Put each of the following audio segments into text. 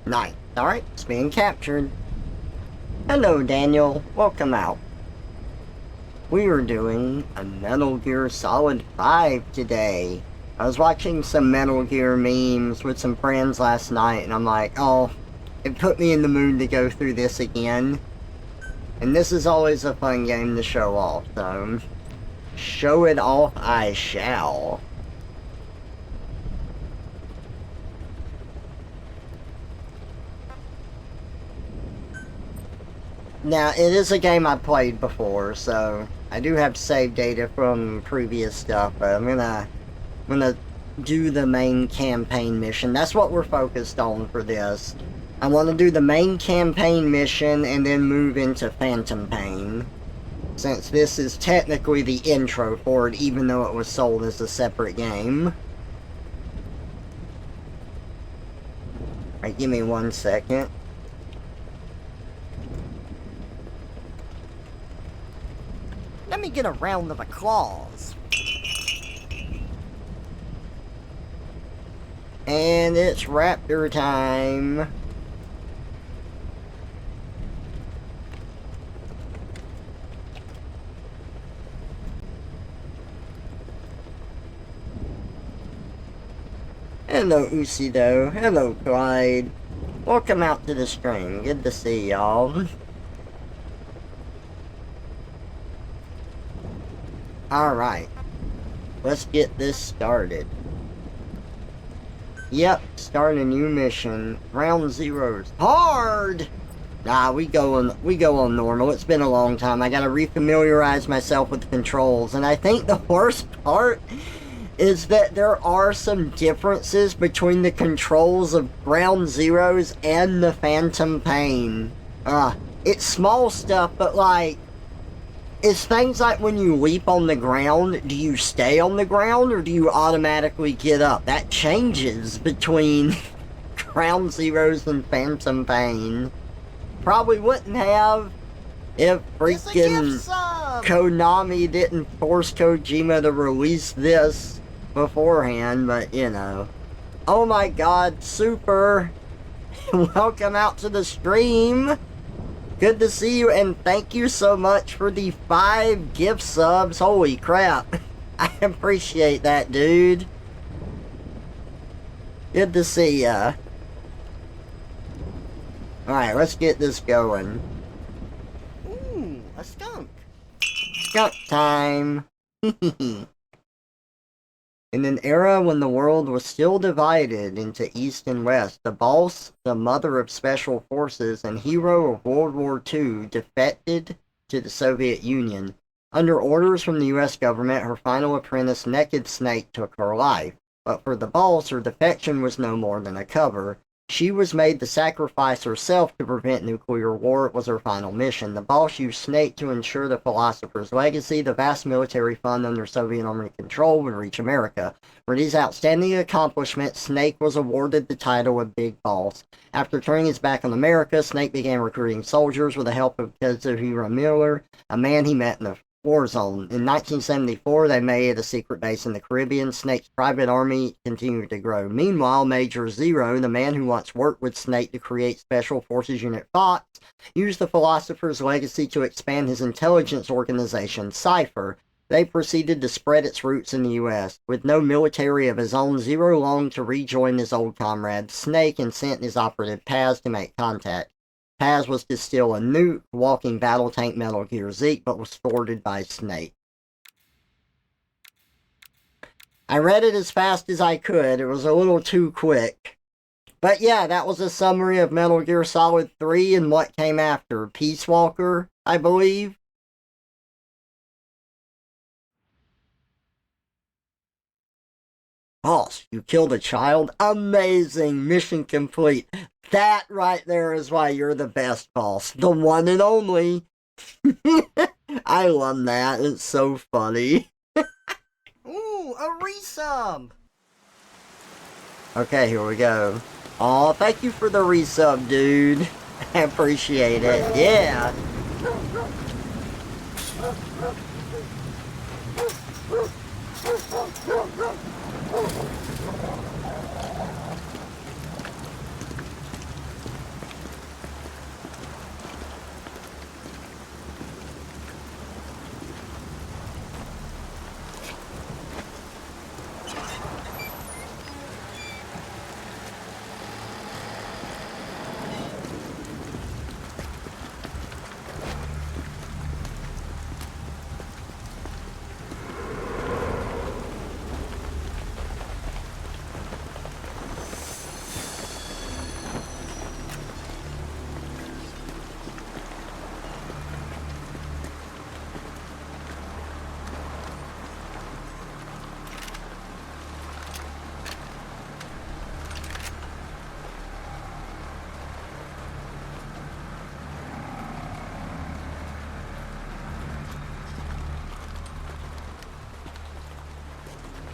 Nice. Alright, it's being captured. Hello, Daniel. Welcome out. We are doing a Metal Gear Solid 5 today. I was watching some Metal Gear memes with some friends last night, and I'm like, oh, it put me in the mood to go through this again. And this is always a fun game to show off, so show it off I shall. Now, it is a game I've played before, so I do have save data from previous stuff, but I'm gonna do the main campaign mission. That's what we're focused on for this. I want to do the main campaign mission and then move into Phantom Pain, since this is technically the intro for it, even though it was sold as a separate game. Alright, give me 1 second. Let me get a round of applause. And it's Raptor time. Hello, Usido. Hello, Clyde. Welcome out to the stream. Good to see y'all. Alright. Let's get this started. Yep, start a new mission. Round zero's hard! Nah, we go on normal. It's been a long time. I gotta refamiliarize myself with the controls. And I think the worst part is that there are some differences between the controls of Ground Zeroes and the Phantom Pain. It's small stuff, but like, it's things like when you leap on the ground, do you stay on the ground or do you automatically get up? That changes between Ground Zeroes and Phantom Pain. Probably wouldn't have if freaking Konami didn't force Kojima to release this beforehand, but you know. Oh my god, Super! Welcome out to the stream! Good to see you, and thank you so much for the 5 gift subs. Holy crap. I appreciate that, dude. Good to see ya. Alright, let's get this going. Ooh, a skunk. Skunk time. In an era when the world was still divided into East and West, the boss, the mother of special forces, and hero of World War II, defected to the Soviet Union. Under orders from the US government, her final apprentice, Naked Snake, took her life. But for the boss, her defection was no more than a cover. She was made to sacrifice herself to prevent nuclear war. It was her final mission. The boss used Snake to ensure the philosopher's legacy. The vast military fund under Soviet Army control would reach America. For these outstanding accomplishments, Snake was awarded the title of Big Boss. After turning his back on America, Snake began recruiting soldiers with the help of Kazuhiro Miller, a man he met in the war zone. In 1974, they made a secret base in the Caribbean. Snake's private army continued to grow. Meanwhile, Major Zero, the man who once worked with Snake to create Special Forces Unit Fox, used the Philosopher's legacy to expand his intelligence organization, Cypher. They proceeded to spread its roots in the U.S. With no military of his own, Zero longed to rejoin his old comrade, Snake, and sent his operative Paz to make contact. Paz was to steal a nuke, walking battle tank Metal Gear Zeke, but was thwarted by Snake. I read it as fast as I could. It was a little too quick. But yeah, that was a summary of Metal Gear Solid 3 and what came after. Peace Walker, I believe. Boss, you killed a child? Amazing! Mission complete. That right there is why you're the best, boss. The one and only. I love that. It's so funny. Ooh, a resub! Okay, here we go. Aw, thank you for the resub, dude. I appreciate it. Yeah.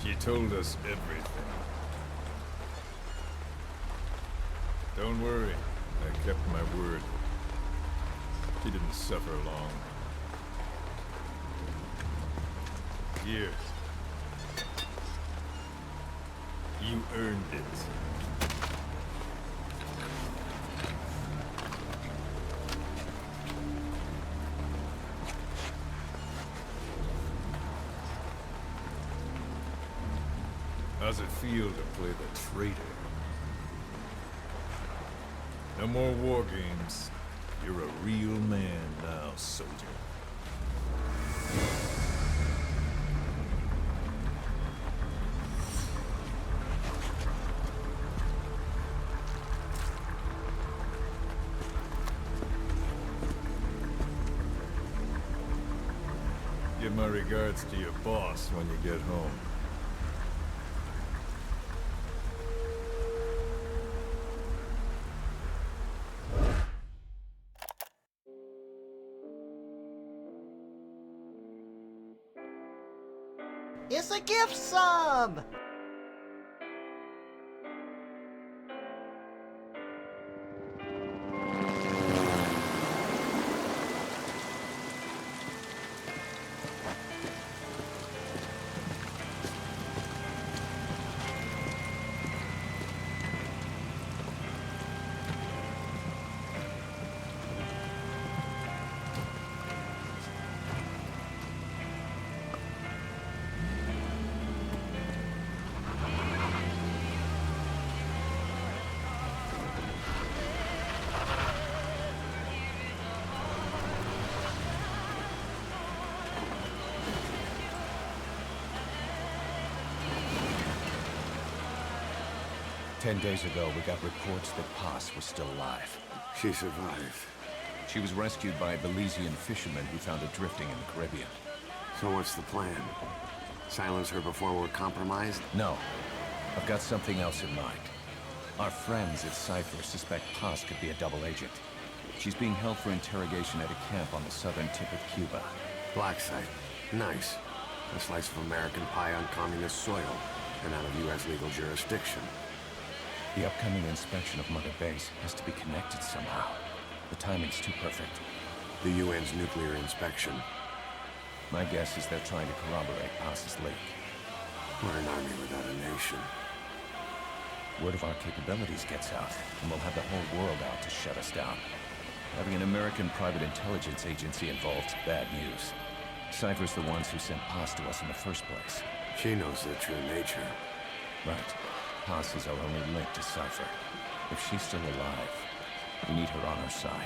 She told us everything. Don't worry, I kept my word. She didn't suffer long. Here. You earned it. How's it feel to play the traitor? No more war games. You're a real man now, soldier. Give my regards to your boss when you get home. It's a gift sub! Ten days ago, we got reports that Paz was still alive. She survived. She was rescued by a Belizean fisherman who found her drifting in the Caribbean. So what's the plan? Silence her before we're compromised? No. I've got something else in mind. Our friends at Cypher suspect Paz could be a double agent. She's being held for interrogation at a camp on the southern tip of Cuba. Black site. Nice. A slice of American pie on communist soil, and out of U.S. legal jurisdiction. The upcoming inspection of Mother Base has to be connected somehow. The timing's too perfect. The UN's nuclear inspection. My guess is they're trying to corroborate Paz's leak. We're an army without a nation. Word of our capabilities gets out, and we'll have the whole world out to shut us down. Having an American private intelligence agency involved's bad news. Cypher's the ones who sent Paz to us in the first place. She knows their true nature. Right. Paz is our only link to Cypher. If she's still alive, we need her on our side.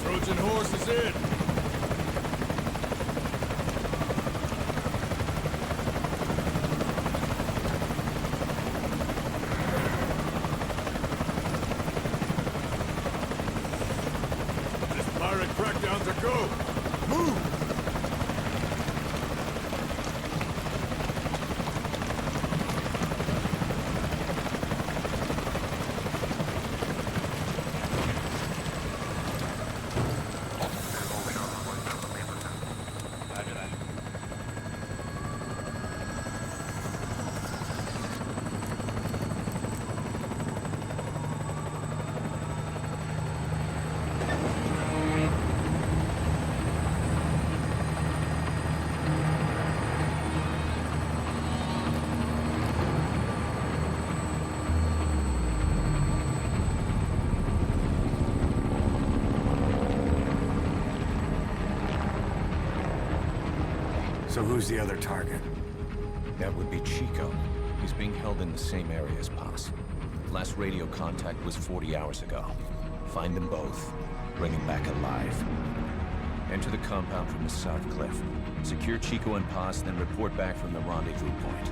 Trojan horse is in! This pirate crackdown's a go! Move! So who's the other target? That would be Chico. He's being held in the same area as Paz. Last radio contact was 40 hours ago. Find them both. Bring him back alive. Enter the compound from the south cliff. Secure Chico and Paz, then report back from the rendezvous point.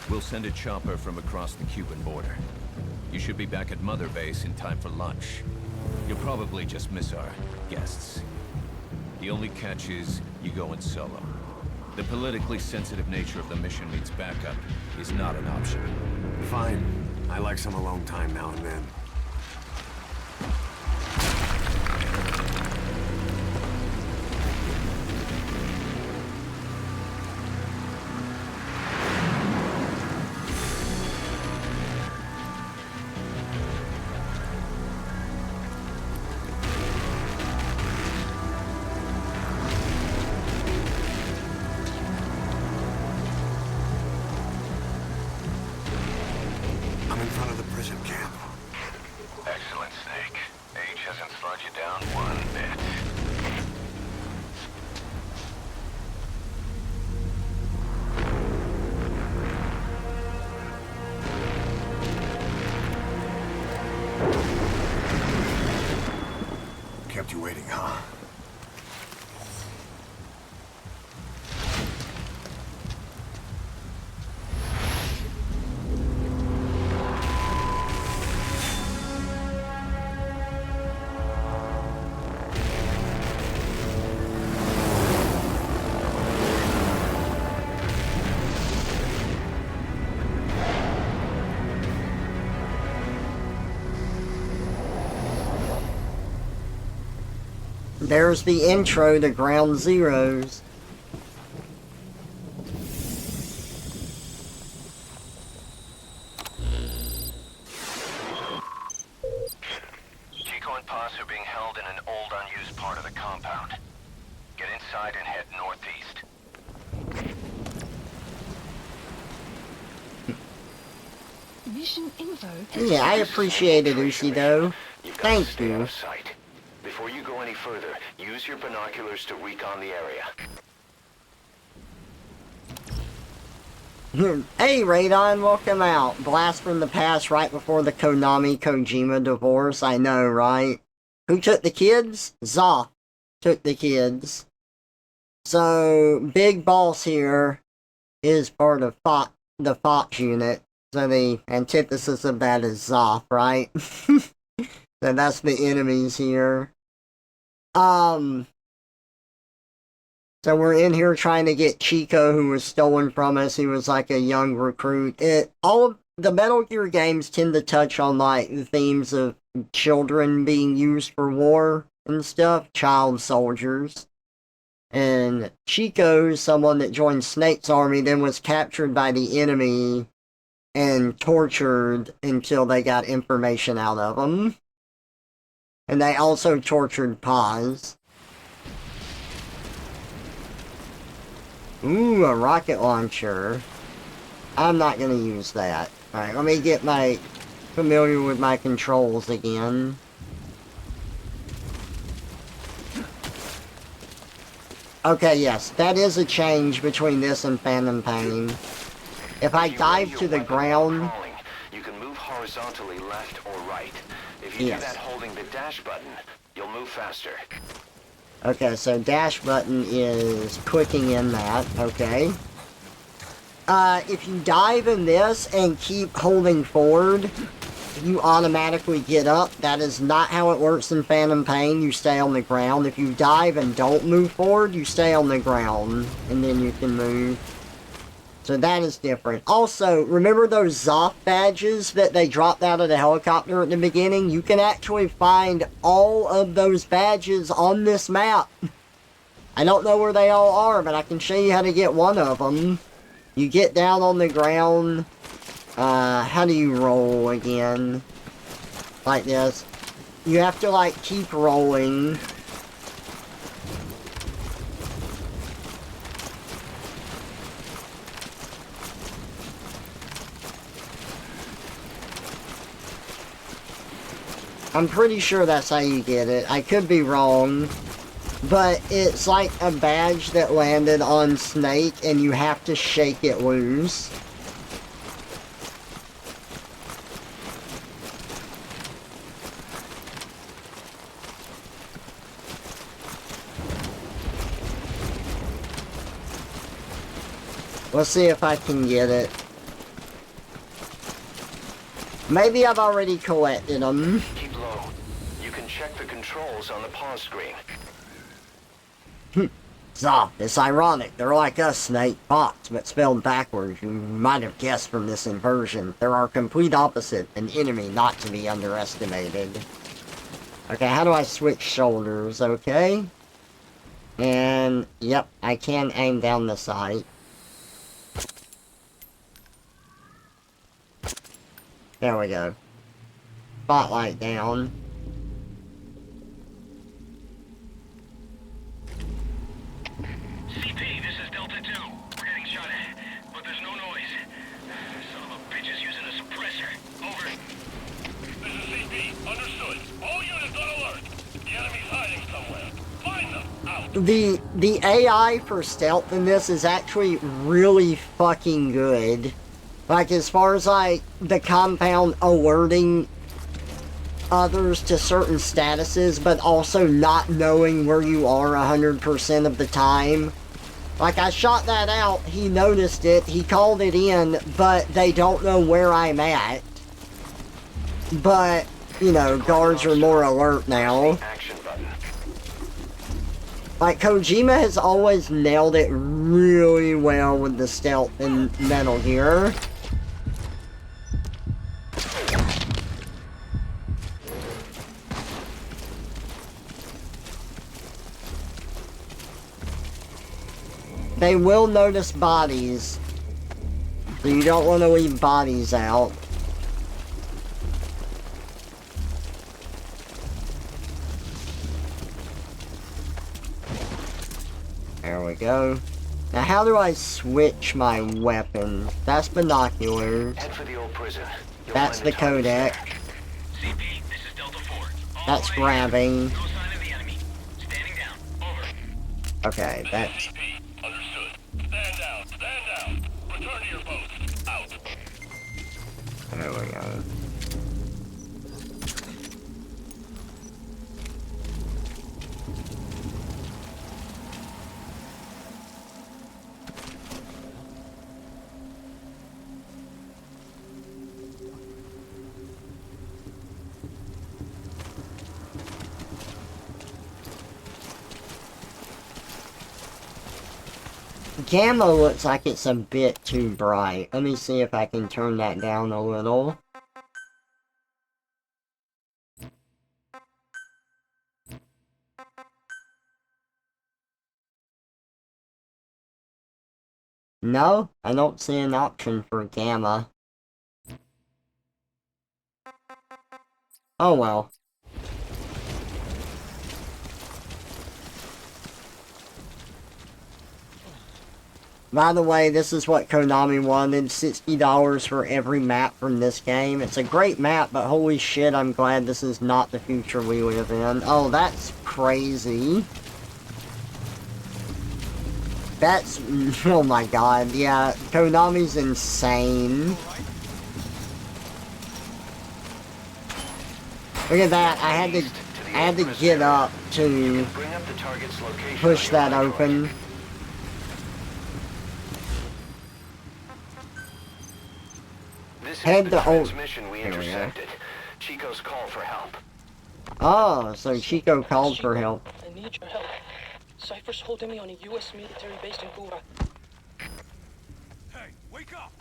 We'll send a chopper from across the Cuban border. You should be back at Mother Base in time for lunch. You'll probably just miss our guests. The only catch is you go in solo. The politically sensitive nature of the mission means backup is not an option. Fine. I like some alone time now and then. I'm in front of the prison camp. Excellent, Snake. Age hasn't slowed you down one bit. Kept you waiting, huh? There's the intro to Ground Zeroes. Chico and Paz are being held in an old unused part of the compound. Get inside and head northeast. Mission info. Yeah, I appreciate it, Uzi, though. You've got to Thank stay out you. of sight. Before you go any further, use your binoculars to recon the area. Hey, Radon, welcome out. Blast from the past right before the Konami-Kojima divorce. I know, right? Who took the kids? Zoth took the kids. So, Big Boss here is part of the Fox unit. So the antithesis of that is Zoth, right? So that's the enemies here. So we're in here trying to get Chico, who was stolen from us. He was like a young recruit. All of the Metal Gear games tend to touch on like the themes of children being used for war and stuff, child soldiers. And Chico is someone that joined Snake's army, then was captured by the enemy and tortured until they got information out of him. And they also tortured Paz. Ooh, a rocket launcher. I'm not gonna use that. Alright, let me get familiar with my controls again. Okay, yes, that is a change between this and Phantom Pain. If I dive to the ground... You can move horizontally left or right. If you do that holding the dash button, you'll move faster. Okay, so dash button is clicking in that, okay. If you dive in this and keep holding forward, you automatically get up. That is not how it works in Phantom Pain. You stay on the ground. If you dive and don't move forward, you stay on the ground, and then you can move. So that is different. Also, remember those Zoth badges that they dropped out of the helicopter at the beginning? You can actually find all of those badges on this map. I don't know where they all are, but I can show you how to get one of them. You get down on the ground. How do you roll again? Like this. You have to, like, keep rolling. I'm pretty sure that's how you get it. I could be wrong. But it's like a badge that landed on Snake and you have to shake it loose. Let's see if I can get it. Maybe I've already collected them. Keep low. You can check the controls on the pause screen. So, it's ironic. They're like us, Snake. Fox, but spelled backwards. You might have guessed from this inversion. They're our complete opposite. An enemy not to be underestimated. Okay, how do I switch shoulders? Okay. And, yep, I can aim down the sight. There we go. Spotlight down. CP, this is Delta 2. We're getting shot at, but there's no noise. Son of a bitch is using a suppressor. Over. This is CP. Understood. All units on alert. The enemy's hiding somewhere. Find them. Out. The AI for stealth in this is actually really fucking good. Like, as far as, like, the compound alerting others to certain statuses, but also not knowing where you are 100% of the time. Like, I shot that out, he noticed it, he called it in, but they don't know where I'm at. But, you know, guards are more alert now. Action button. Like, Kojima has always nailed it really well with the stealth in Metal Gear. They will notice bodies, so you don't want to leave bodies out. There we go. Now how do I switch my weapon? That's binoculars. Head for the old prison. You'll That's find the codec. CP, this is Delta 4. All That's the way grabbing. No sign of the enemy. Standing down. Over. Okay, that's... CP, understood. Stand down. Stand down. Return to your post. Out. There we go. Gamma looks like it's a bit too bright. Let me see if I can turn that down a little. No, I don't see an option for gamma. Oh well. By the way, this is what Konami wanted, $60 for every map from this game. It's a great map, but holy shit, I'm glad this is not the future we live in. Oh, that's crazy. That's... oh my god, yeah, Konami's insane. Look at that, I had to get up to Bring up the target's location. push that open. This is Head the to old. transmission we Here we go. intercepted. Chico's call for help. Oh, so Chico called for help. I need your help. Cypher's holding me on a U.S. military base in Cuba. Hey, wake up!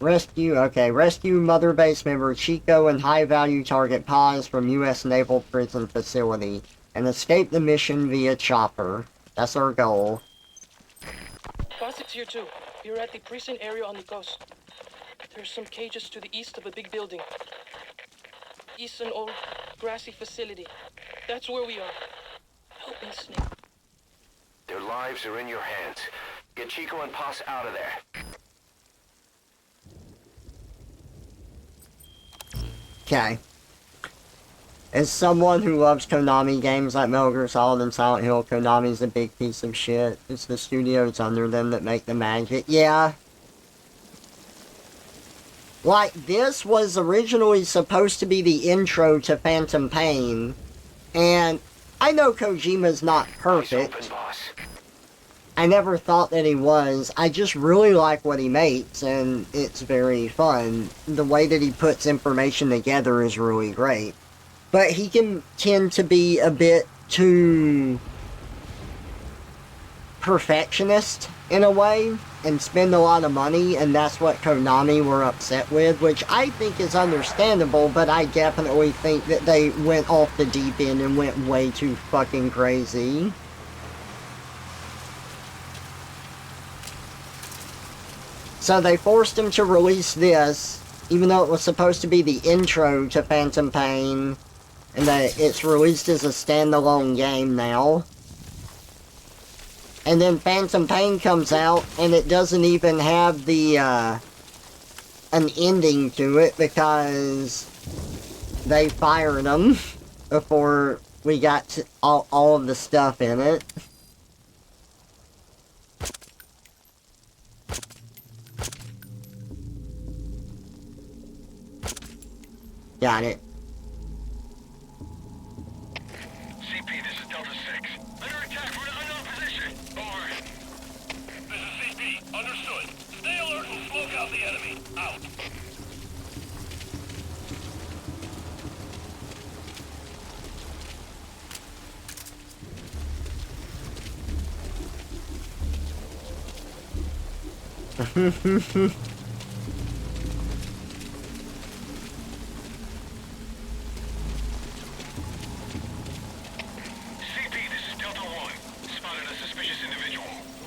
Rescue Mother Base member Chico and high-value target Paz from U.S. Naval Prison Facility and escape the mission via chopper. That's our goal. Boss, it's here too. You're at the prison area on the coast. There's some cages to the east of a big building. East an old grassy facility. That's where we are. Help me, Snake. Their lives are in your hands. Get Chico and Paz out of there. Okay. As someone who loves Konami games like Metal Gear Solid and Silent Hill, Konami's a big piece of shit. It's the studios under them that make the magic. Yeah. Like, this was originally supposed to be the intro to Phantom Pain, and I know Kojima's not perfect. Open, boss. I never thought that he was. I just really like what he makes, and it's very fun. The way that he puts information together is really great. But he can tend to be a bit too perfectionist in a way, and spend a lot of money, and that's what Konami were upset with, which I think is understandable, but I definitely think that they went off the deep end and went way too fucking crazy. So they forced him to release this, even though it was supposed to be the intro to Phantom Pain, and that it's released as a standalone game now. And then Phantom Pain comes out, and it doesn't even have the, an ending to it, because they fired him before we got to all of the stuff in it. Got it. CP, this is Delta 6. Under attack from an unknown position. Over. This is CP. Understood. Stay alert and smoke out the enemy. Out.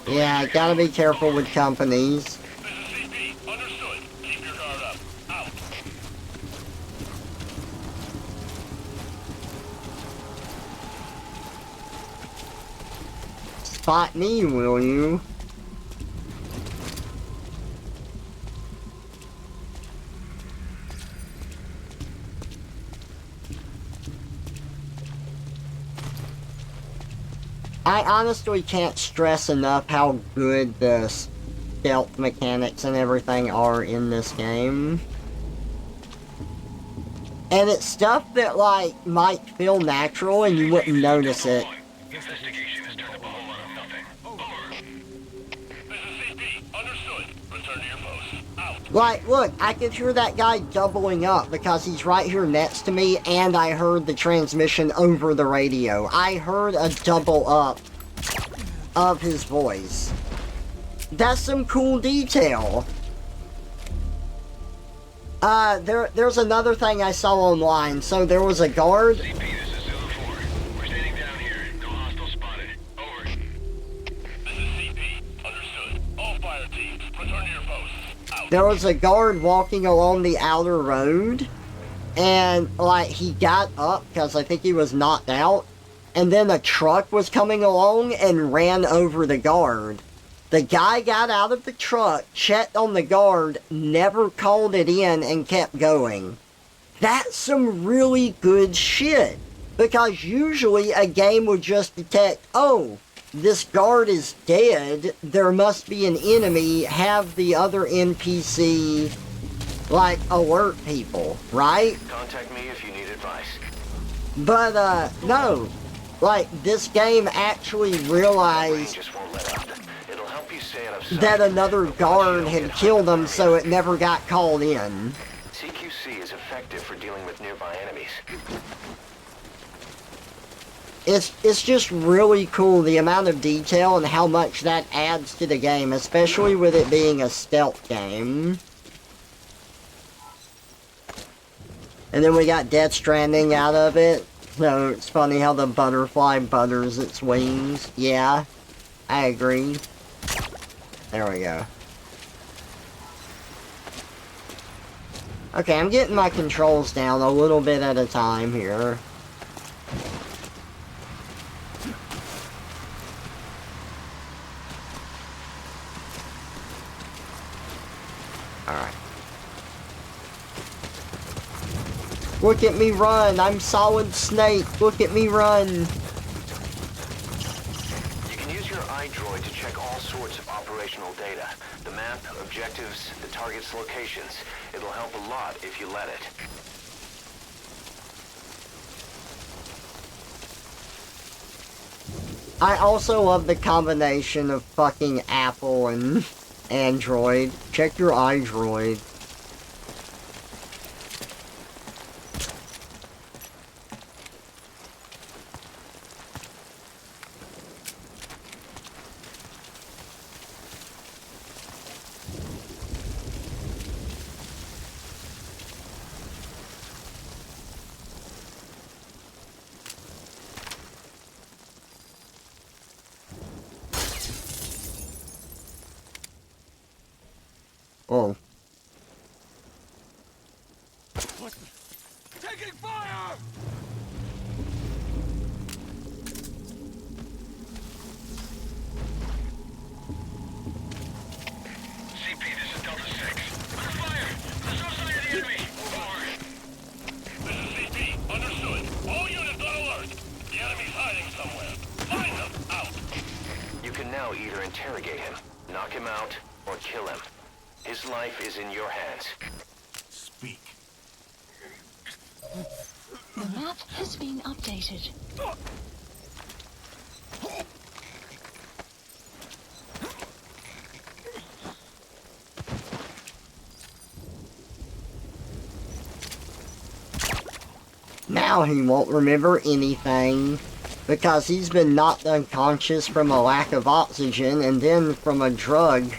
Yeah, gotta be careful with companies. This is CP. Understood. Keep your guard up. Out. Spot me, will you? I honestly can't stress enough how good the stealth mechanics and everything are in this game. And it's stuff that, like, might feel natural and you wouldn't notice it. Investigation has turned up a whole lot of nothing. Over. This is CP. Understood. Return to your post. Out. Like, look, I could hear that guy doubling up because he's right here next to me, and I heard the transmission over the radio. I heard a double up of his voice. That's some cool detail. There's another thing I saw online. So there was a guard. CP, this is Zulu 4. We're standing down here. No hostile spotted. Over. This is CP. Understood. All fire teams, return to your posts. Out. There was a guard walking along the outer road, and like he got up because I think he was knocked out, and then a truck was coming along and ran over the guard. The guy got out of the truck, checked on the guard, never called it in, and kept going. That's some really good shit, because usually a game would just detect, oh, this guard is dead, there must be an enemy, have the other NPC, like, alert people, right? Contact me if you need advice. But, no. Like, this game actually realized Just won't let up. It'll help you stay out of sight. that another guard had killed him, so it never got called in. CQC is effective for dealing with nearby enemies. It's just really cool, the amount of detail and how much that adds to the game, especially with it being a stealth game. And then we got Death Stranding out of it. So it's funny how the butterfly butters its wings. Yeah, I agree. There we go. Okay, I'm getting my controls down a little bit at a time here. Alright. Look at me run! I'm Solid Snake! Look at me run! You can use your iDroid to check all sorts of operational data. The map, objectives, the target's locations. It'll help a lot if you let it. I also love the combination of fucking Apple and Android. Check your iDroid. Oh. Taking fire! CP, this is Delta 6. Under fire! On the south side of the enemy! Over. This is CP. Understood. All units on alert. The enemy's hiding somewhere. Find them! Out! You can now either interrogate him, knock him out, or kill him. His life is in your hands. Speak. The map has been updated. Now he won't remember anything. Because he's been knocked unconscious from a lack of oxygen and then from a drug.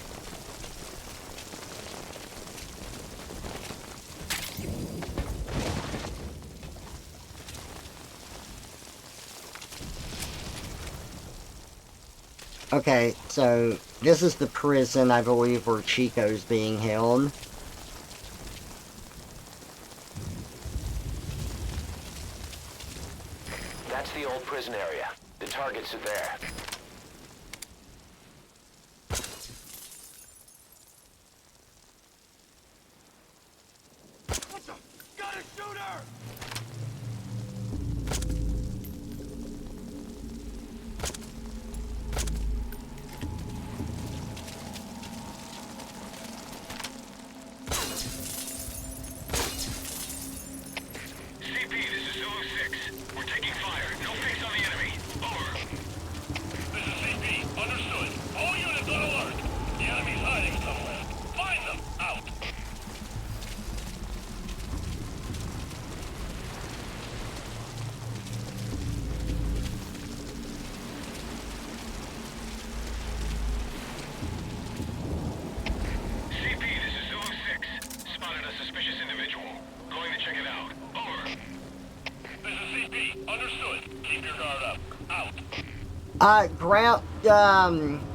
Okay, so this is the prison, I believe, where Chico's being held. That's the old prison area. The targets are there. What the? Got a shooter! CP, this is Zulu 6. We're taking fire. No face on the enemy. Over. This is CP. Understood. All units on alert. The enemy's hiding somewhere. Find them. Out. CP, this is Zulu 6. Spotted a suspicious individual. Going to check it out. Over. This is CP. Understood. Keep your guard up. Out.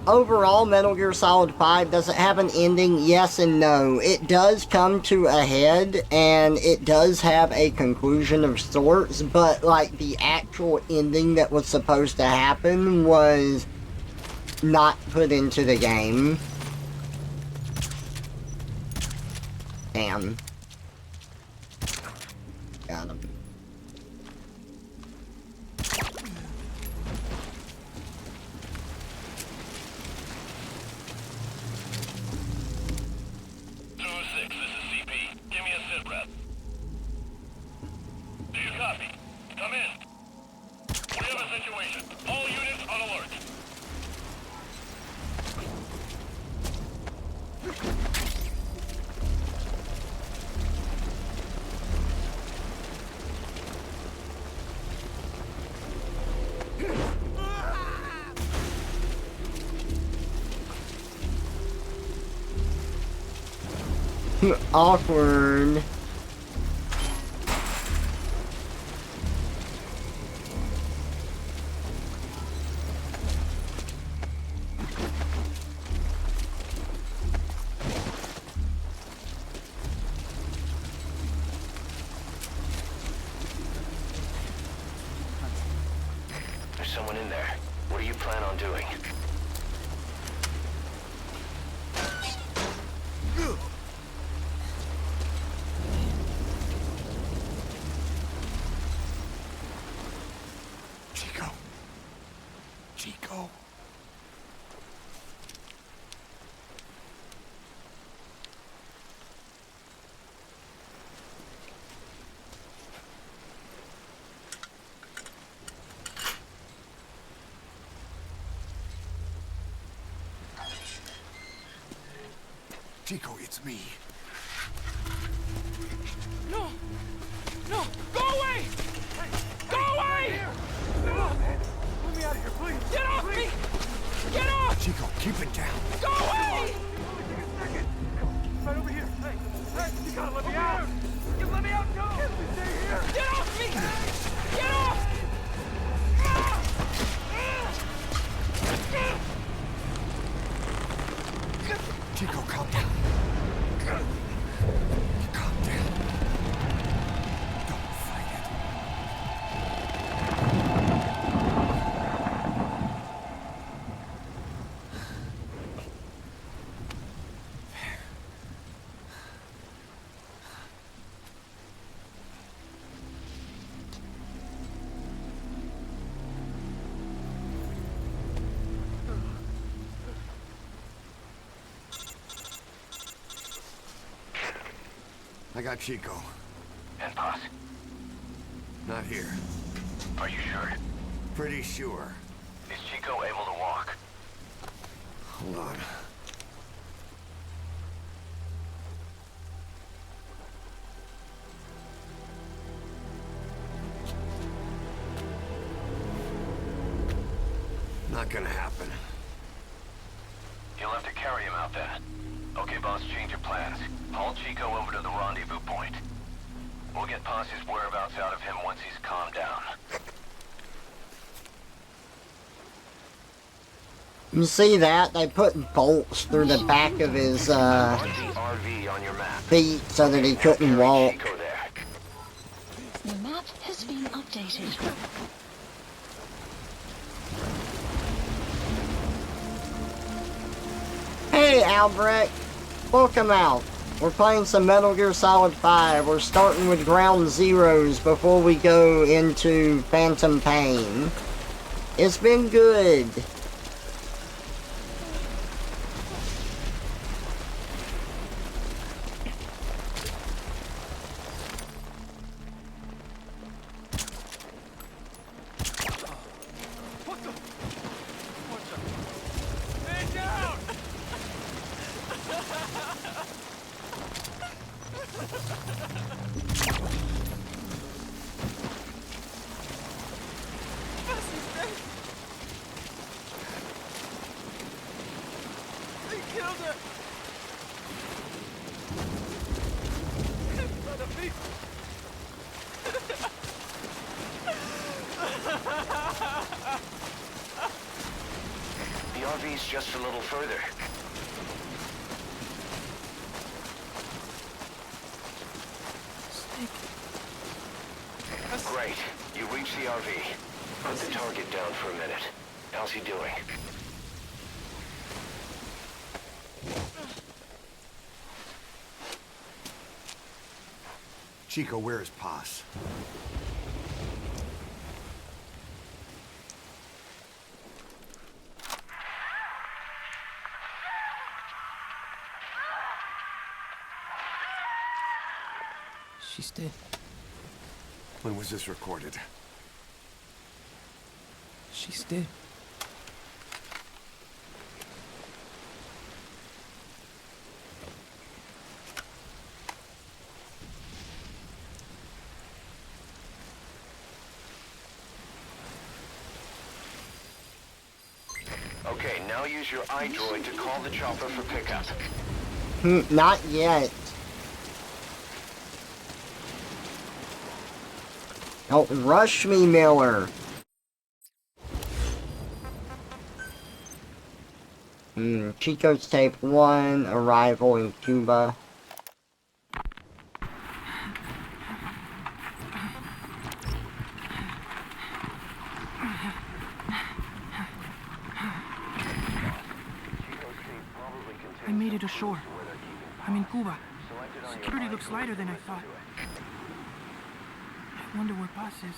Overall, Metal Gear Solid 5, does it have an ending? Yes and no. It does come to a head, and it does have a conclusion of sorts, but, like, the actual ending that was supposed to happen was not put into the game. Damn. Got him. Zulu 6, this is CP. Give me a sit rep. Do you copy? Come in. We have a situation. All units on alert. Awkward. There's someone in there. What do you plan on doing? Chico. Chico. Chico, it's me. No! No! Go away! Go away! Let me out of here, please. Get off me! Get off! Chico, keep it down. Go away! Right over here. Hey, you gotta let me out. You let me out, go. Stay here. Get off me! Get off! Chico, calm down. Calm down. Don't fight it. I got Chico. And Paz, Not here. are you sure? Pretty sure. Is Chico able to walk? Hold on. Not gonna happen. You'll have to carry him out then. Okay, boss, change your plans. Haul Chico over to the rendezvous point. We'll get Paz's whereabouts out of him once he's calmed down. You see that? They put bolts through the back of his Mark the RV on your map. feet so that he couldn't walk. Chico there. The map has been updated. Hey, Albrecht! Welcome out. We're playing some Metal Gear Solid 5. We're starting with Ground Zeroes before we go into Phantom Pain. It's been good. Man down! They killed her! In front of me! The RV's just a little further. Great. You reached the RV. Put the target down for a minute. How's he doing? Chico, where is Paz? She's dead. When was this recorded? She's dead. Okay, now use your iDroid to call the chopper for pickup. Not yet. Don't rush me, Miller. Chico's Tape 1, Arrival in Cuba. I made it ashore. I'm in Cuba. Security looks lighter than I thought. I wonder where Paz is.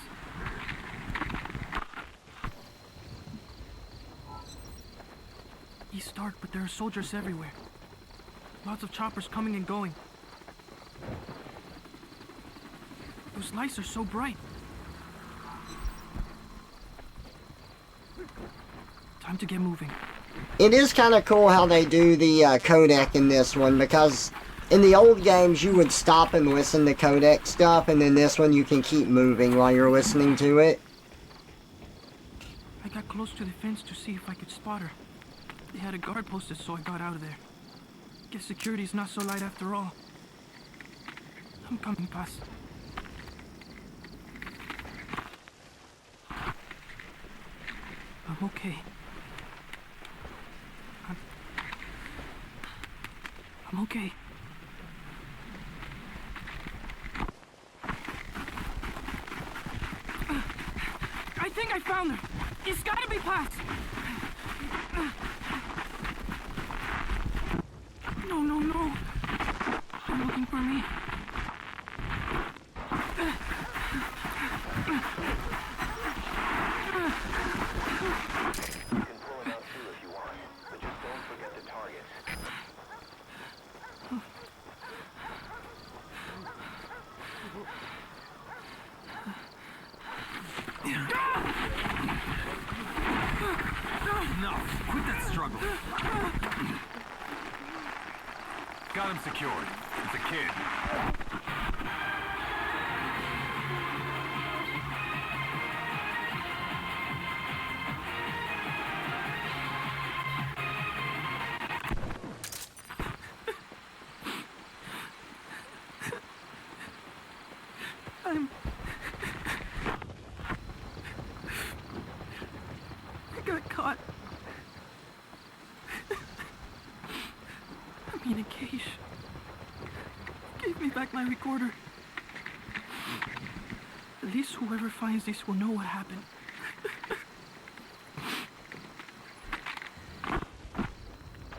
It's dark, but there are soldiers everywhere. Lots of choppers coming and going. Those lights are so bright. Time to get moving. It is kind of cool how they do the codec in this one, because in the old games you would stop and listen to codec stuff, and in this one you can keep moving while you're listening to it. I got close to the fence to see if I could spot her. They had a guard posted, so I got out of there. Guess security's not so light after all. I'm coming, Paz. I'm okay. I'm okay. I think I found her. It's gotta be Paz. No. They're looking for me. You can pull it out too if you want, but just don't forget the targets. No, quit that struggle. Got him secured. It's a kid. I got caught. I'm in a cage. Give me back my recorder. At least whoever finds this will know what happened.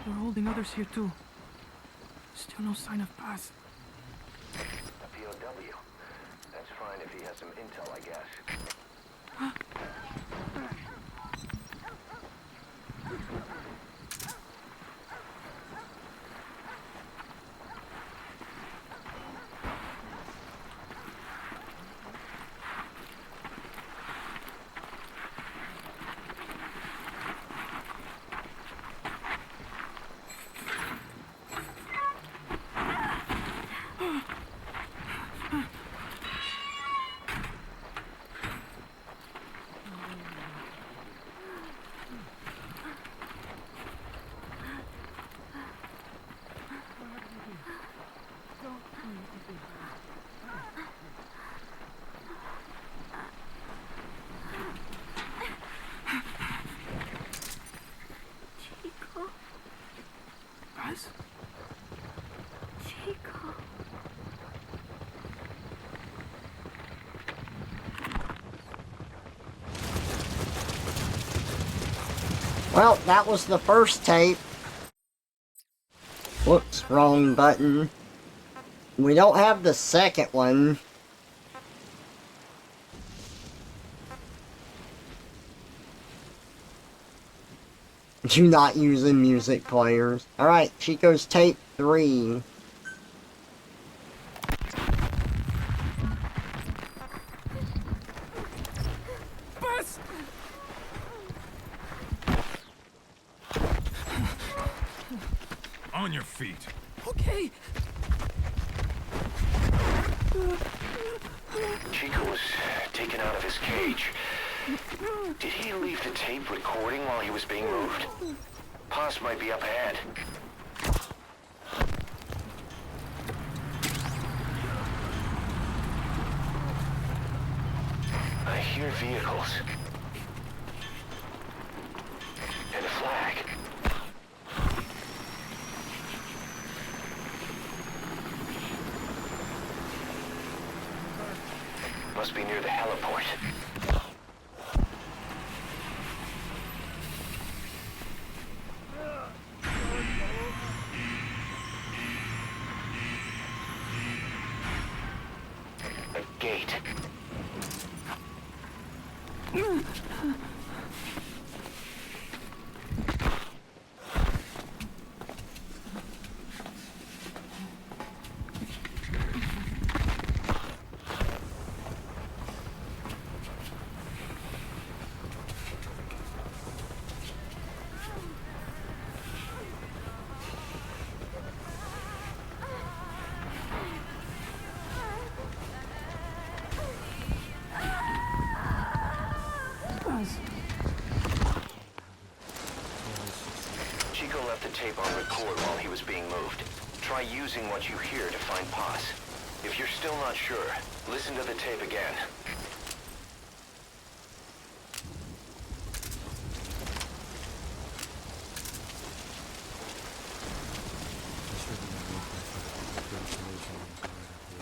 They're holding others here too. Still no sign of Paz. A POW. That's fine if he has some intel, I guess. Paz? Chico. Well, that was the first tape. Whoops, wrong button. We don't have the second one. Do not use in music players. Alright, Chico's tape 3. Paz! On your feet. Okay. Chico was taken out of his cage. Did he leave the tape recording while he was being moved? Paz might be up ahead. I hear vehicles. And a flag. Must be near the heliport. Wait. Chico left the tape on record while he was being moved. Try using what you hear to find Paz. If you're still not sure, listen to the tape again.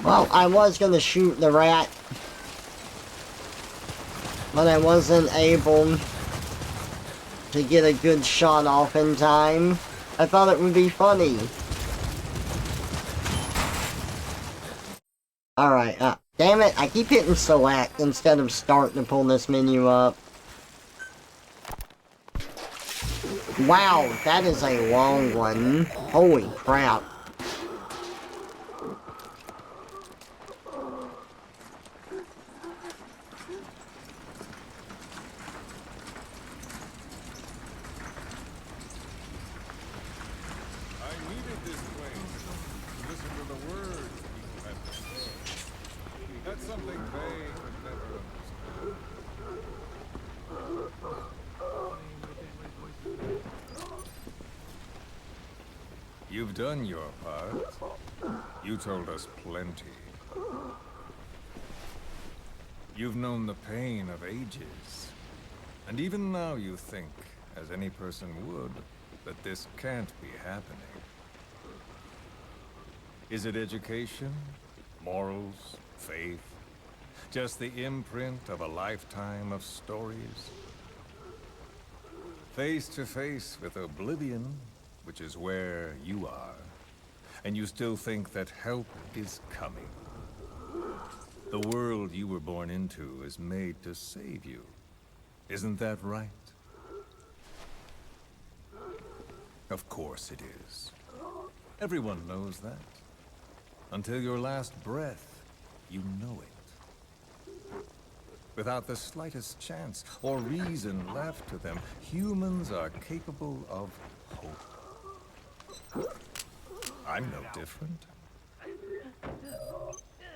Well, I was gonna shoot the rat, but I wasn't able to get a good shot off in time. I thought it would be funny. Alright, damn it, I keep hitting select instead of start to pull this menu up. Wow, that is a long one. Holy crap. I needed this place to listen to the words people had to say. That's something they could never understand. You've done your part. You told us plenty. You've known the pain of ages. And even now you think, as any person would, that this can't be happening. Is it education? Morals? Faith? Just the imprint of a lifetime of stories? Face to face with oblivion, which is where you are, and you still think that help is coming. The world you were born into is made to save you. Isn't that right? Of course it is. Everyone knows that. Until your last breath, you know it. Without the slightest chance or reason left to them, humans are capable of hope. I'm no different.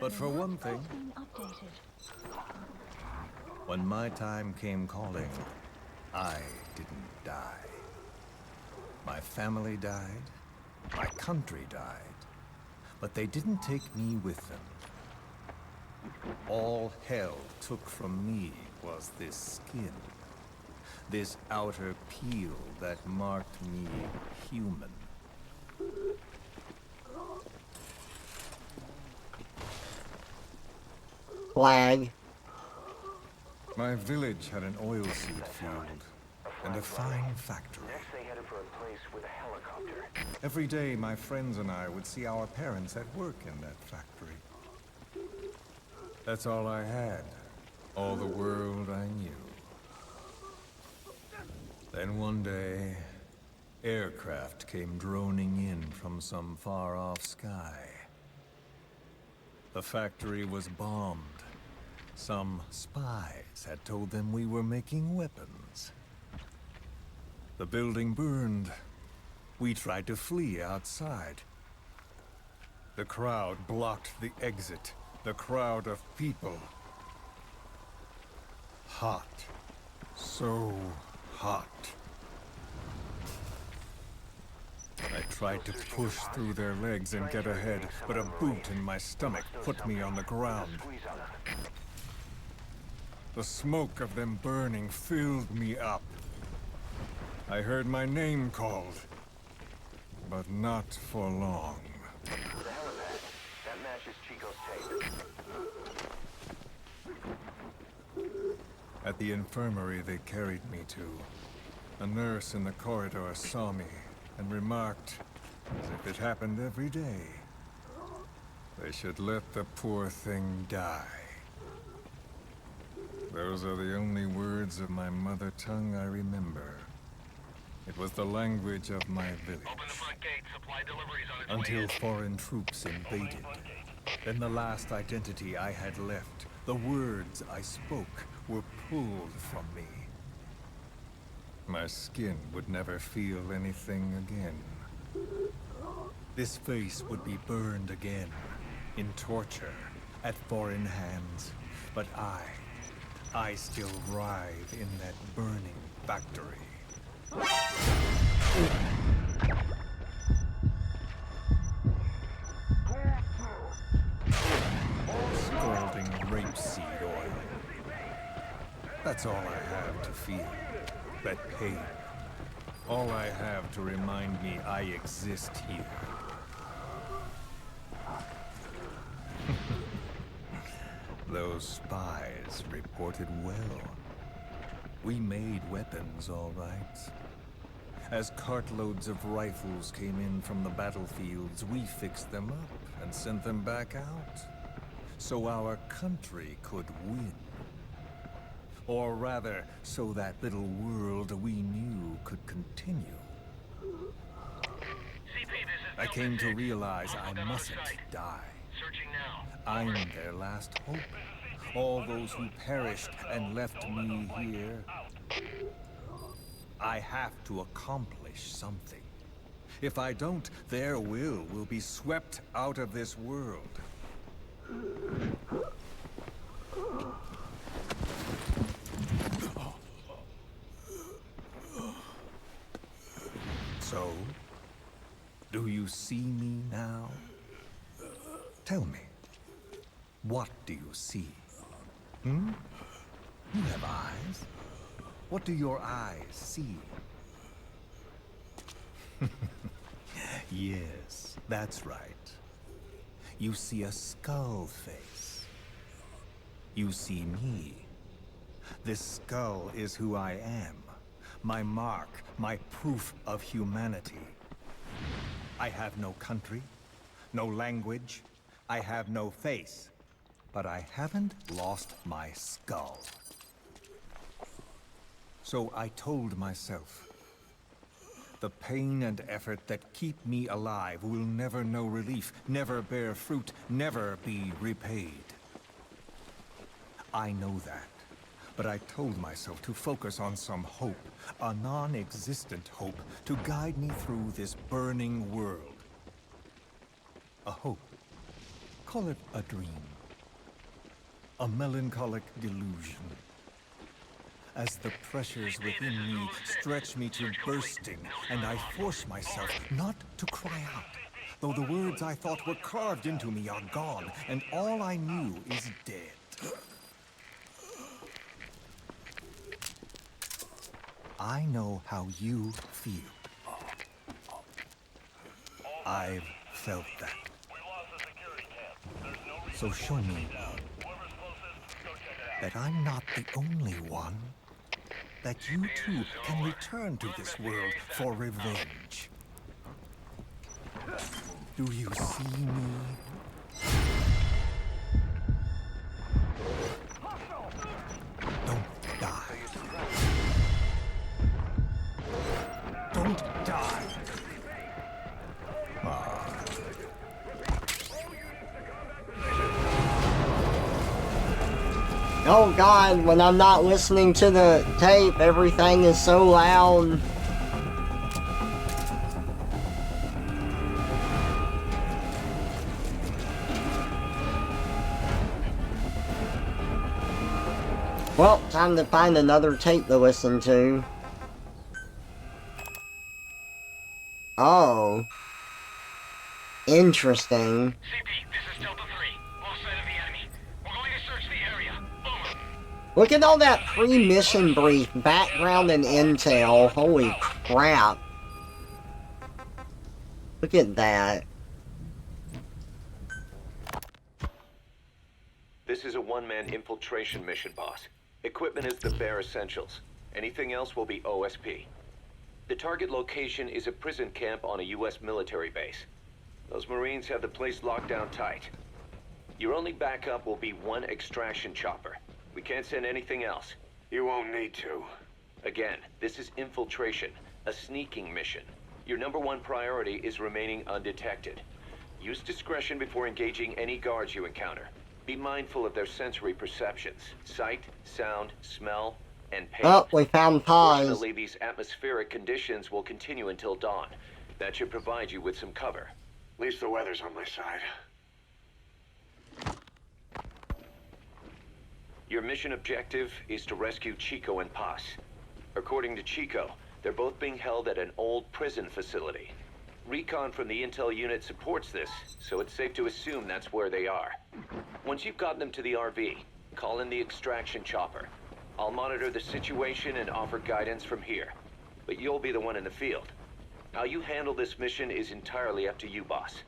But for one thing, when my time came calling, I didn't die. My family died, my country died, but they didn't take me with them. All hell took from me was this skin, this outer peel that marked me human. Flag. My village had an oilseed field and a fine factory. Next, they headed for a place with a helicopter. Every day, my friends and I would see our parents at work in that factory. That's all I had. All the world I knew. Then one day, aircraft came droning in from some far-off sky. The factory was bombed. Some spies had told them we were making weapons. The building burned. We tried to flee outside. The crowd blocked the exit. The crowd of people. Hot. So hot. I tried to push through their legs and get ahead, but a boot in my stomach put me on the ground. The smoke of them burning filled me up. I heard my name called, but not for long. The helipad. That matches Chico's tape. At the infirmary they carried me to, a nurse in the corridor saw me and remarked, as if it happened every day, they should let the poor thing die. Those are the only words of my mother tongue I remember. It was the language of my village. Open the front gate. Supply deliveries on its way Until in. foreign troops invaded. Then the last identity I had left, the words I spoke, were pulled from me. My skin would never feel anything again. This face would be burned again, in torture, at foreign hands. But I still writhe in that burning factory. Scalding rapeseed oil. That's all I have to feel. That pain. All I have to remind me I exist here. Those spies reported well. We made weapons, all right. As cartloads of rifles came in from the battlefields, we fixed them up and sent them back out. So our country could win. Or rather, so that little world we knew could continue. CP, this is I came to realize I Hostile mustn't sight. die. Searching now. I'm their last hope. All those who perished and left me here. I have to accomplish something. If I don't, their will be swept out of this world. So, do you see me now? Tell me, what do you see? Hmm? You have eyes. What do your eyes see? Yes, that's right. You see a skull face. You see me. This skull is who I am. My mark, my proof of humanity. I have no country, no language. I have no face. But I haven't lost my skull. So I told myself, the pain and effort that keep me alive will never know relief, never bear fruit, never be repaid. I know that, but I told myself to focus on some hope, a non-existent hope, to guide me through this burning world. A hope. Call it a dream. A melancholic delusion. As the pressures within me stretch me to bursting, and I force myself not to cry out, though the words I thought were carved into me are gone, and all I knew is dead. I know how you feel. I've felt that. So show me that I'm not the only one. That you too can return to this world for revenge. Do you see me? Don't die. Don't die. Oh god, when I'm not listening to the tape, everything is so loud. Well, time to find another tape to listen to. Oh. Interesting. CP, this is Delta 3. Lost sight of the enemy. We're going to search the area. Over. Look at all that pre-mission brief, background, and intel. Holy crap. Look at that. This is a one-man infiltration mission, boss. Equipment is the bare essentials. Anything else will be OSP. The target location is a prison camp on a U.S. military base. Those Marines have the place locked down tight. Your only backup will be one extraction chopper. We can't send anything else. You won't need to. Again, this is infiltration, a sneaking mission. Your #1 priority is remaining undetected. Use discretion before engaging any guards you encounter. Be mindful of their sensory perceptions, sight, sound, smell, and pain. Oh, we found Paz. Fortunately, these atmospheric conditions will continue until dawn. That should provide you with some cover. At least the weather's on my side. Your mission objective is to rescue Chico and Paz. According to Chico, they're both being held at an old prison facility. Recon from the intel unit supports this, so it's safe to assume that's where they are. Once you've gotten them to the RV, call in the extraction chopper. I'll monitor the situation and offer guidance from here, but you'll be the one in the field. How you handle this mission is entirely up to you, boss.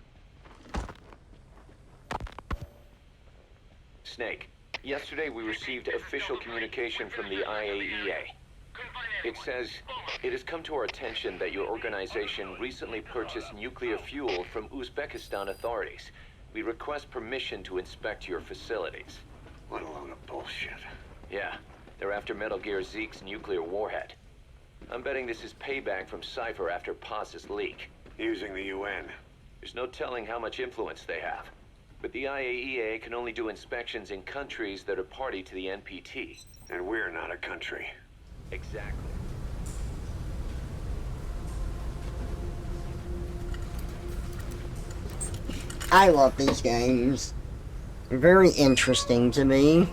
Snake, yesterday we received official communication from the IAEA. It says, it has come to our attention that your organization recently purchased nuclear fuel from Uzbekistan authorities. We request permission to inspect your facilities. What a load of bullshit. Yeah, they're after Metal Gear Zeke's nuclear warhead. I'm betting this is payback from Cypher after Paz's leak. Using the UN. There's no telling how much influence they have. But the IAEA can only do inspections in countries that are party to the NPT. And we're not a country. Exactly. I love these games. They're very interesting to me.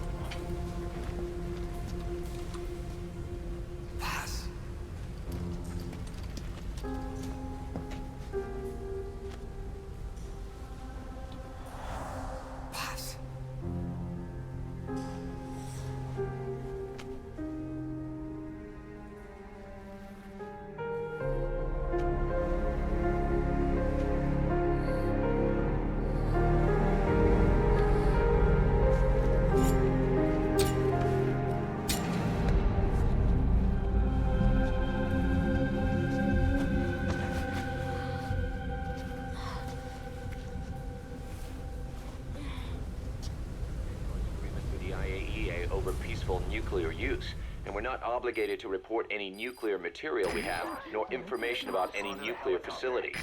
Nuclear use, and we're not obligated to report any nuclear material we have, nor information about any nuclear facilities.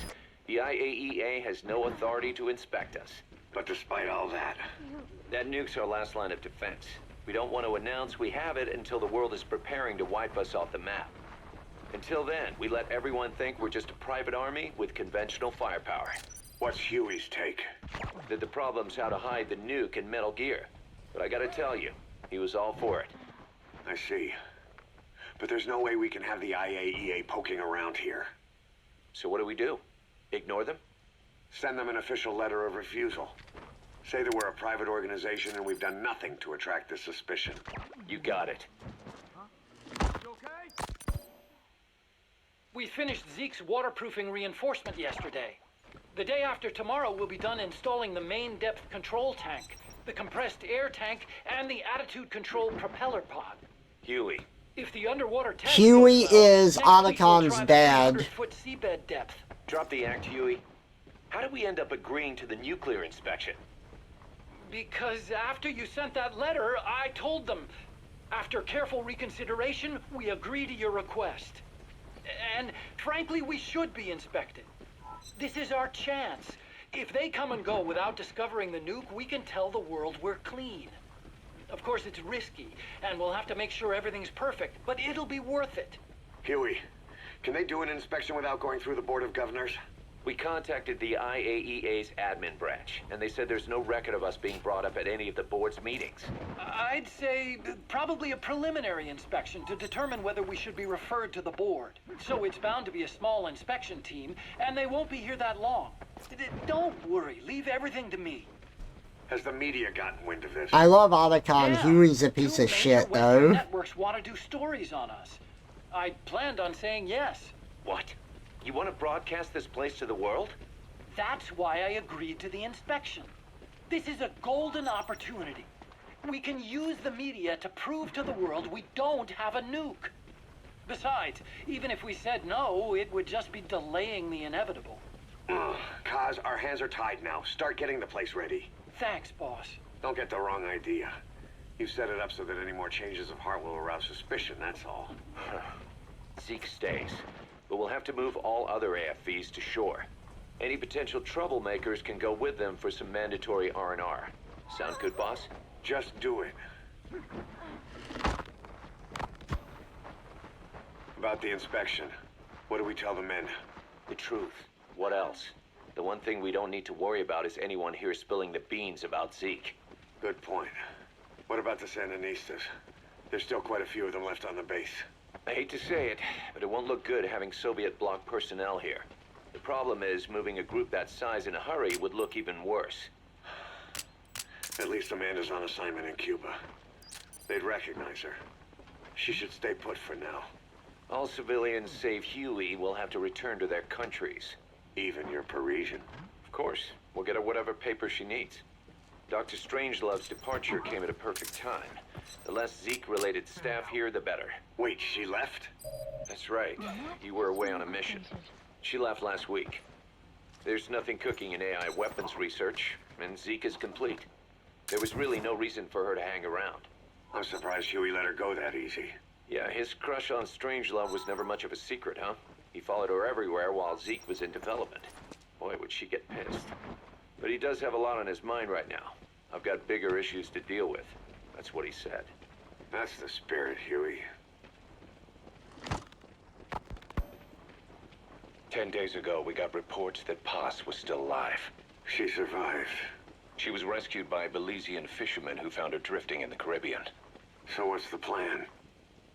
The IAEA has no authority to inspect us. But despite all that... That nuke's our last line of defense. We don't want to announce we have it until the world is preparing to wipe us off the map. Until then, we let everyone think we're just a private army with conventional firepower. What's Huey's take? That the problem's how to hide the nuke in Metal Gear. But I gotta tell you, he was all for it. I see. But there's no way we can have the IAEA poking around here. So what do? Ignore them? Send them an official letter of refusal. Say that we're a private organization and we've done nothing to attract this suspicion. You got it. We finished Zeke's waterproofing reinforcement yesterday. The day after tomorrow, we'll be done installing the main depth control tank, the compressed air tank, and the attitude control propeller pod. Huey. If the underwater tank Huey goes well, is next week we'll Otacon's try the dad. 300-foot seabed depth. Drop the act, Huey. How did we end up agreeing to the nuclear inspection? Because after you sent that letter, I told them. After careful reconsideration, we agree to your request. And frankly, we should be inspected. This is our chance. If they come and go without discovering the nuke, we can tell the world we're clean. Of course, it's risky, and we'll have to make sure everything's perfect, but it'll be worth it. Huey, can they do an inspection without going through the Board of Governors? We contacted the IAEA's admin branch, and they said there's no record of us being brought up at any of the board's meetings. I'd say probably a preliminary inspection to determine whether we should be referred to the board. So it's bound to be a small inspection team, and they won't be here that long. Don't worry, leave everything to me. Has the media gotten wind of this? I love Otacon. Yeah, Huey's a piece two of major shit, Western though. networks want to do stories on us. I planned on saying yes. What? You want to broadcast this place to the world? That's why I agreed to the inspection. This is a golden opportunity. We can use the media to prove to the world we don't have a nuke. Besides, even if we said no, it would just be delaying the inevitable. Kaz, our hands are tied now. Start getting the place ready. Thanks, boss. Don't get the wrong idea. You set it up so that any more changes of heart will arouse suspicion, that's all. Zeke stays, but we'll have to move all other AFVs to shore. Any potential troublemakers can go with them for some mandatory R&R. Sound good, boss? Just do it. About the inspection, what do we tell the men? The truth. What else? The one thing we don't need to worry about is anyone here spilling the beans about Zeke. Good point. What about the Sandinistas? There's still quite a few of them left on the base. I hate to say it, but it won't look good having Soviet bloc personnel here. The problem is, moving a group that size in a hurry would look even worse. At least Amanda's on assignment in Cuba. They'd recognize her. She should stay put for now. All civilians save Huey will have to return to their countries. Even your Parisian. Of course, we'll get her whatever paper she needs. Dr. Strangelove's departure came at a perfect time. The less Zeke-related staff here, the better. Wait, she left? That's right. You were away on a mission. She left last week. There's nothing cooking in AI weapons research, and Zeke is complete. There was really no reason for her to hang around. I'm surprised Huey let her go that easy. Yeah, his crush on Strangelove was never much of a secret, huh? He followed her everywhere while Zeke was in development. Boy, would she get pissed. But he does have a lot on his mind right now. I've got bigger issues to deal with. That's what he said. That's the spirit, Huey. 10 days ago, we got reports that Paz was still alive. She survived. She was rescued by Belizean fishermen who found her drifting in the Caribbean. So what's the plan?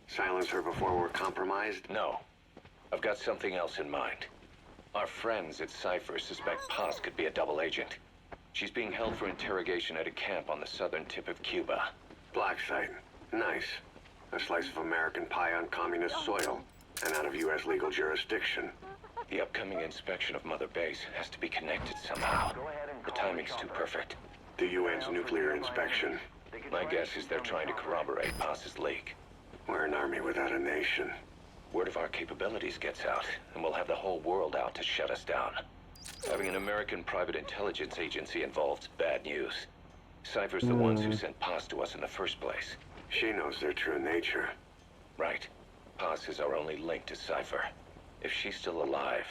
Silence her before we're compromised? No. I've got something else in mind. Our friends at Cypher suspect Paz could be a double agent. She's being held for interrogation at a camp on the southern tip of Cuba. Black site. Nice. A slice of American pie on communist soil, and out of U.S. legal jurisdiction. The upcoming inspection of Mother Base has to be connected somehow. The timing's too perfect. The UN's nuclear inspection. My guess is they're trying to corroborate Paz's leak. We're an army without a nation. Word of our capabilities gets out, and we'll have the whole world out to shut us down. Having an American private intelligence agency involved's bad news. Cypher's the ones who sent Paz to us in the first place. She knows their true nature. Right. Paz is our only link to Cypher. If she's still alive,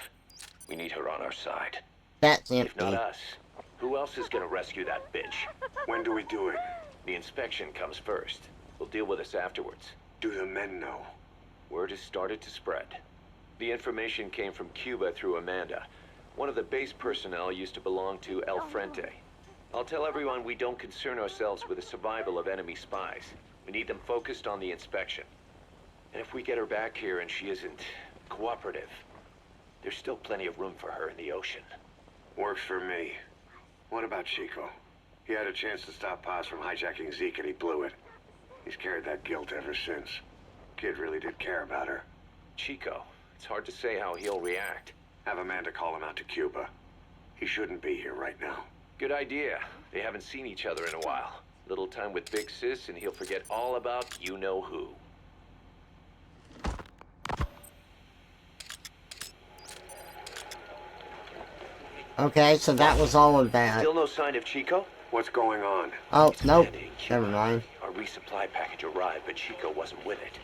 we need her on our side. That's If not empty. us, who else is gonna rescue that bitch? When do we do it? The inspection comes first. We'll deal with this afterwards. Do the men know? Word has started to spread. The information came from Cuba through Amanda. One of the base personnel used to belong to El Frente. I'll tell everyone we don't concern ourselves with the survival of enemy spies. We need them focused on the inspection. And if we get her back here and she isn't cooperative, there's still plenty of room for her in the ocean. Works for me. What about Chico? He had a chance to stop Paz from hijacking Zeke and he blew it. He's carried that guilt ever since. Kid really did care about her. Chico, it's hard to say how he'll react. Have Amanda call him out to Cuba. He shouldn't be here right now. Good idea. They haven't seen each other in a while. Little time with Big Sis and he'll forget all about you-know-who. Okay, so that was all of that. Still no sign of Chico? What's going on? Oh, nope. Amanda in Cuba. Never mind. Our resupply package arrived, but Chico wasn't with it.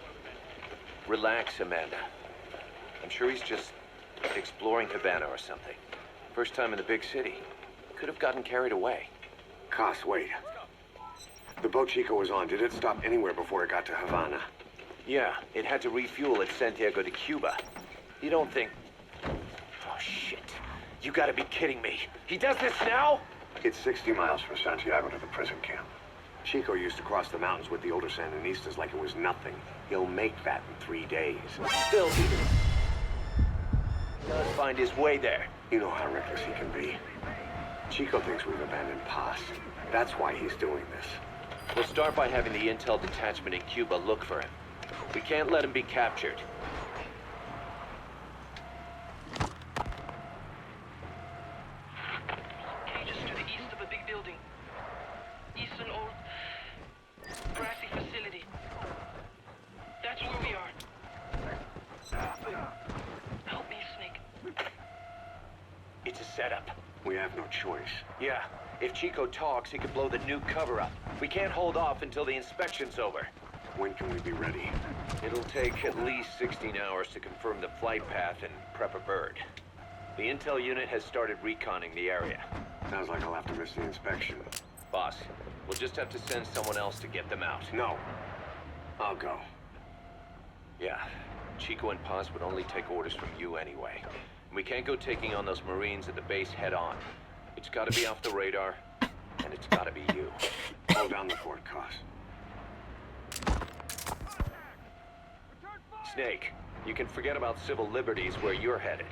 Relax, Amanda. I'm sure he's just exploring Havana or something. First time in the big city. Could have gotten carried away. Cos, wait. The boat Chico was on, did it stop anywhere before it got to Havana? Yeah, it had to refuel at Santiago de Cuba. You don't think... Oh, shit. You gotta be kidding me. He does this now? It's 60 miles from Santiago to the prison camp. Chico used to cross the mountains with the older Sandinistas like it was nothing. He'll make that in 3 days. Still, he does find his way there. You know how reckless he can be. Chico thinks we've abandoned Paz. That's why he's doing this. We'll start by having the intel detachment in Cuba look for him. We can't let him be captured. Cages to the east of a big building. East an old grassy facility. That's where we are. Help me, Snake. It's a setup. We have no choice. Yeah, if Chico talks, he could blow the new cover up. We can't hold off until the inspection's over. When can we be ready? It'll take at least 16 hours to confirm the flight path and prep a bird. The intel unit has started reconning the area. Sounds like I'll have to miss the inspection. Boss, we'll just have to send someone else to get them out. No. I'll go. Yeah, Chico and Paz would only take orders from you anyway. We can't go taking on those Marines at the base head on. It's gotta be off the radar, and it's gotta be you. Hold down the fort, Cos. Snake, you can forget about civil liberties where you're headed.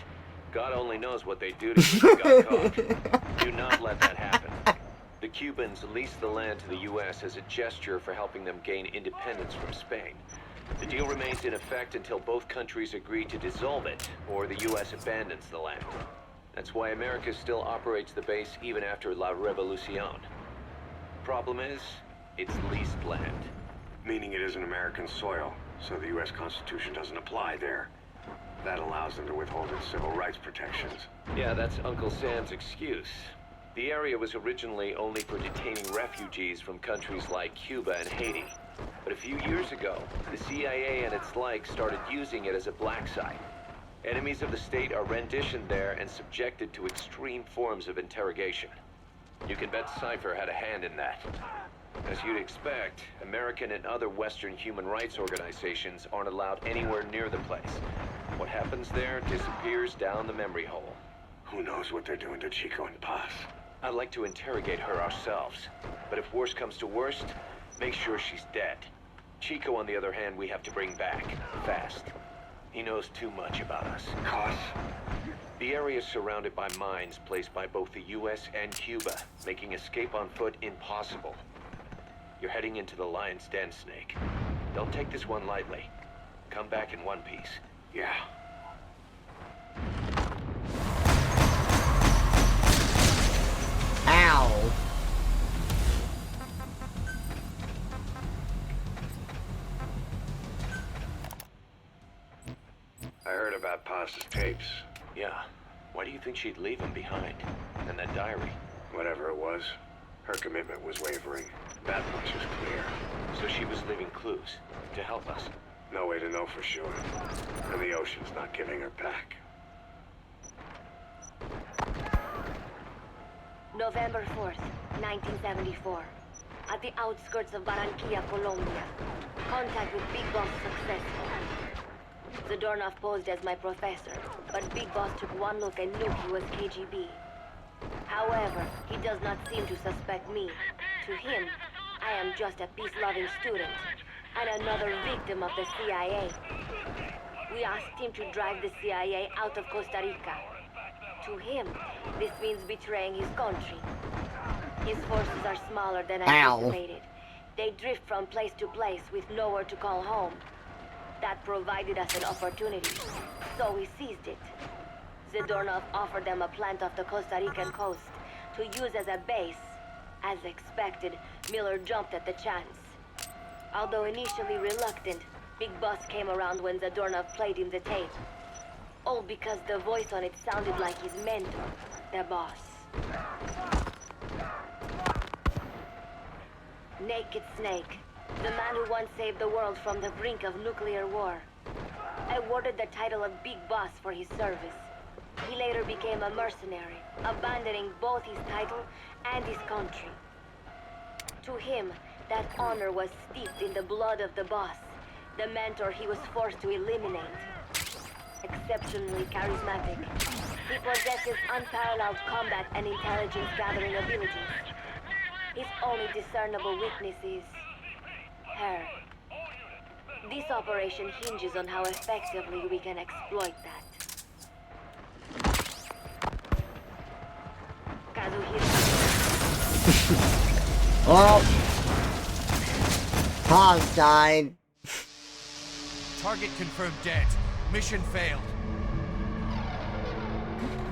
God only knows what they'd do to you if you got caught. Do not let that happen. The Cubans leased the land to the U.S. as a gesture for helping them gain independence from Spain. The deal remains in effect until both countries agree to dissolve it, or the U.S. abandons the land. That's why America still operates the base even after La Revolucion. Problem is, it's leased land. Meaning it isn't American soil, so the U.S. Constitution doesn't apply there. That allows them to withhold its civil rights protections. Yeah, that's Uncle Sam's excuse. The area was originally only for detaining refugees from countries like Cuba and Haiti. But a few years ago, the CIA and its like started using it as a black site. Enemies of the state are renditioned there and subjected to extreme forms of interrogation. You can bet Cypher had a hand in that. As you'd expect, American and other Western human rights organizations aren't allowed anywhere near the place. What happens there disappears down the memory hole. Who knows what they're doing to Chico and Paz? I'd like to interrogate her ourselves, but if worst comes to worst, make sure she's dead. Chico, on the other hand, we have to bring back, fast. He knows too much about us. Cos? The area is surrounded by mines placed by both the US and Cuba, making escape on foot impossible. You're heading into the lion's den, Snake. Don't take this one lightly. Come back in one piece. Yeah. Ow. I heard about Paz's tapes. Yeah. Why do you think she'd leave him behind? And that diary? Whatever it was, her commitment was wavering. That much is clear. So she was leaving clues to help us. No way to know for sure. And the ocean's not giving her back. November 4th, 1974. At the outskirts of Barranquilla, Colombia. Contact with Big Boss successful. Zadornov posed as my professor, but Big Boss took one look and knew he was KGB. However, he does not seem to suspect me. To him, I am just a peace-loving student, and another victim of the CIA. We asked him to drive the CIA out of Costa Rica. To him, this means betraying his country. His forces are smaller than anticipated. They drift from place to place with nowhere to call home. That provided us an opportunity, so we seized it. Zadornov offered them a plant off the Costa Rican coast to use as a base. As expected, Miller jumped at the chance. Although initially reluctant, Big Boss came around when Zadornov played him the tape. All because the voice on it sounded like his mentor, the boss. Naked Snake, the man who once saved the world from the brink of nuclear war. Awarded the title of Big Boss for his service. He later became a mercenary, abandoning both his title and his country. To him, that honor was steeped in the blood of the boss, the mentor he was forced to eliminate. Exceptionally charismatic, he possesses unparalleled combat and intelligence gathering abilities. His only discernible weakness is her. This operation hinges on how effectively we can exploit that. Well, Paz died. Target confirmed dead. Mission failed.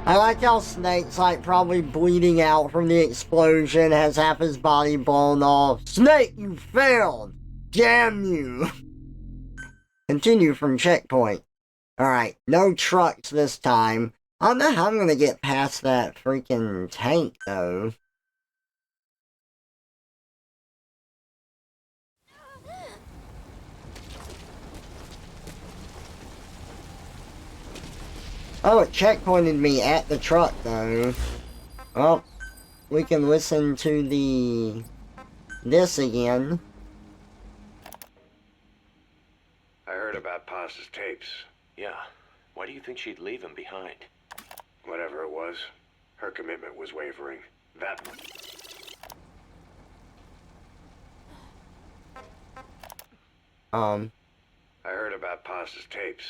I like how Snake's like probably bleeding out from the explosion, has half his body blown off. Snake, you failed! Damn you! Continue from checkpoint. Alright, no trucks this time. I don't know how I'm gonna get past that freaking tank though. Oh, it checkpointed me at the truck, though. Well, we can listen to this again. I heard about Paz's tapes. Yeah. Why do you think she'd leave him behind? Whatever it was, her commitment was wavering. That much. I heard about Paz's tapes.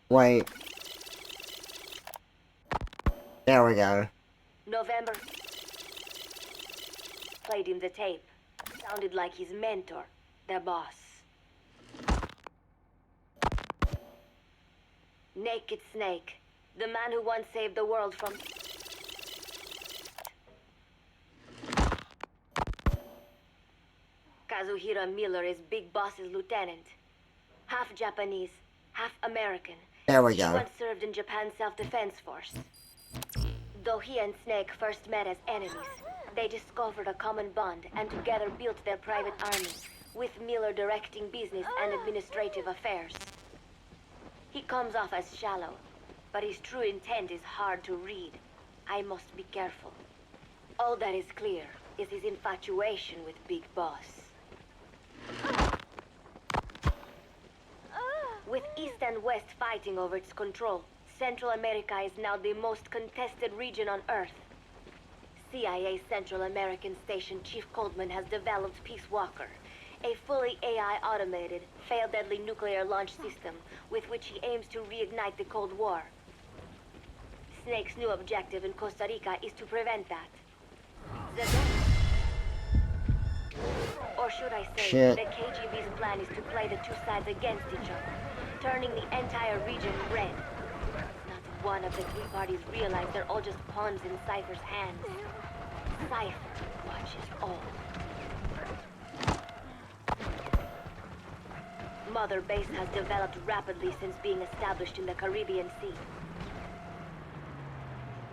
Wait. There we go. November. Played him the tape. Sounded like his mentor, their boss. Naked Snake, the man who once saved the world from... Kazuhira Miller is Big Boss's lieutenant. Half Japanese, half American. There we He go. once served in Japan's self-defense force. Though he and Snake first met as enemies, they discovered a common bond and together built their private army, with Miller directing business and administrative affairs. He comes off as shallow, but his true intent is hard to read. I must be careful. All that is clear is his infatuation with Big Boss. With East and West fighting over its control, Central America is now the most contested region on Earth. CIA Central American Station Chief Coldman has developed Peace Walker, a fully AI-automated, fail-deadly nuclear launch system with which he aims to reignite the Cold War. Snake's new objective in Costa Rica is to prevent that. Or should I say, Shit. the KGB's plan is to play the two sides against each other, turning the entire region red. Not one of the three parties realize they're all just pawns in Cypher's hands. Cypher watches all. Mother Base has developed rapidly since being established in the Caribbean Sea.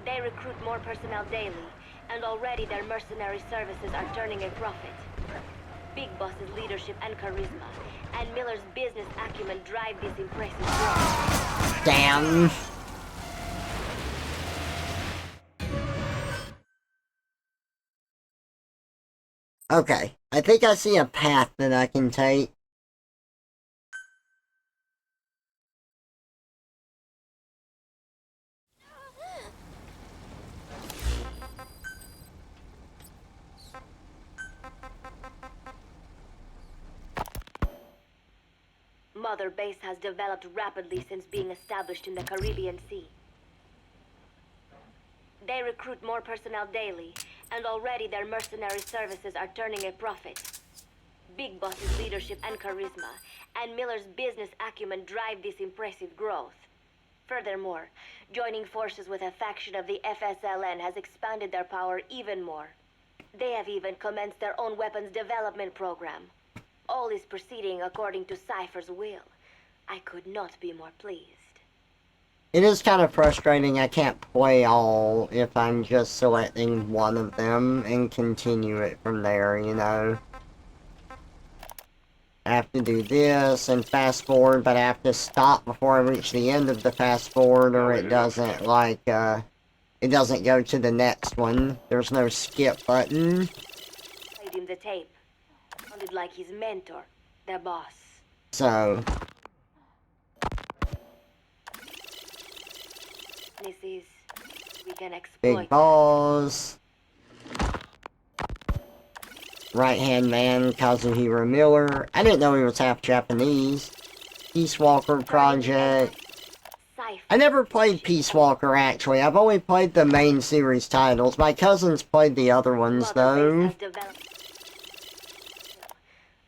They recruit more personnel daily, and already their mercenary services are turning a profit. Big Boss's leadership and charisma, and Miller's business acumen drive this impressive growth. Damn. Okay, I think I see a path that I can take. Mother Base has developed rapidly since being established in the Caribbean Sea. They recruit more personnel daily, and already their mercenary services are turning a profit. Big Boss's leadership and charisma, and Miller's business acumen drive this impressive growth. Furthermore, joining forces with a faction of the FSLN has expanded their power even more. They have even commenced their own weapons development program. All is proceeding according to Cypher's will. I could not be more pleased. It is kind of frustrating I can't play all if I'm just selecting one of them and continue it from there, you know. I have to do this and fast forward, but I have to stop before I reach the end of the fast forward or it doesn't, like, it doesn't go to the next one. There's no skip button. Played him the tape. Sounded like his mentor, their boss. So, This is... we can exploit Big Boss. Right-hand man, Kazuhira Miller. I didn't know he was half Japanese. Peace Walker Project. I never played Peace Walker, actually. I've only played the main series titles. My cousins played the other ones, though.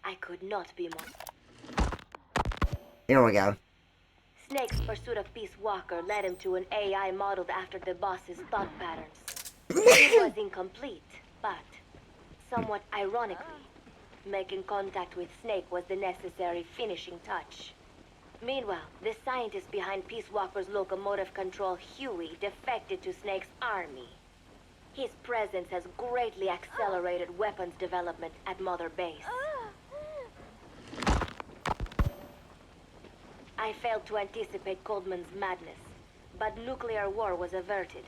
I could not be more... Here we go. Snake's pursuit of Peace Walker led him to an AI modeled after the boss's thought patterns. It was incomplete, but, somewhat ironically, making contact with Snake was the necessary finishing touch. Meanwhile, the scientist behind Peace Walker's locomotive control, Huey, defected to Snake's army. His presence has greatly accelerated weapons development at Mother Base. I failed to anticipate Coldman's madness, but nuclear war was averted.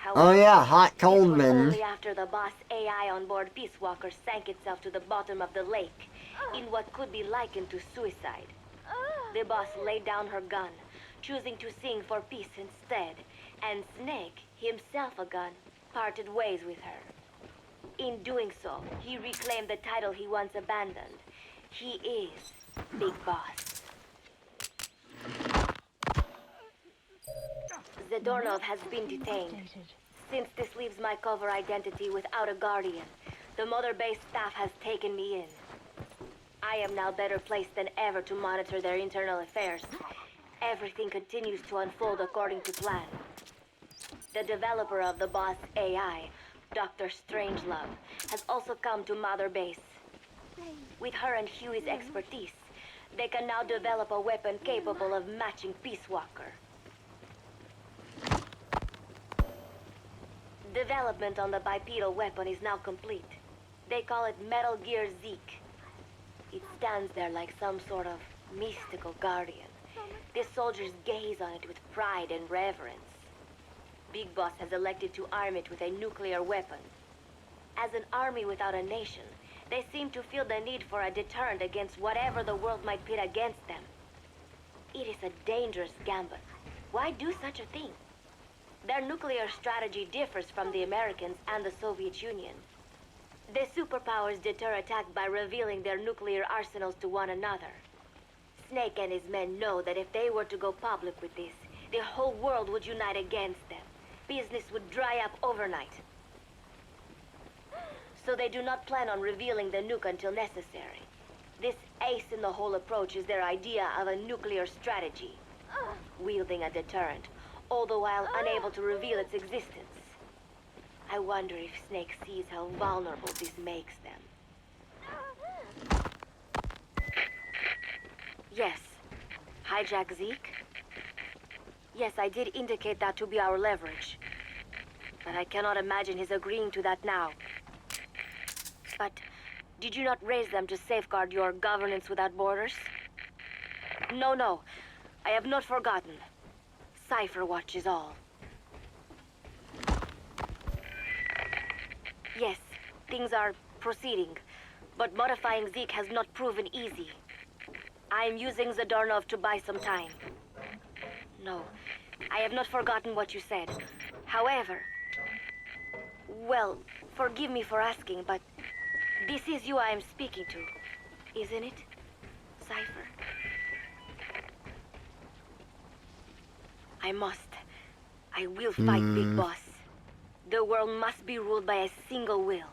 Oh However, yeah, Hot this was Coldman. only after the boss AI on board Peace Walker sank itself to the bottom of the lake in what could be likened to suicide. The boss laid down her gun, choosing to sing for peace instead, and Snake, himself a gun, parted ways with her. In doing so, he reclaimed the title he once abandoned. He is Big Boss. Zadornov has been detained. Since this leaves my cover identity without a guardian, the Mother Base staff has taken me in. I am now better placed than ever to monitor their internal affairs. Everything continues to unfold according to plan. The developer of the boss AI, Dr. Strangelove, has also come to Mother Base. With her and Huey's expertise, they can now develop a weapon capable of matching Peace Walker. Development on the bipedal weapon is now complete. They call it Metal Gear Zeke. It stands there like some sort of mystical guardian. The soldiers gaze on it with pride and reverence. Big Boss has elected to arm it with a nuclear weapon. As an army without a nation, they seem to feel the need for a deterrent against whatever the world might pit against them. It is a dangerous gambit. Why do such a thing? Their nuclear strategy differs from the Americans and the Soviet Union. The superpowers deter attack by revealing their nuclear arsenals to one another. Snake and his men know that if they were to go public with this, the whole world would unite against them. Business would dry up overnight. So they do not plan on revealing the nuke until necessary. This ace-in-the-hole approach is their idea of a nuclear strategy. Wielding a deterrent, all the while unable to reveal its existence. I wonder if Snake sees how vulnerable this makes them. Yes. Hijack Zeke? Yes, I did indicate that to be our leverage. But I cannot imagine his agreeing to that now. But did you not raise them to safeguard your governance without borders? No. I have not forgotten. Cypher watches all. Yes, things are proceeding, but modifying Zeke has not proven easy. I am using Zadornov to buy some time. No, I have not forgotten what you said. However, well, forgive me for asking, but this is you I am speaking to, isn't it, Cypher? I will fight Big Boss. The world must be ruled by a single will.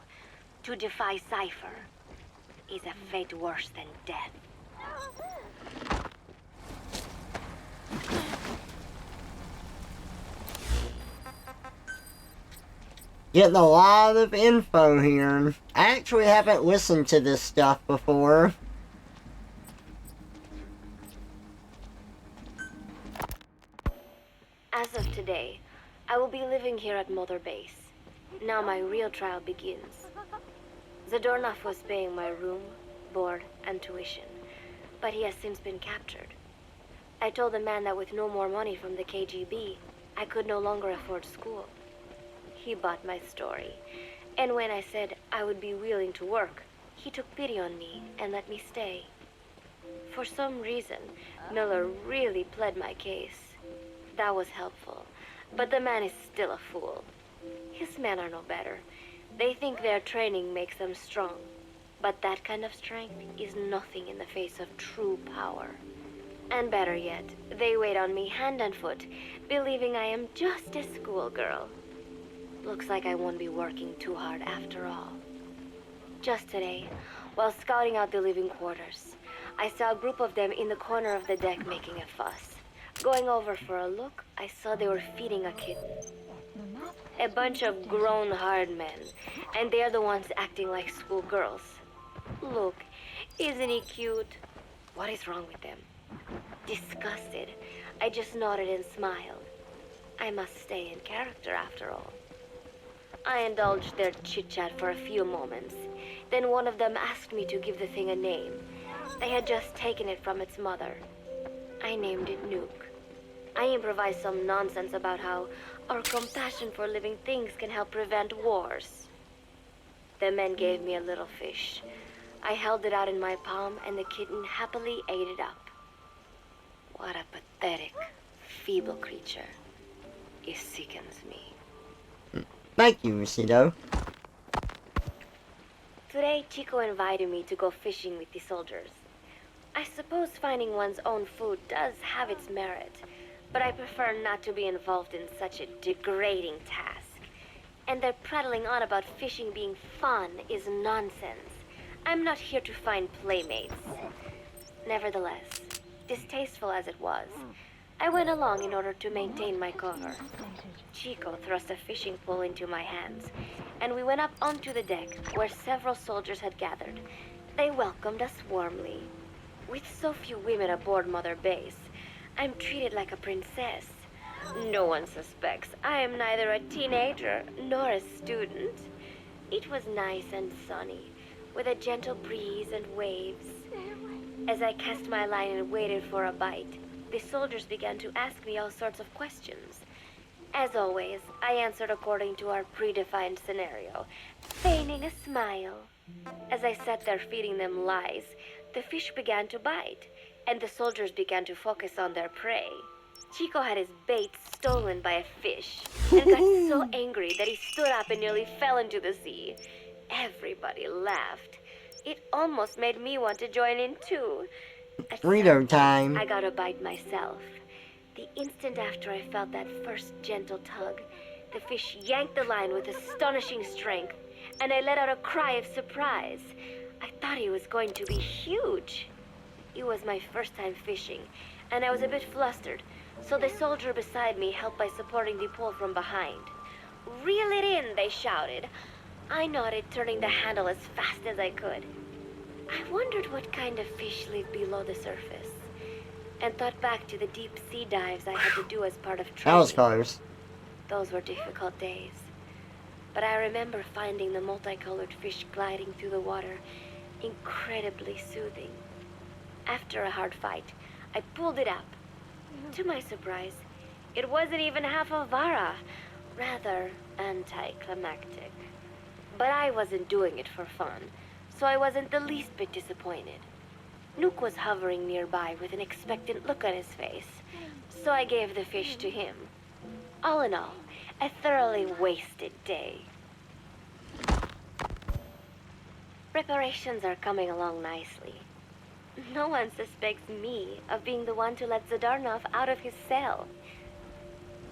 To defy Cypher is a fate worse than death. Getting a lot of info here. I actually haven't listened to this stuff before. As of today, I will be living here at Mother Base. Now my real trial begins. Zadornov was paying my room, board, and tuition, but he has since been captured. I told the man that with no more money from the KGB, I could no longer afford school. He bought my story, and when I said I would be willing to work, he took pity on me and let me stay. For some reason, Miller really pled my case. That was helpful, but the man is still a fool. His men are no better. They think their training makes them strong, but that kind of strength is nothing in the face of true power. And better yet, they wait on me hand and foot, believing I am just a schoolgirl. Looks like I won't be working too hard after all. Just today, while scouting out the living quarters, I saw a group of them in the corner of the deck making a fuss. Going over for a look, I saw they were feeding a kitten. A bunch of grown hard men, and they're the ones acting like schoolgirls. Look, isn't he cute? What is wrong with them? Disgusted, I just nodded and smiled. I must stay in character after all. I indulged their chit-chat for a few moments. Then one of them asked me to give the thing a name. They had just taken it from its mother. I named it Nuke. I improvised some nonsense about how our compassion for living things can help prevent wars. The men gave me a little fish. I held it out in my palm, and the kitten happily ate it up. What a pathetic, feeble creature. It sickens me. Thank you, Lucido. Today, Chico invited me to go fishing with the soldiers. I suppose finding one's own food does have its merit, but I prefer not to be involved in such a degrading task. And their prattling on about fishing being fun is nonsense. I'm not here to find playmates. Nevertheless, distasteful as it was, I went along in order to maintain my cover. Chico thrust a fishing pole into my hands, and we went up onto the deck where several soldiers had gathered. They welcomed us warmly. With so few women aboard Mother Base, I'm treated like a princess. No one suspects I am neither a teenager nor a student. It was nice and sunny, with a gentle breeze and waves. As I cast my line and waited for a bite, the soldiers began to ask me all sorts of questions. As always, I answered according to our predefined scenario, feigning a smile. As I sat there feeding them lies, the fish began to bite, and the soldiers began to focus on their prey. Chico had his bait stolen by a fish, and got so angry that he stood up and nearly fell into the sea. Everybody laughed. It almost made me want to join in too. At some Burrito point, time. I got a bite myself. The instant after I felt that first gentle tug, the fish yanked the line with astonishing strength, and I let out a cry of surprise. I thought he was going to be huge. It was my first time fishing, and I was a bit flustered, so the soldier beside me helped by supporting the pole from behind. "Reel it in," they shouted. I nodded, turning the handle as fast as I could. I wondered what kind of fish lived below the surface, and thought back to the deep sea dives I had to do as part of That was training. close. Those were difficult days. But I remember finding the multicolored fish gliding through the water incredibly soothing. After a hard fight, I pulled it up. To my surprise, it wasn't even half a vara, rather anticlimactic. But I wasn't doing it for fun, so I wasn't the least bit disappointed. Nook was hovering nearby with an expectant look on his face, so I gave the fish to him. All in all, a thoroughly wasted day. Preparations are coming along nicely. No one suspects me of being the one to let Zadarnov out of his cell.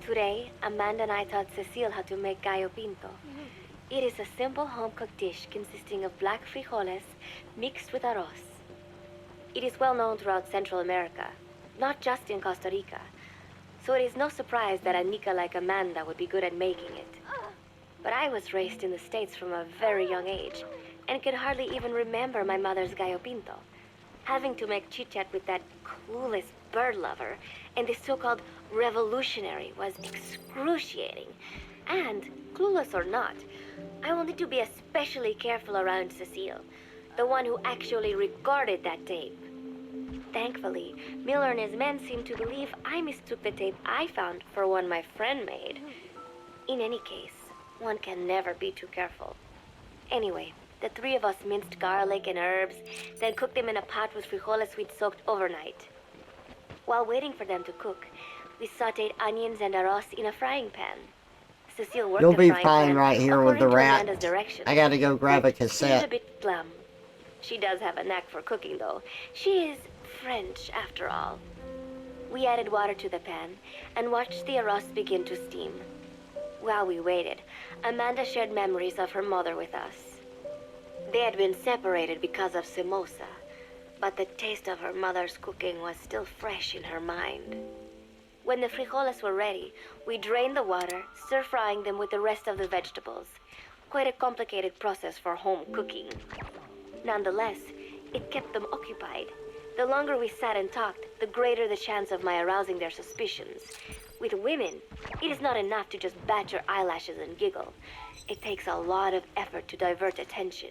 Today, Amanda and I taught Cecile how to make gallo pinto. It is a simple home-cooked dish consisting of black frijoles mixed with arroz. It is well known throughout Central America, not just in Costa Rica, so it is no surprise that a Nika like Amanda would be good at making it. But I was raised in the States from a very young age, and could hardly even remember my mother's gallo pinto. Having to make chit-chat with that clueless bird lover and the so-called revolutionary was excruciating. And, clueless or not, I will need to be especially careful around Cecile, the one who actually recorded that tape. Thankfully, Miller and his men seemed to believe I mistook the tape I found for one my friend made. In any case, one can never be too careful. Anyway, the three of us minced garlic and herbs, then cooked them in a pot with frijoles we'd soaked overnight. While waiting for them to cook, we sautéed onions and arroz in a frying pan. Cecile worked You'll the be frying fine pan right here with the according to rat. Amanda's directions. I gotta go grab a Seemed a cassette. bit glum. She does have a knack for cooking, though. She is French, after all. We added water to the pan and watched the arroz begin to steam. While we waited, Amanda shared memories of her mother with us. They had been separated because of Simosa, but the taste of her mother's cooking was still fresh in her mind. When the frijoles were ready, we drained the water, stir-frying them with the rest of the vegetables. Quite a complicated process for home cooking. Nonetheless, it kept them occupied. The longer we sat and talked, the greater the chance of my arousing their suspicions. With women, it is not enough to just bat your eyelashes and giggle. It takes a lot of effort to divert attention.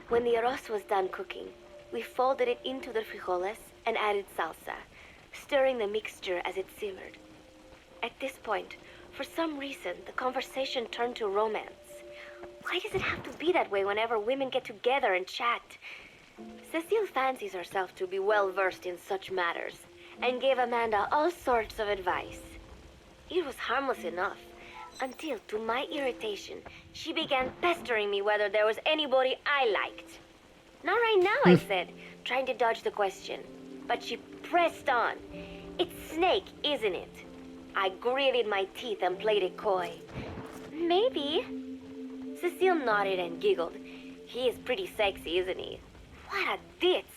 When the arroz was done cooking, we folded it into the frijoles and added salsa, stirring the mixture as it simmered. At this point, for some reason, the conversation turned to romance. Why does it have to be that way whenever women get together and chat? Cecile fancies herself to be well versed in such matters, and gave Amanda all sorts of advice. It was harmless enough, until, to my irritation, she began pestering me whether there was anybody I liked. Not right now, I said, trying to dodge the question. But she pressed on. It's Snake, isn't it? I gritted my teeth and played it coy. Maybe. Cecile nodded and giggled. He is pretty sexy, isn't he? What a ditz.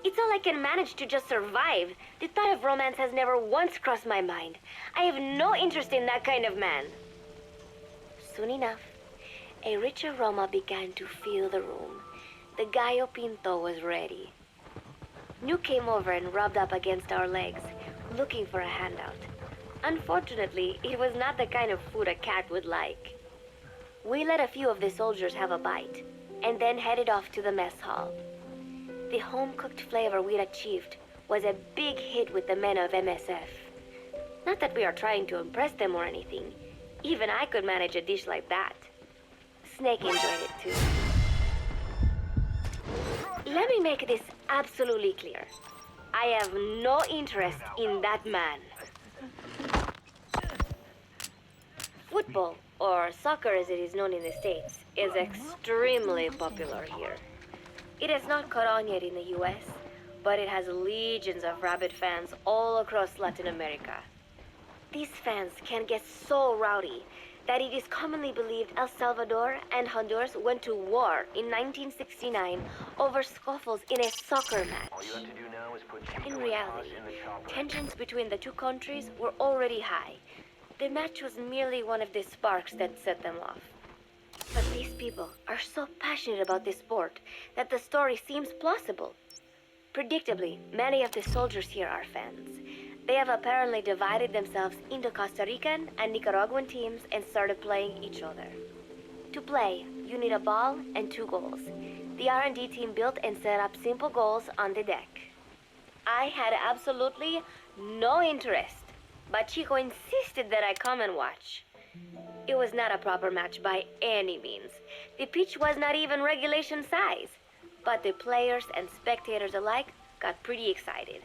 It's all I can manage to just survive. The thought of romance has never once crossed my mind. I have no interest in that kind of man. Soon enough, a rich aroma began to fill the room. The gallo pinto was ready. New came over and rubbed up against our legs, looking for a handout. Unfortunately, it was not the kind of food a cat would like. We let a few of the soldiers have a bite, and then headed off to the mess hall. The home-cooked flavor we'd achieved was a big hit with the men of MSF. Not that we are trying to impress them or anything. Even I could manage a dish like that. Snake enjoyed it too. Let me make this absolutely clear. I have no interest in that man. Football, or soccer as it is known in the States, is extremely popular here. It has not caught on yet in the US, but it has legions of rabid fans all across Latin America. These fans can get so rowdy that it is commonly believed El Salvador and Honduras went to war in 1969 over scuffles in a soccer match. In reality, tensions between the two countries were already high. The match was merely one of the sparks that set them off. But these people are so passionate about this sport that the story seems plausible. Predictably, many of the soldiers here are fans. They have apparently divided themselves into Costa Rican and Nicaraguan teams and started playing each other. To play, you need a ball and 2 goals. The R&D team built and set up simple goals on the deck. I had absolutely no interest, but Chico insisted that I come and watch. It was not a proper match by any means. The pitch was not even regulation size, but the players and spectators alike got pretty excited.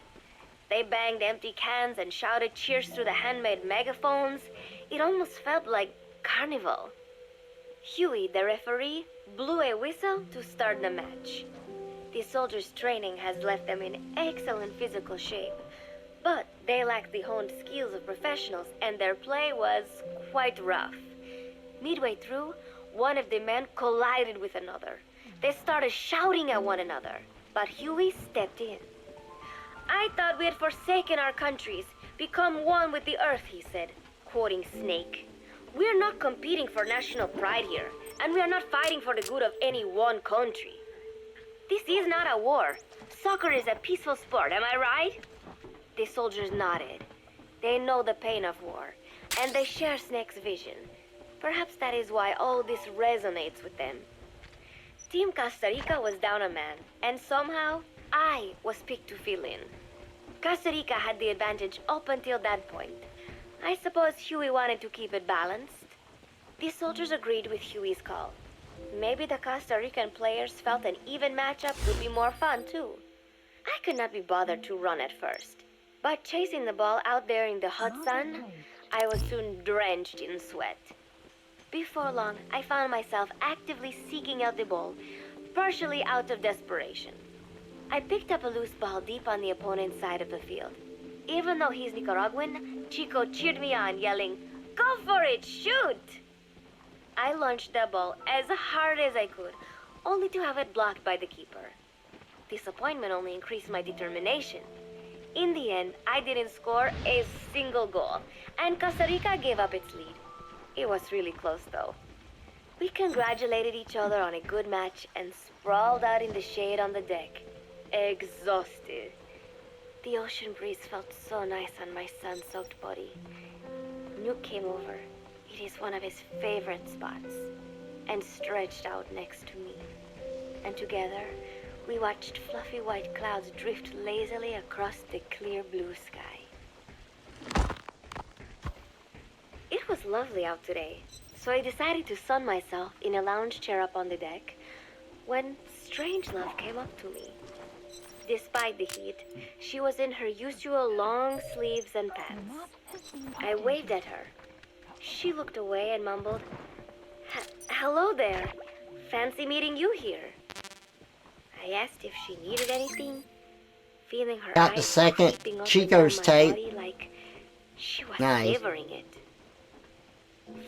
They banged empty cans and shouted cheers through the handmade megaphones. It almost felt like carnival. Huey, the referee, blew a whistle to start the match. The soldiers' training has left them in excellent physical shape, but they lacked the honed skills of professionals and their play was quite rough. Midway through, one of the men collided with another. They started shouting at one another, but Huey stepped in. I thought we had forsaken our countries, become one with the earth, he said, quoting Snake. We are not competing for national pride here, and we are not fighting for the good of any one country. This is not a war. Soccer is a peaceful sport, am I right? The soldiers nodded. They know the pain of war, and they share Snake's vision. Perhaps that is why all this resonates with them. Team Costa Rica was down a man, and somehow I was picked to fill in. Costa Rica had the advantage up until that point. I suppose Huey wanted to keep it balanced. The soldiers agreed with Huey's call. Maybe the Costa Rican players felt an even matchup would be more fun too. I could not be bothered to run at first, but chasing the ball out there in the hot sun, I was soon drenched in sweat. Before long, I found myself actively seeking out the ball, partially out of desperation. I picked up a loose ball deep on the opponent's side of the field. Even though he's Nicaraguan, Chico cheered me on, yelling, "Go for it, shoot!" I launched the ball as hard as I could, only to have it blocked by the keeper. Disappointment only increased my determination. In the end, I didn't score a single goal, and Costa Rica gave up its lead. It was really close, though. We congratulated each other on a good match and sprawled out in the shade on the deck, exhausted. The ocean breeze felt so nice on my sun-soaked body. Nuke came over. It is one of his favorite spots, and stretched out next to me. And together, We watched fluffy white clouds drift lazily across the clear blue sky. It was lovely out today, so I decided to sun myself in a lounge chair up on the deck when Strangelove came up to me. Despite the heat, she was in her usual long sleeves and pants. I waved at her. She looked away and mumbled, "Hello there. Fancy meeting you here." I asked if she needed anything, feeling her Got the eyes second creeping up Chico's and down my tape. body like she was Nice. savoring it.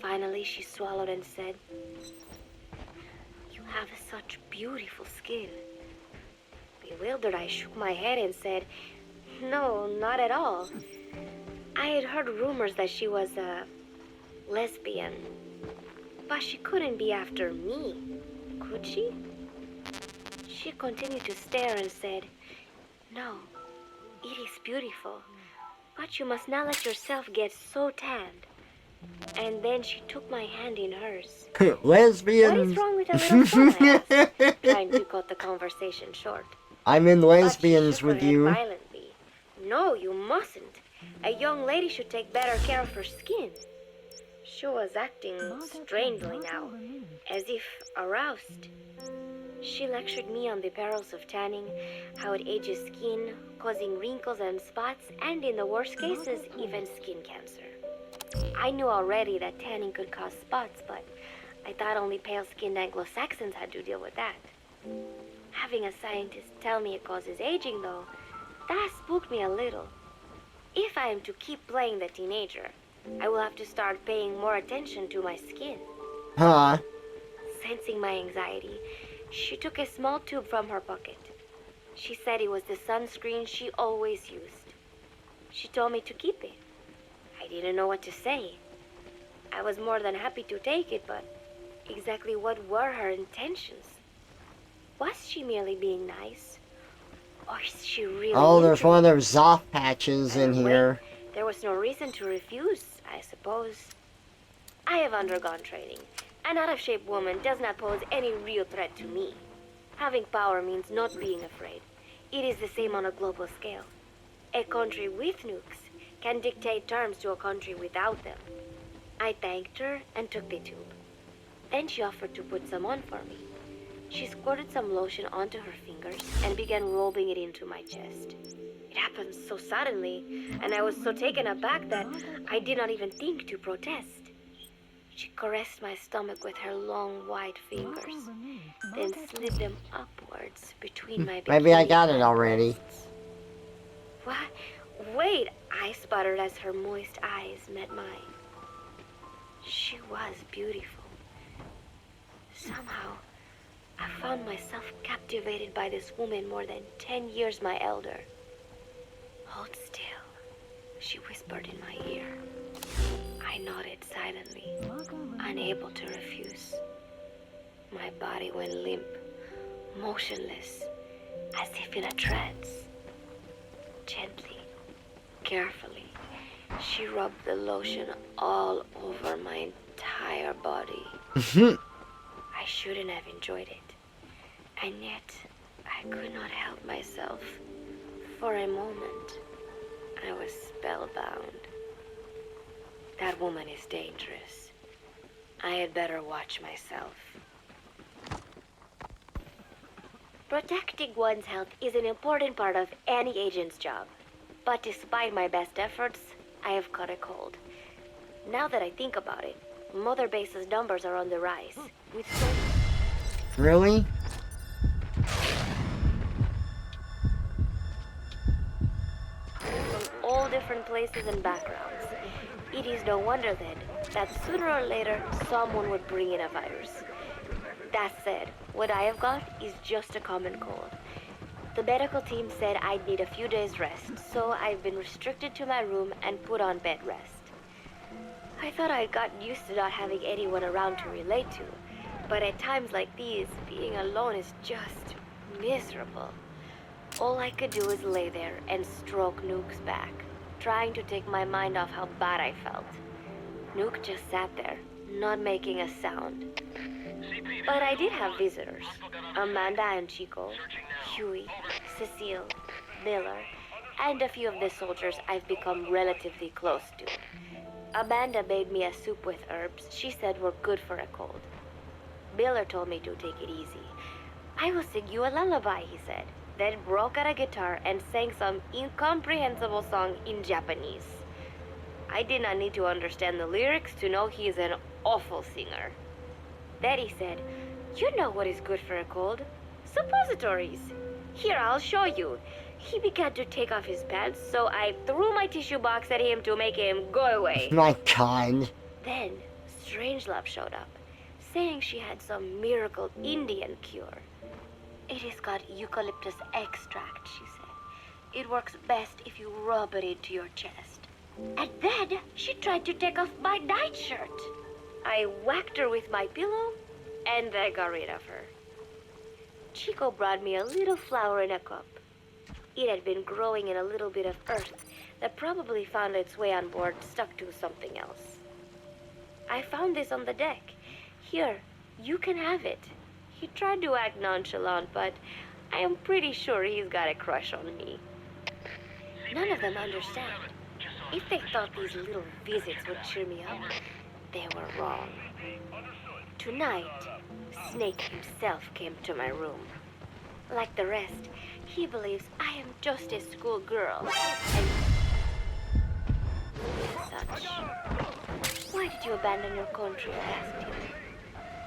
Finally, she swallowed and said, "You have such beautiful skin." Bewildered, I shook my head and said, "No, not at all. I had heard rumors that she was a lesbian, but she couldn't be after me, could she?" She continued to stare and said, "No, it is beautiful, but you must not let yourself get so tanned." And then she took my hand in hers. Lesbians. "What is wrong with a little fun?" I asked, trying to cut the conversation short. I'm in But she lesbians shook her with head you. violently. "No, you mustn't. A young lady should take better care of her skin." She was acting strangely now, as if aroused. She lectured me on the perils of tanning, how it ages skin, causing wrinkles and spots, and in the worst cases, even skin cancer. I knew already that tanning could cause spots, but I thought only pale-skinned Anglo-Saxons had to deal with that. Having a scientist tell me it causes aging, though, that spooked me a little. If I am to keep playing the teenager, I will have to start paying more attention to my skin. Huh. Sensing my anxiety, she took a small tube from her pocket. She said it was the sunscreen she always used. She told me to keep it. I didn't know what to say. I was more than happy to take it, but exactly what were her intentions? Was she merely being nice? Or is she really Oh, there's into one of me? those Zoff patches in Wait, here. there was no reason to refuse, I suppose. I have undergone training. An out-of-shape woman does not pose any real threat to me. Having power means not being afraid. It is the same on a global scale. A country with nukes can dictate terms to a country without them. I thanked her and took the tube. Then she offered to put some on for me. She squirted some lotion onto her fingers and began rolling it into my chest. It happened so suddenly, and I was so taken aback that I did not even think to protest. She caressed my stomach with her long white fingers, then slid them upwards between my Maybe I bikini got it flat already. breasts. What? Wait, I sputtered as her moist eyes met mine. She was beautiful. Somehow, I found myself captivated by this woman more than 10 years my elder. "Hold still," she whispered in my ear. I nodded silently, unable to refuse. My body went limp, motionless, as if in a trance. Gently, carefully, she rubbed the lotion all over my entire body. I shouldn't have enjoyed it, and yet I could not help myself. For a moment, I was spellbound. That woman is dangerous. I had better watch myself. Protecting one's health is an important part of any agent's job. But despite my best efforts, I have caught a cold. Now that I think about it, Mother Base's numbers are on the rise. With so Really? from all different places and backgrounds. It is no wonder then that sooner or later someone would bring in a virus. That said, what I have got is just a common cold. The medical team said I'd need a few days rest, so I've been restricted to my room and put on bed rest. I thought I'd gotten used to not having anyone around to relate to, but at times like these, being alone is just miserable. All I could do is lay there and stroke Nuke's back, trying to take my mind off how bad I felt. Nuke just sat there, not making a sound. But I did have visitors, Amanda and Chico, Huey, Cecile, Miller, and a few of the soldiers I've become relatively close to. Amanda made me a soup with herbs she said were good for a cold. Miller told me to take it easy. I will sing you a lullaby, he said, then broke out a guitar and sang some incomprehensible song in Japanese. I did not need to understand the lyrics to know he is an awful singer. Then he said, "You know what is good for a cold? Suppositories. Here, I'll show you." He began to take off his pants, so I threw my tissue box at him to make him go away. My God. Then, Strangelove showed up, saying she had some miracle Indian cure. "It is got eucalyptus extract," she said. "It works best if you rub it into your chest." And then she tried to take off my nightshirt. I whacked her with my pillow, and I got rid of her. Chico brought me a little flower in a cup. It had been growing in a little bit of earth that probably found its way on board stuck to something else. "I found this on the deck. Here, you can have it." He tried to act nonchalant, but I am pretty sure he's got a crush on me. None of them understand. If they thought these little visits would cheer me up, they were wrong. Tonight, Snake himself came to my room. Like the rest, he believes I am just a schoolgirl and such. "Why did you abandon your country?" I asked him.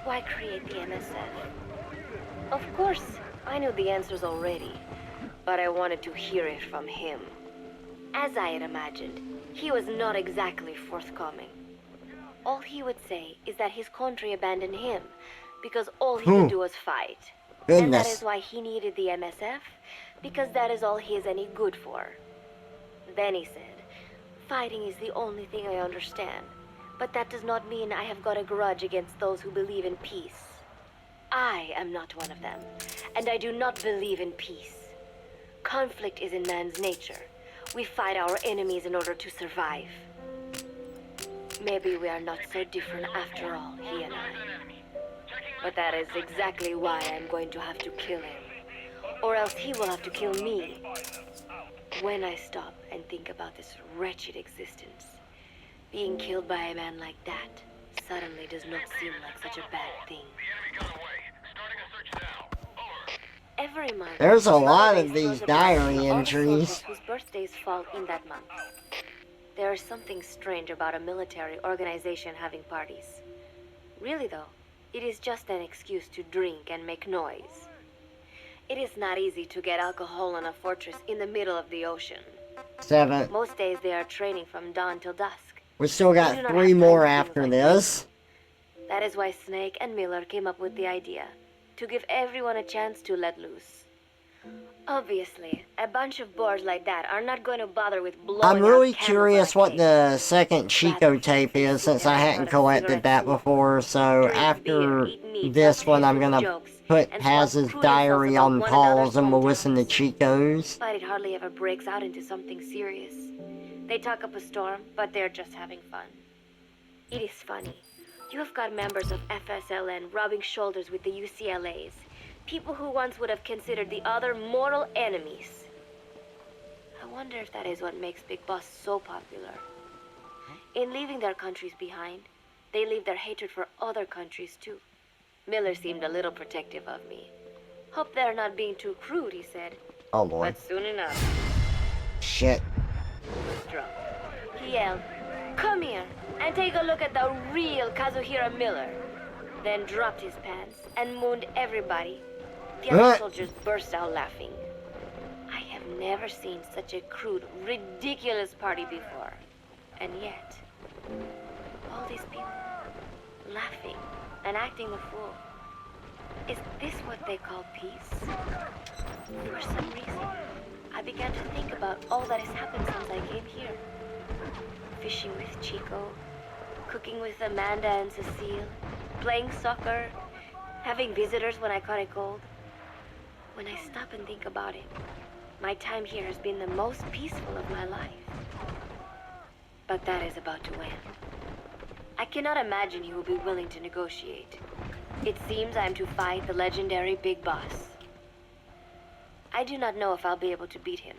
"Why create the MSF?" Of course, I knew the answers already, but I wanted to hear it from him. As I had imagined, he was not exactly forthcoming. All he would say is that his country abandoned him because all he could do was fight. And that is why he needed the MSF, because that is all he is any good for. Then he said, "Fighting is the only thing I understand, but that does not mean I have got a grudge against those who believe in peace. I am not one of them, and I do not believe in peace. Conflict is in man's nature. We fight our enemies in order to survive. Maybe we are not so different after all, he and I. But that is exactly why I'm going to have to kill him. Or else he will have to kill me. When I stop and think about this wretched existence, being killed by a man like that suddenly does not seem like such a bad thing." Every month, There's a lot of Mother these throws a party diary for all the entries. soldiers whose birthdays fall in that month. There is something strange about a military organization having parties. Really though, it is just an excuse to drink and make noise. It is not easy to get alcohol in a fortress in the middle of the ocean. 7. Most days they are training from dawn till dusk. We still They do got not 3 have more time to after think like this. That is why Snake and Miller came up with the idea, to give everyone a chance to let loose. Obviously, a bunch of boars like that are not going to bother with blowing I'm really out candles curious on a what cake. the second Chico tape is, since I hadn't collected that before, so Drink beer, after eat meat, this one I'm with gonna jokes, put and swap Paz's crude diary insults about on one another's pause and we'll hometowns. listen to Chico's. But it hardly ever breaks out into something serious. They talk up a storm, but they're just having fun. It is funny. You have got members of FSLN rubbing shoulders with the UCLAs, people who once would have considered the other mortal enemies. I wonder if that is what makes Big Boss so popular. In leaving their countries behind, they leave their hatred for other countries too. Miller seemed a little protective of me. "Hope they're not being too crude," he said. Oh lord. But soon enough, Shit. he was drunk. He yelled, "Come here and take a look at the real Kazuhira Miller." Then dropped his pants and mooned everybody. The other soldiers burst out laughing. I have never seen such a crude, ridiculous party before. And yet, all these people, laughing and acting the fool. Is this what they call peace? For some reason, I began to think about all that has happened since I came here. Fishing with Chico, cooking with Amanda and Cecile, playing soccer, having visitors when I caught a cold. When I stop and think about it, my time here has been the most peaceful of my life. But that is about to end. I cannot imagine he will be willing to negotiate. It seems I am to fight the legendary Big Boss. I do not know if I'll be able to beat him.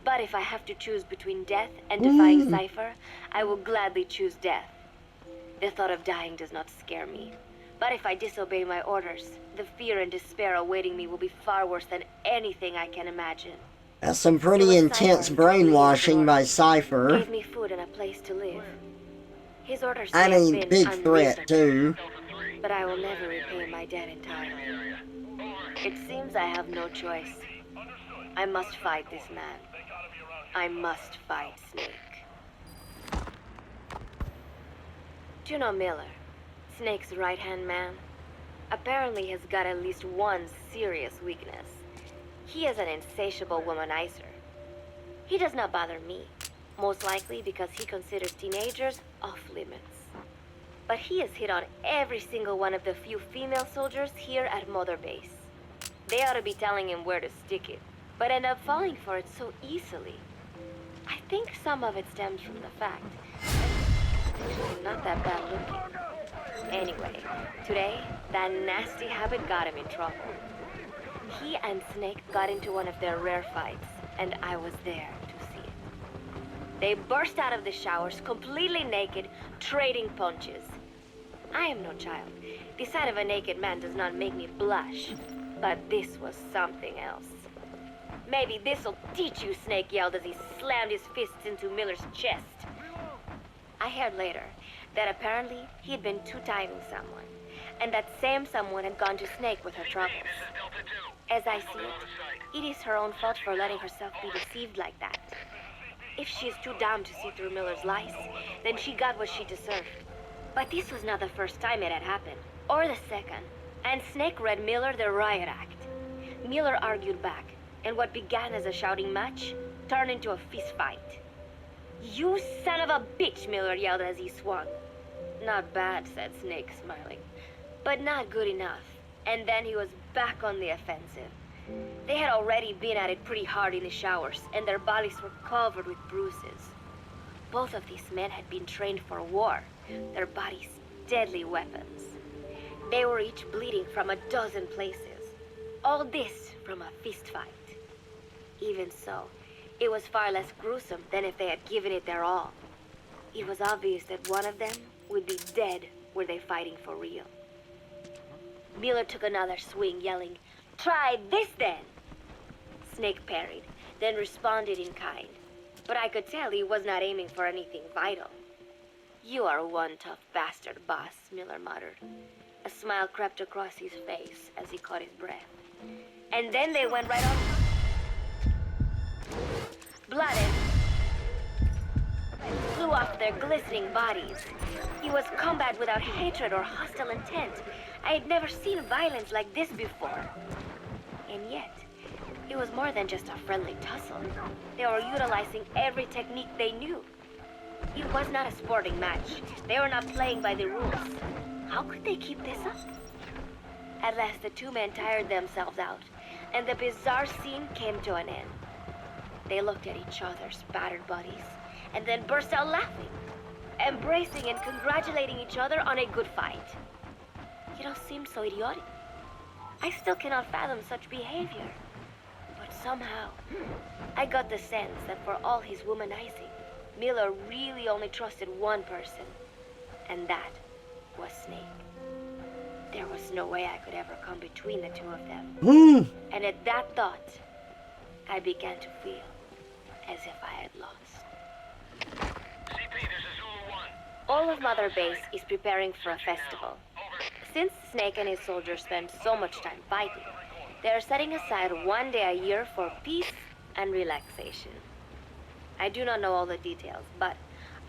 But if I have to choose between death and defying Cypher, I will gladly choose death. The thought of dying does not scare me. But if I disobey my orders, the fear and despair awaiting me will be far worse than anything I can imagine. That's some pretty intense brainwashing by Cypher. Gave me food and a place to live. His orders And may have a been big threat, unreasonable, too. but I will never repay my debt entirely. It seems I have no choice. I must fight this man. I must fight Snake. Do you know Miller, Snake's right-hand man? Apparently has got at least one serious weakness. He is an insatiable womanizer. He does not bother me, most likely because he considers teenagers off-limits. But he has hit on every single one of the few female soldiers here at Mother Base. They ought to be telling him where to stick it, but end up falling for it so easily. I think some of it stems from the fact that he's not that bad looking. Anyway, today, that nasty habit got him in trouble. He and Snake got into one of their rare fights, and I was there to see it. They burst out of the showers, completely naked, trading punches. I am no child. The sight of a naked man does not make me blush, but this was something else. Maybe this'll teach you, Snake yelled as he slammed his fists into Miller's chest. I heard later that apparently he'd been two-timing someone, and that same someone had gone to Snake with her troubles. As I see it, it is her own fault for letting herself be deceived like that. If she is too dumb to see through Miller's lies, then she got what she deserved. But this was not the first time it had happened, or the second, and Snake read Miller the riot act. Miller argued back, and what began as a shouting match turned into a fist fight. "You son of a bitch," Miller yelled as he swung. "Not bad," said Snake, smiling, "but not good enough." And then he was back on the offensive. They had already been at it pretty hard in the showers, and their bodies were covered with bruises. Both of these men had been trained for war, their bodies deadly weapons. They were each bleeding from a dozen places. All this from a fist fight. Even so, it was far less gruesome than if they had given it their all. It was obvious that one of them would be dead were they fighting for real. Miller took another swing, yelling, "Try this then!" Snake parried, then responded in kind. But I could tell he was not aiming for anything vital. "You are one tough bastard, boss," Miller muttered. A smile crept across his face as he caught his breath. And then they went right on. Blood flew off their glistening bodies. It was combat without hatred or hostile intent. I had never seen violence like this before. And yet, it was more than just a friendly tussle. They were utilizing every technique they knew. It was not a sporting match. They were not playing by the rules. How could they keep this up? At last, the two men tired themselves out, and the bizarre scene came to an end. They looked at each other's battered bodies, and then burst out laughing, embracing and congratulating each other on a good fight. It all seemed so idiotic. I still cannot fathom such behavior. But somehow, I got the sense that for all his womanizing, Miller really only trusted one person, and that was Snake. There was no way I could ever come between the two of them. And at that thought, I began to feel as if I had lost. CP, this is Zulu 1. All of Mother Base is preparing for a festival. Since Snake and his soldiers spend so much time fighting, they are setting aside one day a year for peace and relaxation. I do not know all the details, but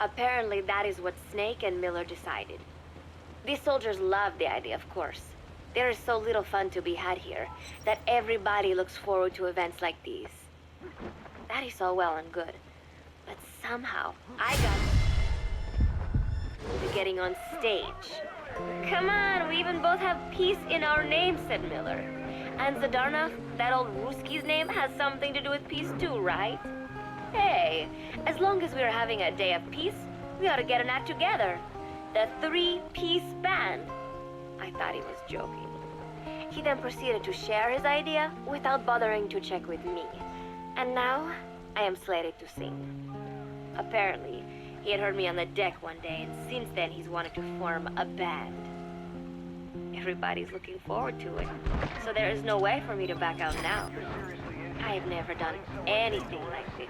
apparently that is what Snake and Miller decided. These soldiers love the idea, of course. There is so little fun to be had here that everybody looks forward to events like these. That is all well and good, but somehow I got to getting on stage. "Come on, we even both have peace in our names," said Miller. "And Zadarnov, that old Ruski's name, has something to do with peace too, right? Hey, as long as we're having a day of peace, we ought to get an act together. The 3-piece band." I thought he was joking. He then proceeded to share his idea without bothering to check with me. And now, I am slated to sing. Apparently, he had heard me on the deck one day, and since then he's wanted to form a band. Everybody's looking forward to it, so there is no way for me to back out now. I have never done anything like this,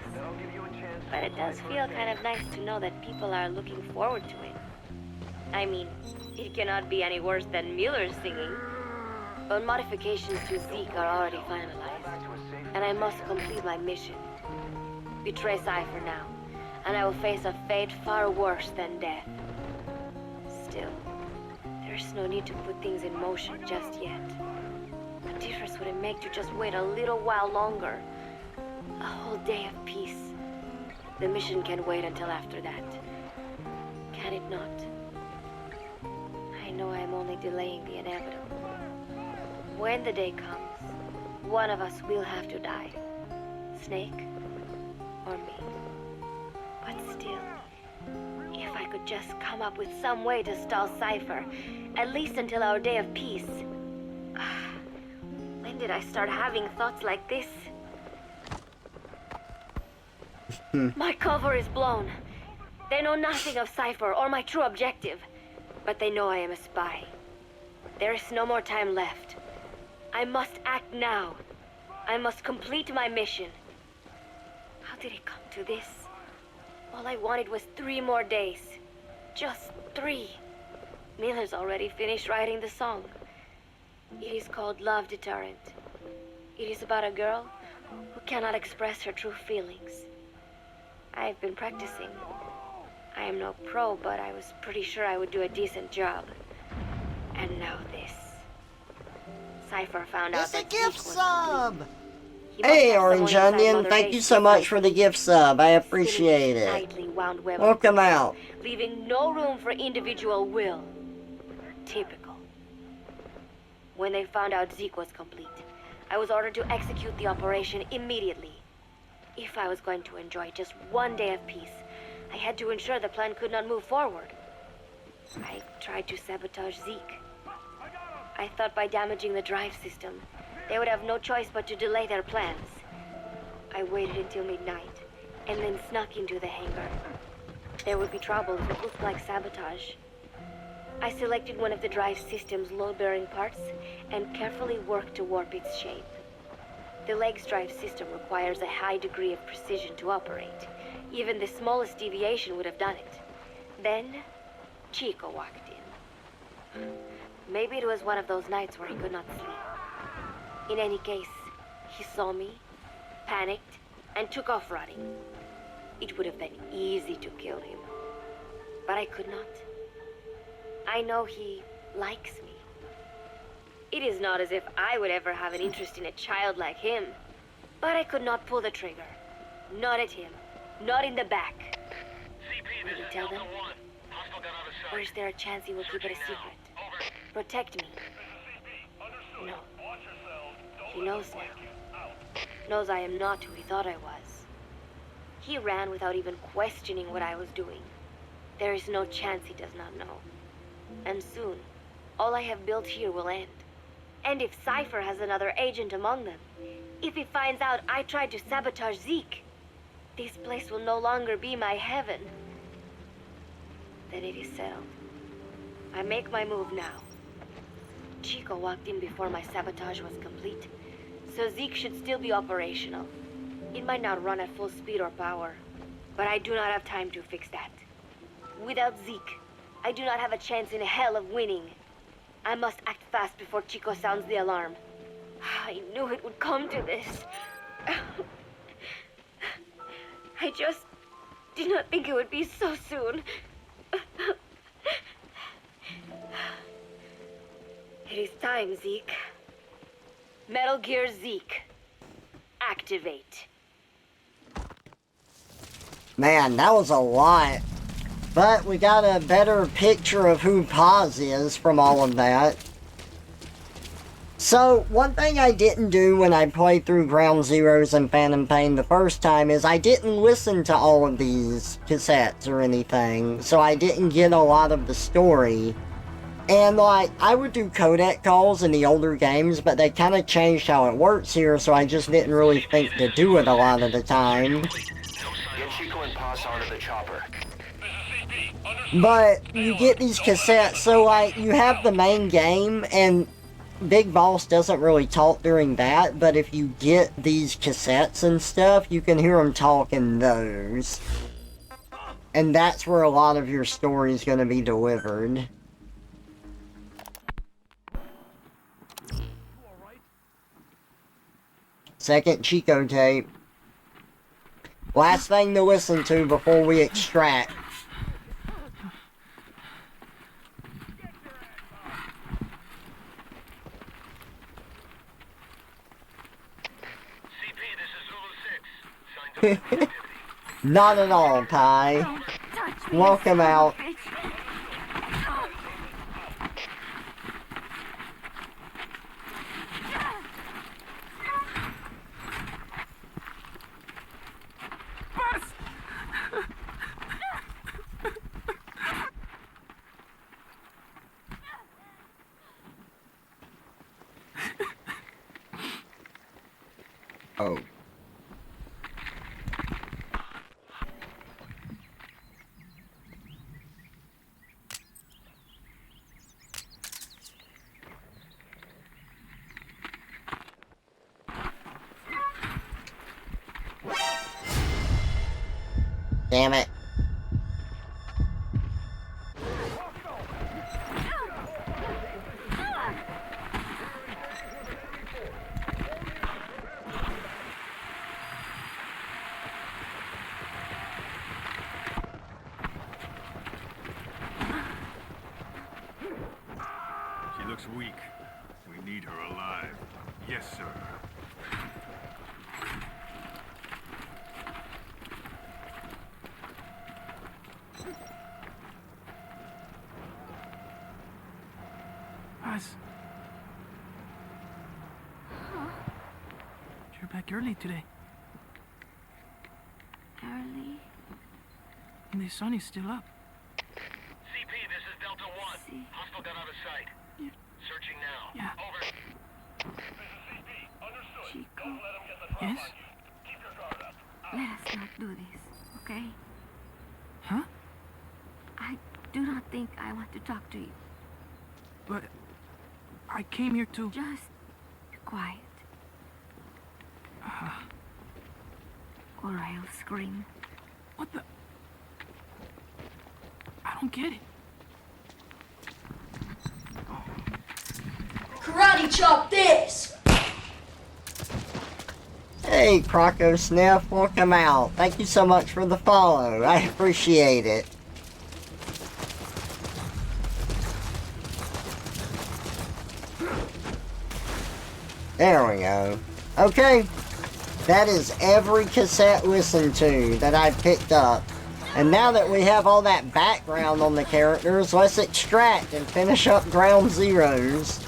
but it does feel kind of nice to know that people are looking forward to it. I mean, it cannot be any worse than Miller's singing. But modifications to Zeke are already finalized, and I must complete my mission. Betray Cypher now, and I will face a fate far worse than death. Still, there's no need to put things in motion just yet. What difference would it make to just wait a little while longer? A whole day of peace. The mission can wait until after that. Can it not? I know I am only delaying the inevitable. When the day comes, one of us will have to die. Snake or me. But still, if I could just come up with some way to stall Cypher, at least until our day of peace. When did I start having thoughts like this? My cover is blown. They know nothing of Cypher or my true objective, but they know I am a spy. There is no more time left. I must act now. I must complete my mission. How did it come to this? All I wanted was 3 more days. Just 3. Miller's already finished writing the song. It is called Love Deterrent. It is about a girl who cannot express her true feelings. I have been practicing. I am no pro, but I was pretty sure I would do a decent job. And now this. Cypher found out It's a that gift Zeke was sub! complete. He must Hey, have Orange someone inside Onion, Mother thank Base you so much for the gift sub. I appreciate it. tightly wound web of Welcome out. leaving no room for individual will. Typical. When they found out Zeke was complete, I was ordered to execute the operation immediately. If I was going to enjoy just 1 day of peace, I had to ensure the plan could not move forward. I tried to sabotage Zeke. I thought by damaging the drive system, they would have no choice but to delay their plans. I waited until midnight, and then snuck into the hangar. There would be trouble if it looked like sabotage. I selected one of the drive system's load-bearing parts and carefully worked to warp its shape. The legs drive system requires a high degree of precision to operate. Even the smallest deviation would have done it. Then, Chico walked in. Maybe it was one of those nights where he could not sleep. In any case, he saw me, panicked, and took off running. It would have been easy to kill him, but I could not. I know he likes me. It is not as if I would ever have an interest in a child like him, but I could not pull the trigger. Not at him. Not in the back. Will you tell them? Or is there a chance he will keep it a secret? Protect me. No. He knows now. Knows I am not who he thought I was. He ran without even questioning what I was doing. There is no chance he does not know. And soon, all I have built here will end. And if Cypher has another agent among them, if he finds out I tried to sabotage Zeke, this place will no longer be my heaven. Then it is settled. I make my move now. Chico walked in before my sabotage was complete, so Zeke should still be operational. It might not run at full speed or power, but I do not have time to fix that. Without Zeke, I do not have a chance in hell of winning. I must act fast before Chico sounds the alarm. I knew it would come to this. I just did not think it would be so soon. It is time, Zeke. Metal Gear Zeke. Activate. Man, that was a lot. But we got a better picture of who Paz is from all of that. So, one thing I didn't do when I played through Ground Zeroes and Phantom Pain the first time is I didn't listen to all of these cassettes or anything. So I didn't get a lot of the story. And, like, I would do codec calls in the older games, but they kind of changed how it works here, so I just didn't really think to do it a lot of the time. Get Chico and Paz onto the chopper. But you get these cassettes, so, like, you have the main game, and Big Boss doesn't really talk during that, but if you get these cassettes and stuff, you can hear him talk in those. And that's where a lot of your story is going to be delivered. Second Chico tape. Last thing to listen to before we extract. CP, this is Zulu 6. Signs of activity. Not at all, Ty. Welcome out. Oh. Damn it. She looks weak. We need her alive. Yes, sir. Paz. You're back early today. Early? And the sun is still up. CP, this is Delta 1. Hostile got out of sight. Searching now. Yeah. Over. This is CP. Understood. Chico. Don't let him get the drop Yes? on you. Keep your guard up. Let us not do this, okay? Huh? I do not think I want to talk to you. But I came here to... Just be quiet. Or I'll scream. What the... I don't get it. Karate chop this! Hey, Croco Sniff, welcome out. Thank you so much for the follow. I appreciate it. There we go. Okay. That is every cassette listened to that I picked up. And now that we have all that background on the characters, let's extract and finish up Ground Zeroes.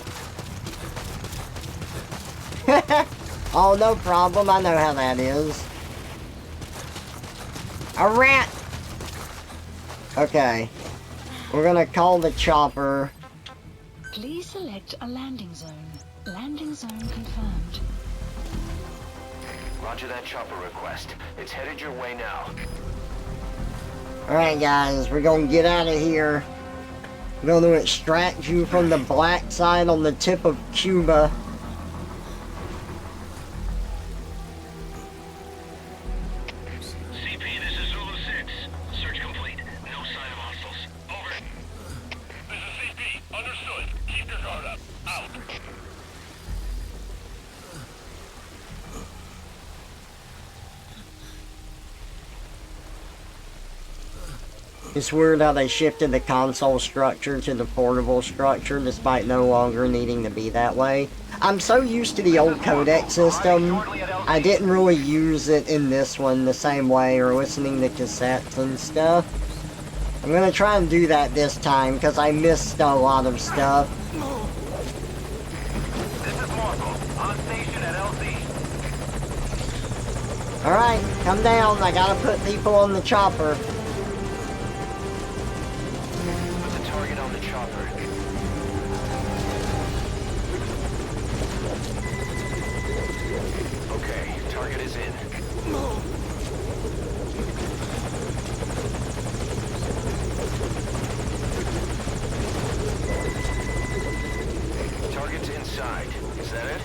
Oh, no problem. I know how that is. A rat! Okay. We're gonna call the chopper. Please select a landing zone. Landing zone confirmed. Roger that chopper request. It's headed your way now. Alright guys, we're gonna get out of here. We're gonna extract you from the black side on the tip of Cuba. CP, this is Zulu 6. Search complete. No sign of hostiles. Over. This is CP. Understood. Keep your guard up. Out. It's weird how they shifted the console structure to the portable structure despite no longer needing to be that way. I'm so used to the old codec system, I didn't really use it in this one the same way or listening to cassettes and stuff. I'm gonna try and do that this time because I missed a lot of stuff. This is Marco. On station at LZ. Alright, come down. I gotta put people on the chopper. Put the target on the chopper. Okay, target is in. Target's inside. Is that it?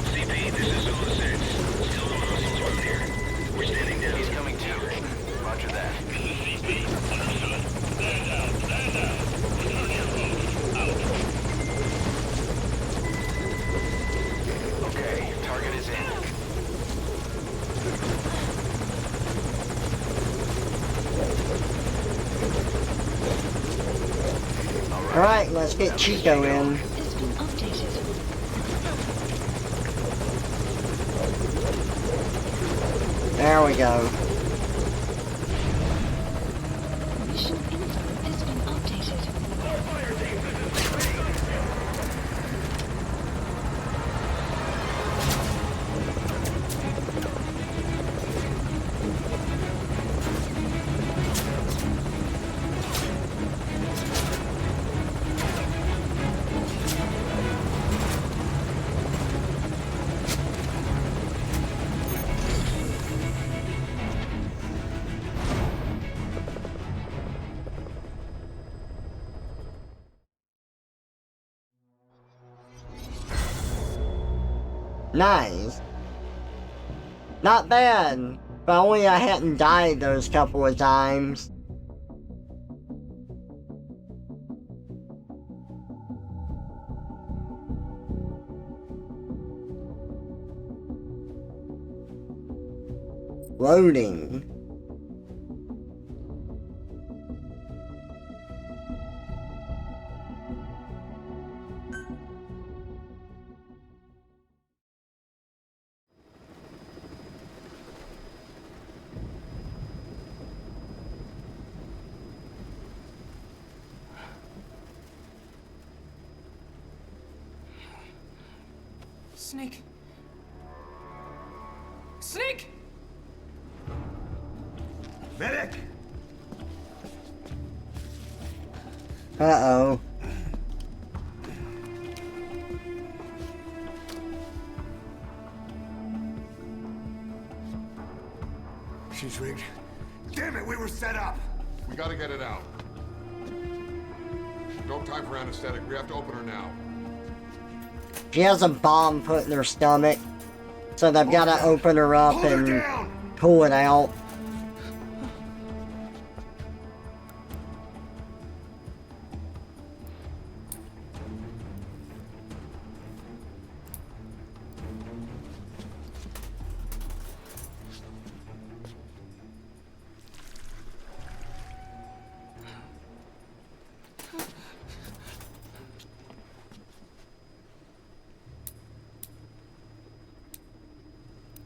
CP, this is Zone 6. Still no hostiles around here. We're standing down. He's coming too. Roger that. This is CP. Understood. Stand down. Stand down. Return your post. Out. Okay, target is in. Alright, let's get Chico in. Has been updated. There we go. Mission info has been updated. Nice. Not bad. If only I hadn't died those couple of times. Loading. Snake. Snake! Medic! Uh-oh. She's rigged. Damn it, we were set up! We gotta get it out. No time for anesthetic. We have to open her now. She has a bomb put in her stomach, so they've got to open her up and pull it out.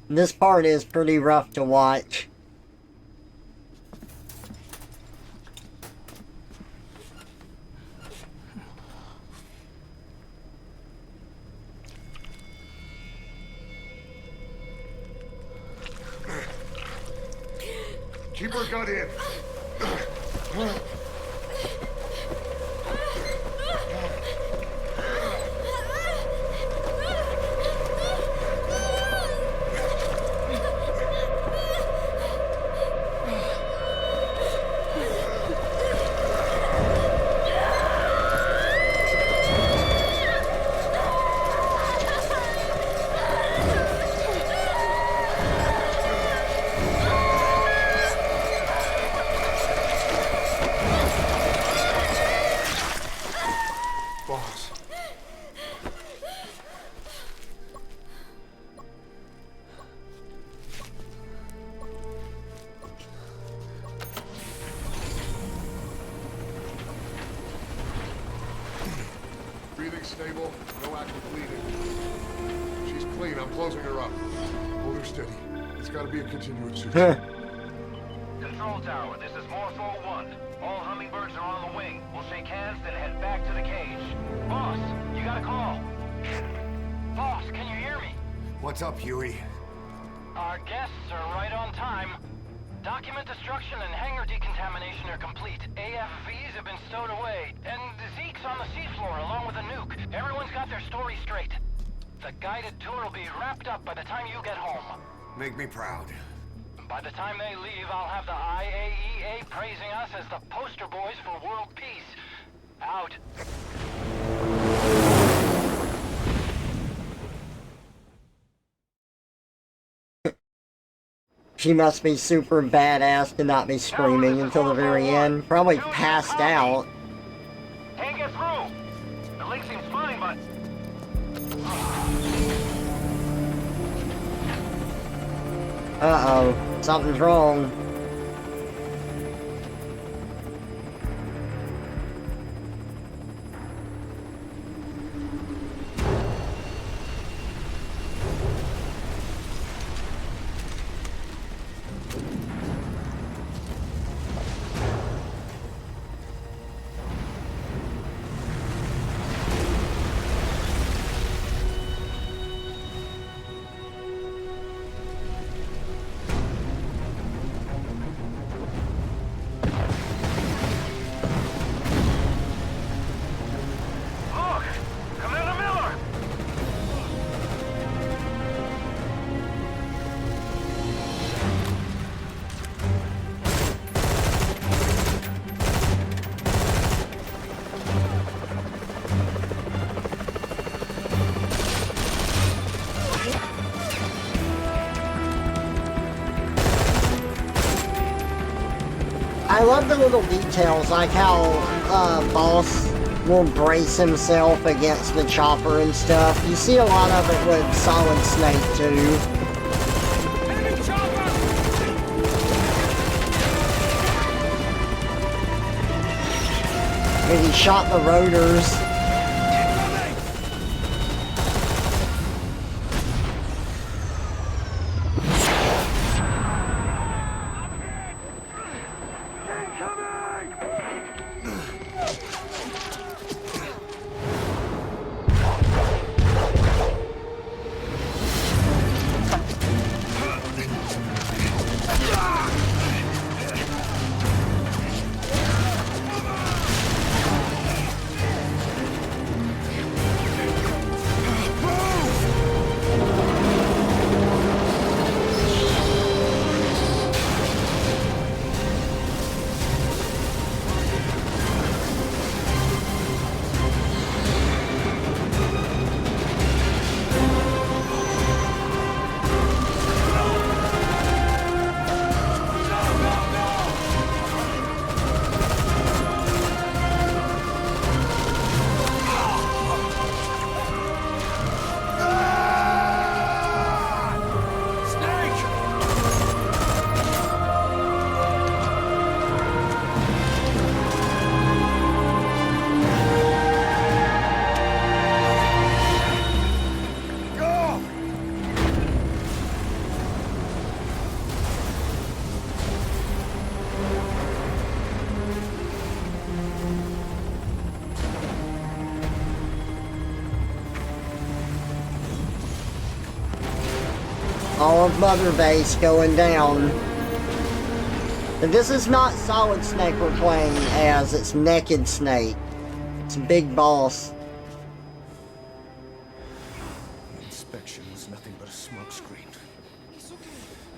This part is pretty rough to watch. Keep her gut in. Breathing stable, no active bleeding. She's clean, I'm closing her up. Hold her steady. It's gotta be a continuous situation. Control tower, this is Morpho 1. All hummingbirds are on the wing. We'll shake hands, then head back to the cage. Boss, you got a call. Boss, can you hear me? What's up, Huey? Our guests are right on time. Document destruction and hangar decontamination are complete. AFVs have been stowed away, and Zeke's on the seafloor along with a nuke. Everyone's got their story straight. The guided tour will be wrapped up by the time you get home. Make me proud. By the time they leave, I'll have the IAEA praising us as the poster boys for world peace. Out. She must be super badass to not be screaming until the very end. Probably passed out. Can't get through. The link seems fine, but... Uh-oh. Something's wrong. I love the little details, like how Boss will brace himself against the chopper and stuff. You see a lot of it with Solid Snake too. And he shot the rotors. All of Mother Base going down. And this is not Solid Snake we're playing as, it's Naked Snake. It's Big Boss. The inspection was nothing but a smokescreen.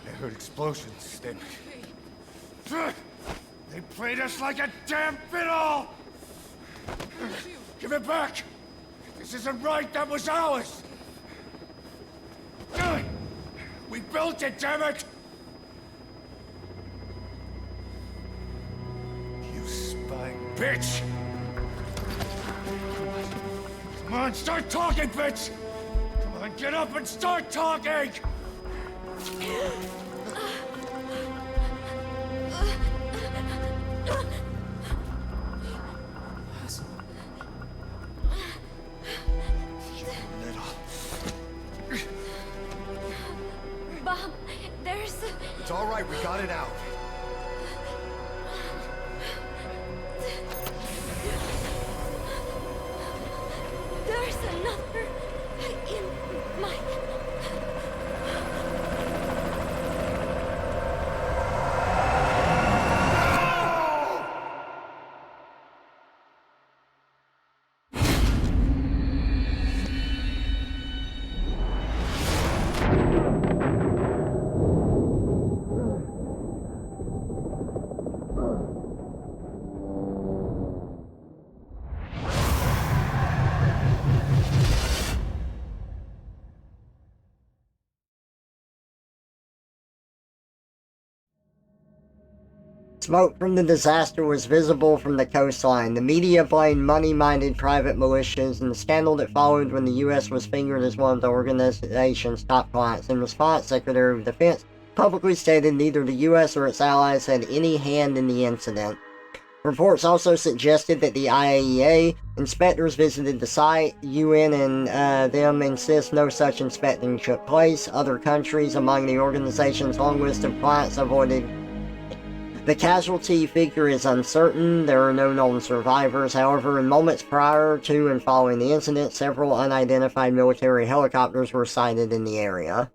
I heard explosions, then... They played us like a damn fiddle! Give it back! This isn't right, that was ours! We built it, damn it! You spying bitch! Come on, start talking, bitch! Come on, get up and start talking! Bob, there's... It's all right, we got it out. There's another in my... Smoke from the disaster was visible from the coastline. The media blamed money-minded private militias, and the scandal that followed when the U.S. was fingered as one of the organization's top clients. In response, Secretary of Defense publicly stated neither the U.S. or its allies had any hand in the incident. Reports also suggested that the IAEA inspectors visited the site. UN and them insist no such inspecting took place. Other countries among the organization's long list of clients avoided. The casualty figure is uncertain. There are no known survivors. However, in moments prior to and following the incident, several unidentified military helicopters were sighted in the area.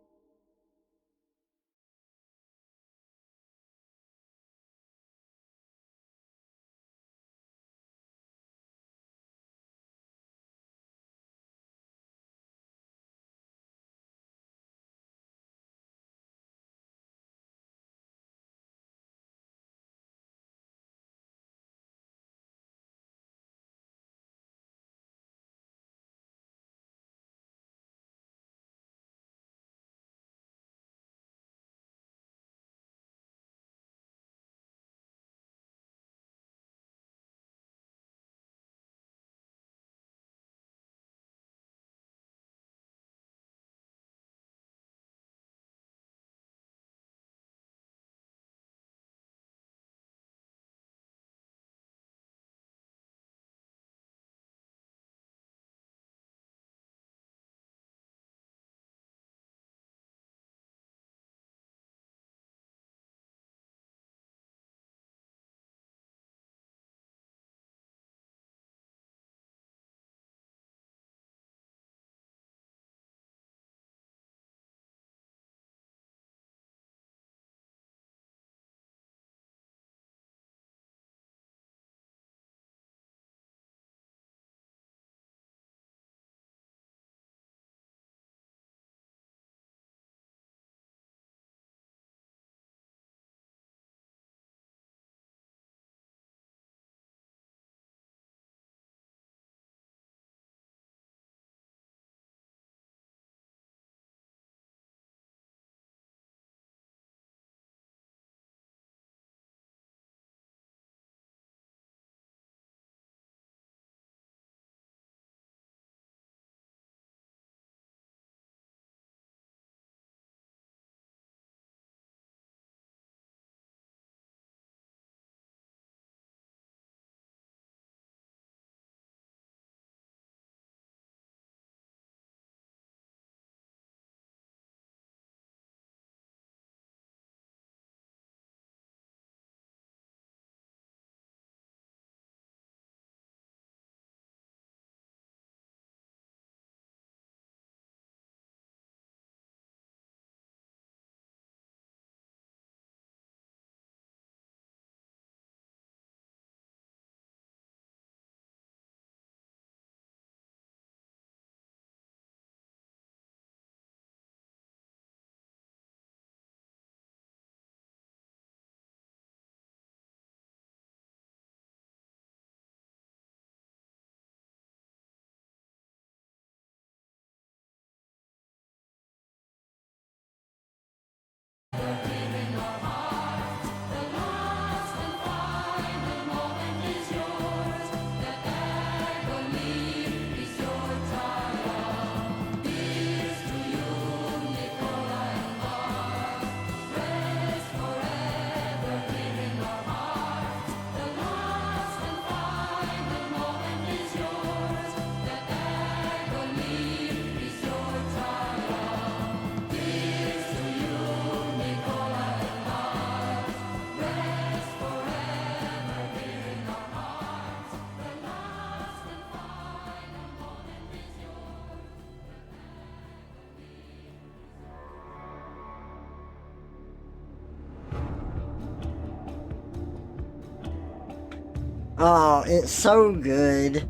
Oh, it's so good.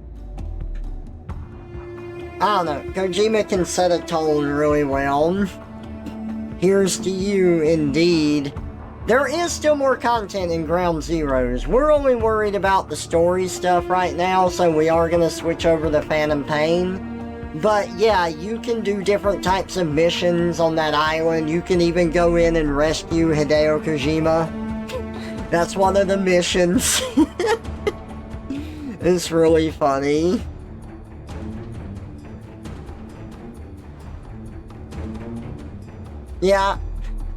I don't know, Kojima can set a tone really well. Here's to you, indeed. There is still more content in Ground Zeroes. We're only worried about the story stuff right now, so we are going to switch over to Phantom Pain. But yeah, you can do different types of missions on that island. You can even go in and rescue Hideo Kojima. That's one of the missions. It's really funny. Yeah,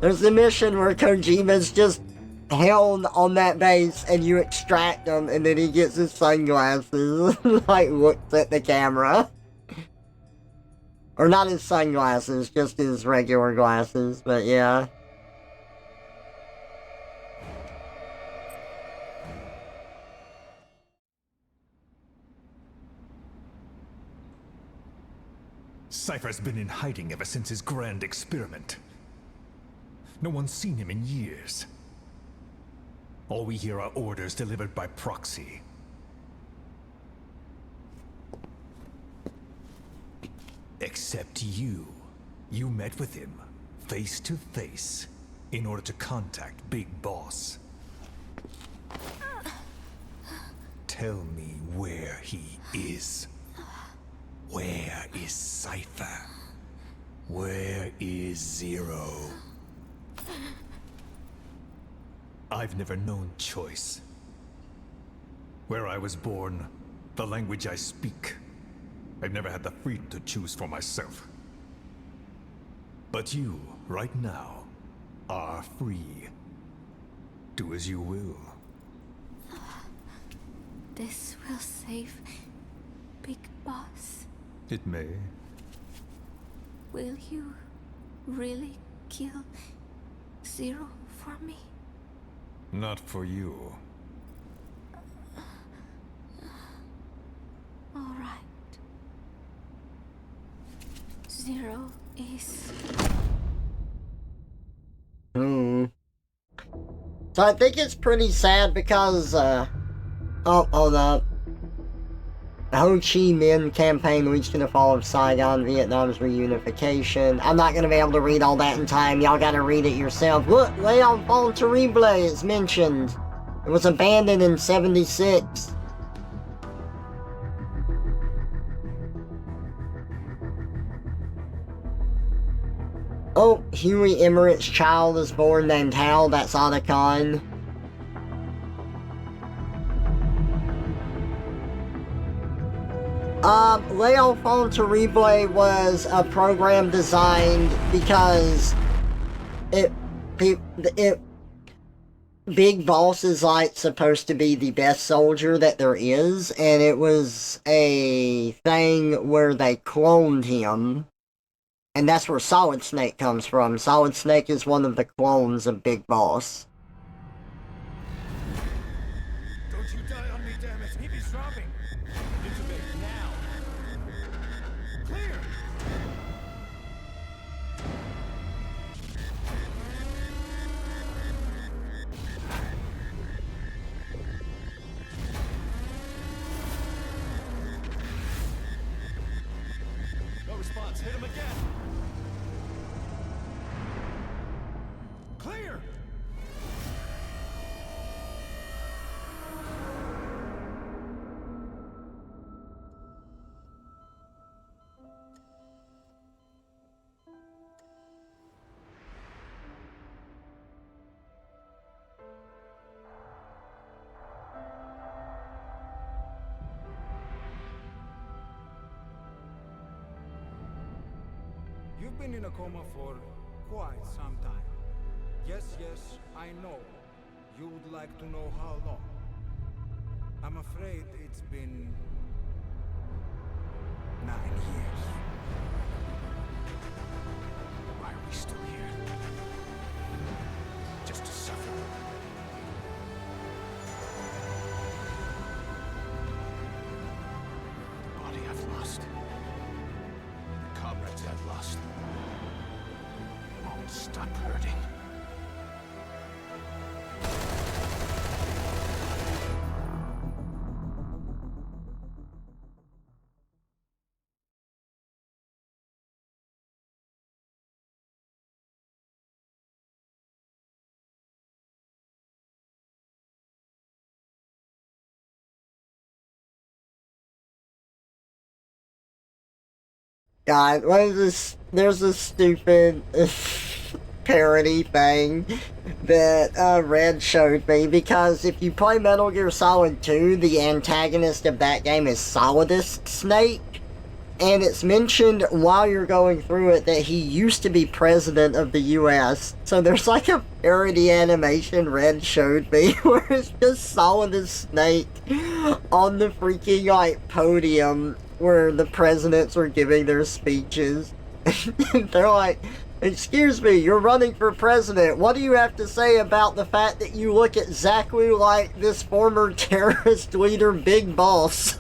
there's a mission where Kojima's just held on that base and you extract him and then he gets his sunglasses, like looks at the camera. Or not his sunglasses, just his regular glasses, but yeah. Cypher's been in hiding ever since his grand experiment. No one's seen him in years. All we hear are orders delivered by proxy. Except you. You met with him, face to face, in order to contact Big Boss. Tell me where he is. Where is Cypher? Where is Zero? I've never known choice. Where I was born, the language I speak, I've never had the freedom to choose for myself. But you, right now, are free. Do as you will. This will save Big Boss. It may. Will you really kill Zero for me? Not for you. All right. Zero is... So I think it's pretty sad because, oh, hold up. The Ho Chi Minh campaign leads to the fall of Saigon, Vietnam's reunification. I'm not going to be able to read all that in time. Y'all got to read it yourself. Look, Leon Font Terrible is mentioned. It was abandoned in 76. Oh, Huey Emerit's child is born named Hal. That's Otacon. Leo Font Terrible was a program designed because Big Boss is like supposed to be the best soldier that there is, and it was a thing where they cloned him, and that's where Solid Snake comes from. Solid Snake is one of the clones of Big Boss. Don't you die on me, damn it! He be dropping. Intubate now. Clear. No response. Hit him again. Clear. You've been in a coma for quite some time. Yes, I know. You would like to know how long. I'm afraid it's been 9 years. Why are we still here? Just to suffer. The body I've lost. The comrades I've lost. Won't stop hurting. God, what is this? There's this stupid... parody thing that Red showed me, because if you play Metal Gear Solid 2, the antagonist of that game is Solidus Snake, and it's mentioned while you're going through it that he used to be president of the US. So there's like a parody animation Red showed me where it's just Solidus Snake on the freaking like podium where the presidents are giving their speeches. And they're like, "Excuse me, you're running for president. What do you have to say about the fact that you look exactly like this former terrorist leader, Big Boss?"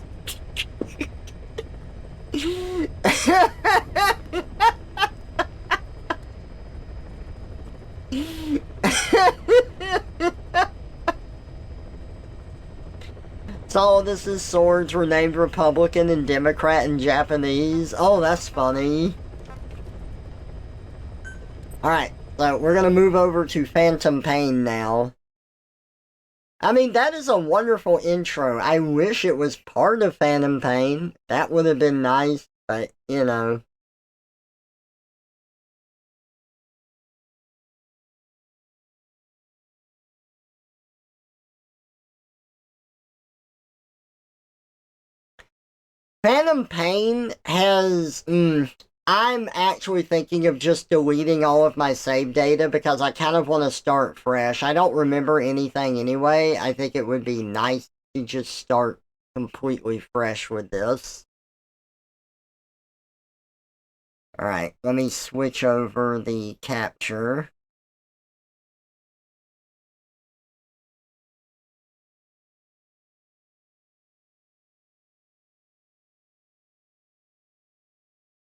Solidus's swords were named Republican and Democrat in Japanese. Oh, that's funny. Alright, so we're gonna move over to Phantom Pain now. I mean, that is a wonderful intro. I wish it was part of Phantom Pain. That would have been nice, but, you know. Phantom Pain has, I'm actually thinking of just deleting all of my save data because I kind of want to start fresh. I don't remember anything anyway. I think it would be nice to just start completely fresh with this. Alright, let me switch over the capture.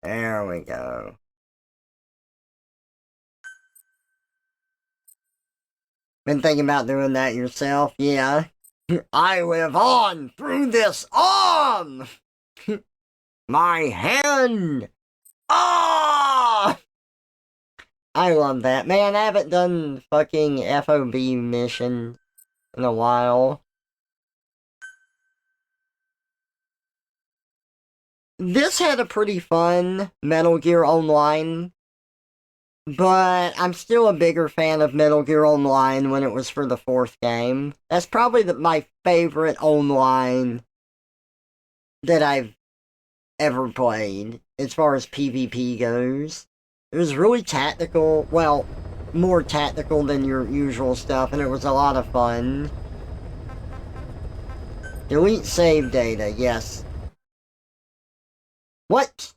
There we go. Been thinking about doing that yourself? Yeah. I live on through this arm! My hand! Ah! I love that. Man, I haven't done fucking FOB mission in a while. This had a pretty fun Metal Gear Online, but I'm still a bigger fan of Metal Gear Online when it was for the 4th game. That's probably my favorite online that I've ever played, as far as PvP goes. It was really tactical, well, more tactical than your usual stuff, and it was a lot of fun. Delete save data, yes. What?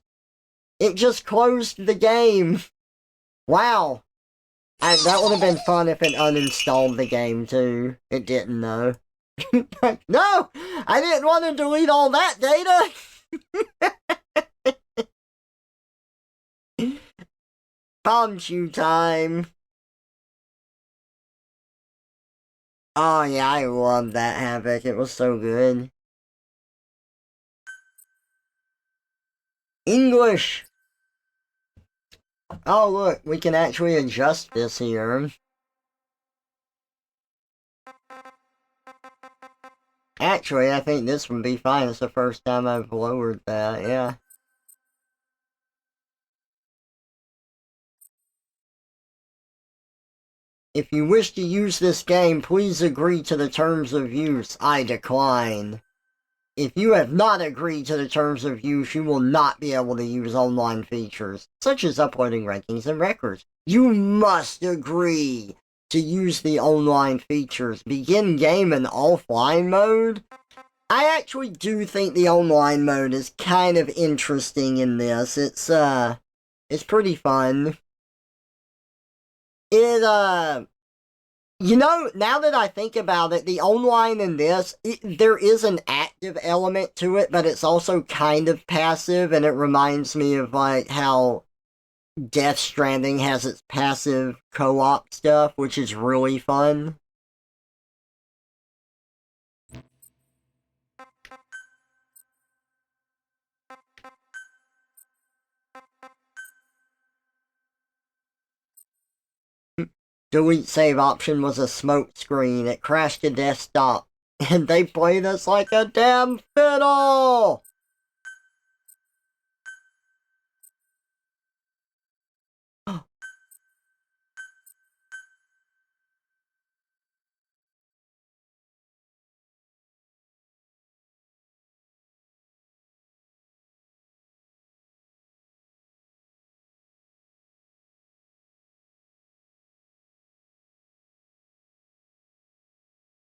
It just closed the game. Wow. That would have been fun if it uninstalled the game, too. It didn't, though. No! I didn't want to delete all that data! Bomb chew time. Oh, yeah, I loved that Havoc. It was so good. English! Oh, look, we can actually adjust this here. Actually, I think this would be fine. It's the first time I've lowered that, yeah. If you wish to use this game, please agree to the terms of use. I decline. If you have not agreed to the terms of use, you will not be able to use online features, such as uploading rankings and records. You must agree to use the online features. Begin game in offline mode? I actually do think the online mode is kind of interesting in this. It's pretty fun. You know, now that I think about it, the online in this, there is an active element to it, but it's also kind of passive, and it reminds me of, like, how Death Stranding has its passive co-op stuff, which is really fun. Delete save option was a smoke screen. It crashed the desktop. And they played us like a damn fiddle!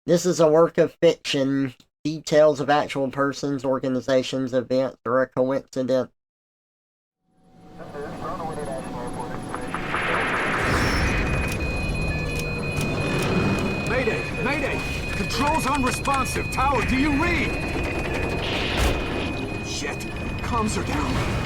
This is a work of fiction. Details of actual persons, organizations, events are a coincidence. Mayday! Mayday! Controls unresponsive. Tower, do you read? Shit. Comms are down.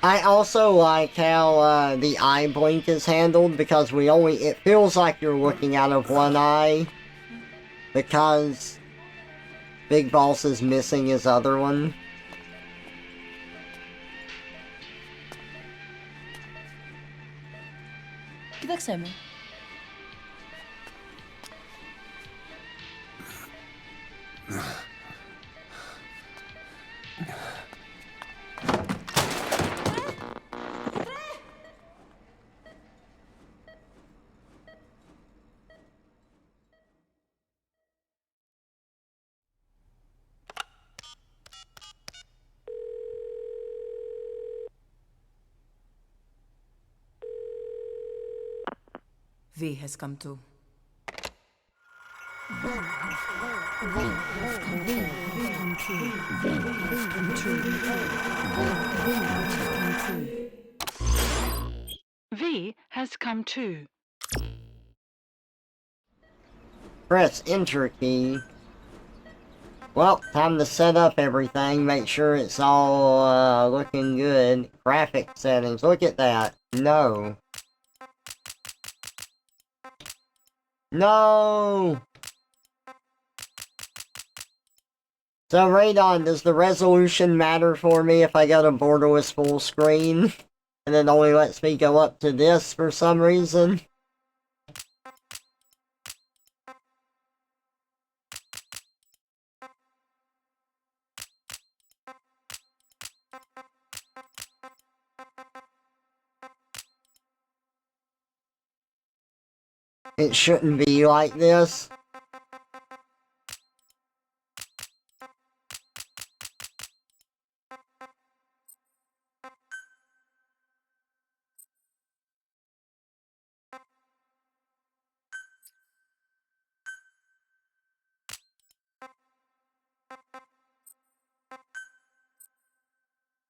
I also like how the eye blink is handled, because it feels like you're looking out of one eye, because Big Boss is missing his other one. Que tak chcemy? V has come to. V has come true. Press enter key. Well, time to set up everything, make sure it's all looking good. Graphic settings, look at that. No. No! So, Radon, does the resolution matter for me if I go to borderless full screen? And it only lets me go up to this for some reason? It shouldn't be like this.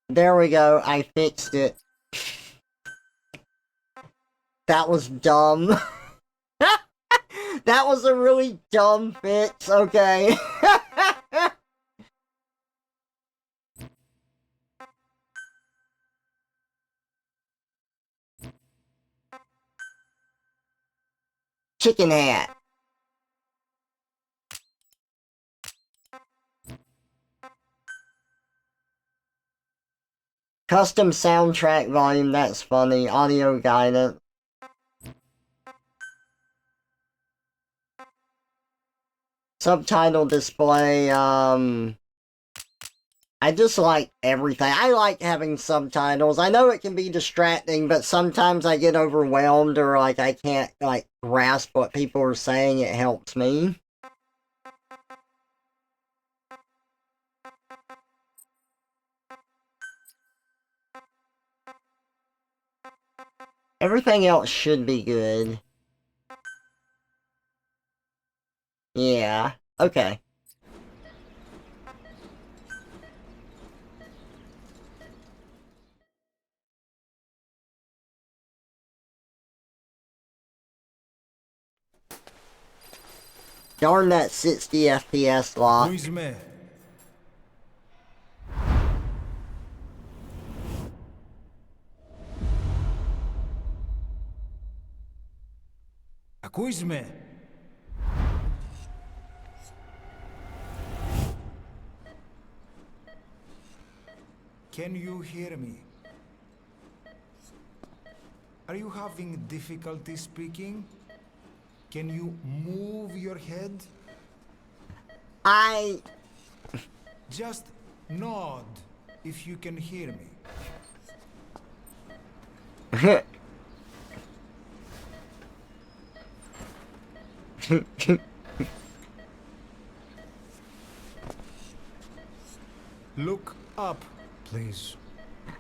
There we go, I fixed it. That was dumb. That was a really dumb fix, okay. Chicken hat. Custom soundtrack volume, that's funny. Audio guidance. Subtitle display, I just like everything. I like having subtitles. I know it can be distracting, but sometimes I get overwhelmed or like I can't like grasp what people are saying. It helps me. Everything else should be good. Yeah, okay. Darn that 60 FPS lock. Who's me? Who's me? Can you hear me? Are you having difficulty speaking? Can you move your head? Just nod if you can hear me. Look up, please.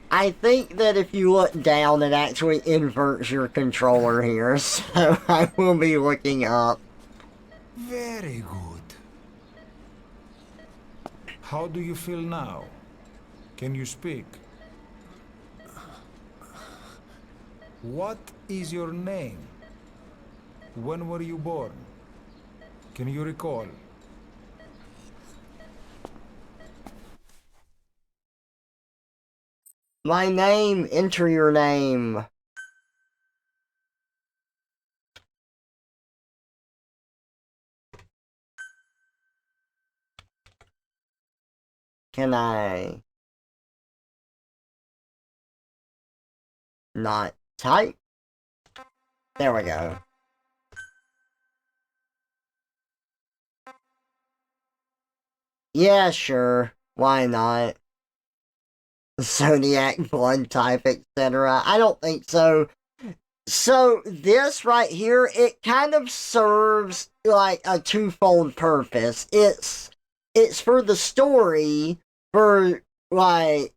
I think that if you look down, it actually inverts your controller here, so I will be looking up. Very good. How do you feel now? Can you speak? What is your name? When were you born? Can you recall? My name, enter your name. Can I not type? There we go. Yeah, sure. Why not? Zodiac, blood type, etc. I don't think so. So, this right here, it kind of serves, like, a twofold purpose. It's for the story, for, like,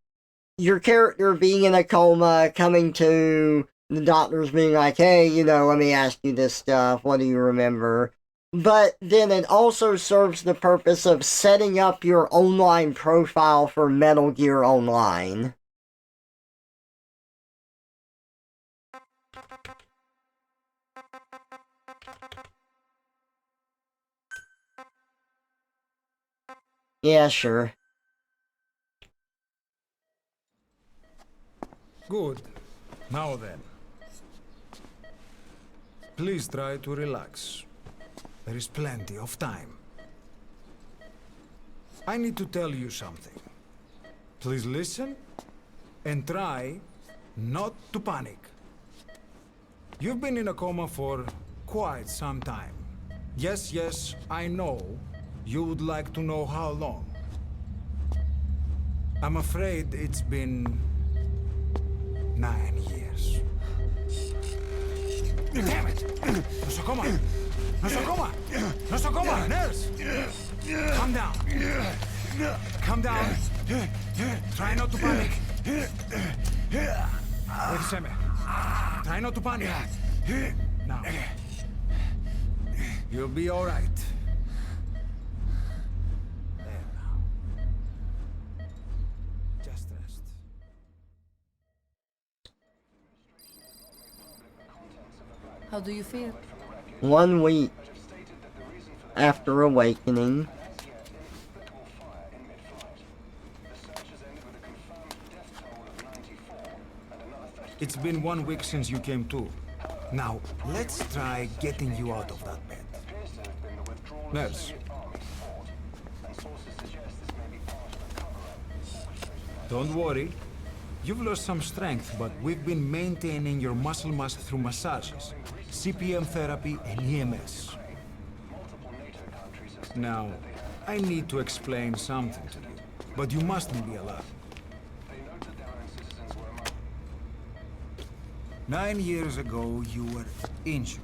your character being in a coma, coming to, the doctors being like, hey, you know, let me ask you this stuff, what do you remember? But then it also serves the purpose of setting up your online profile for Metal Gear Online. Yeah, sure. Good. Now then. Please try to relax. There is plenty of time. I need to tell you something. Please listen and try not to panic. You've been in a coma for quite some time. Yes, yes, I know. You would like to know how long. I'm afraid it's been 9 years. Damn it! Nosocoma! Nosocoma! Nosocoma! Nurse! Calm down. Calm down. Try not to panic. Wait a second. Try not to panic. Now. You'll be all right. There now. Just rest. How do you feel? 1 week after awakening. It's been 1 week since you came to. Now, let's try getting you out of that bed. Nurse. Don't worry. You've lost some strength, but we've been maintaining your muscle mass through massages, CPM therapy, and EMS. Now, I need to explain something to you, but you mustn't be alarmed. 9 years ago, you were injured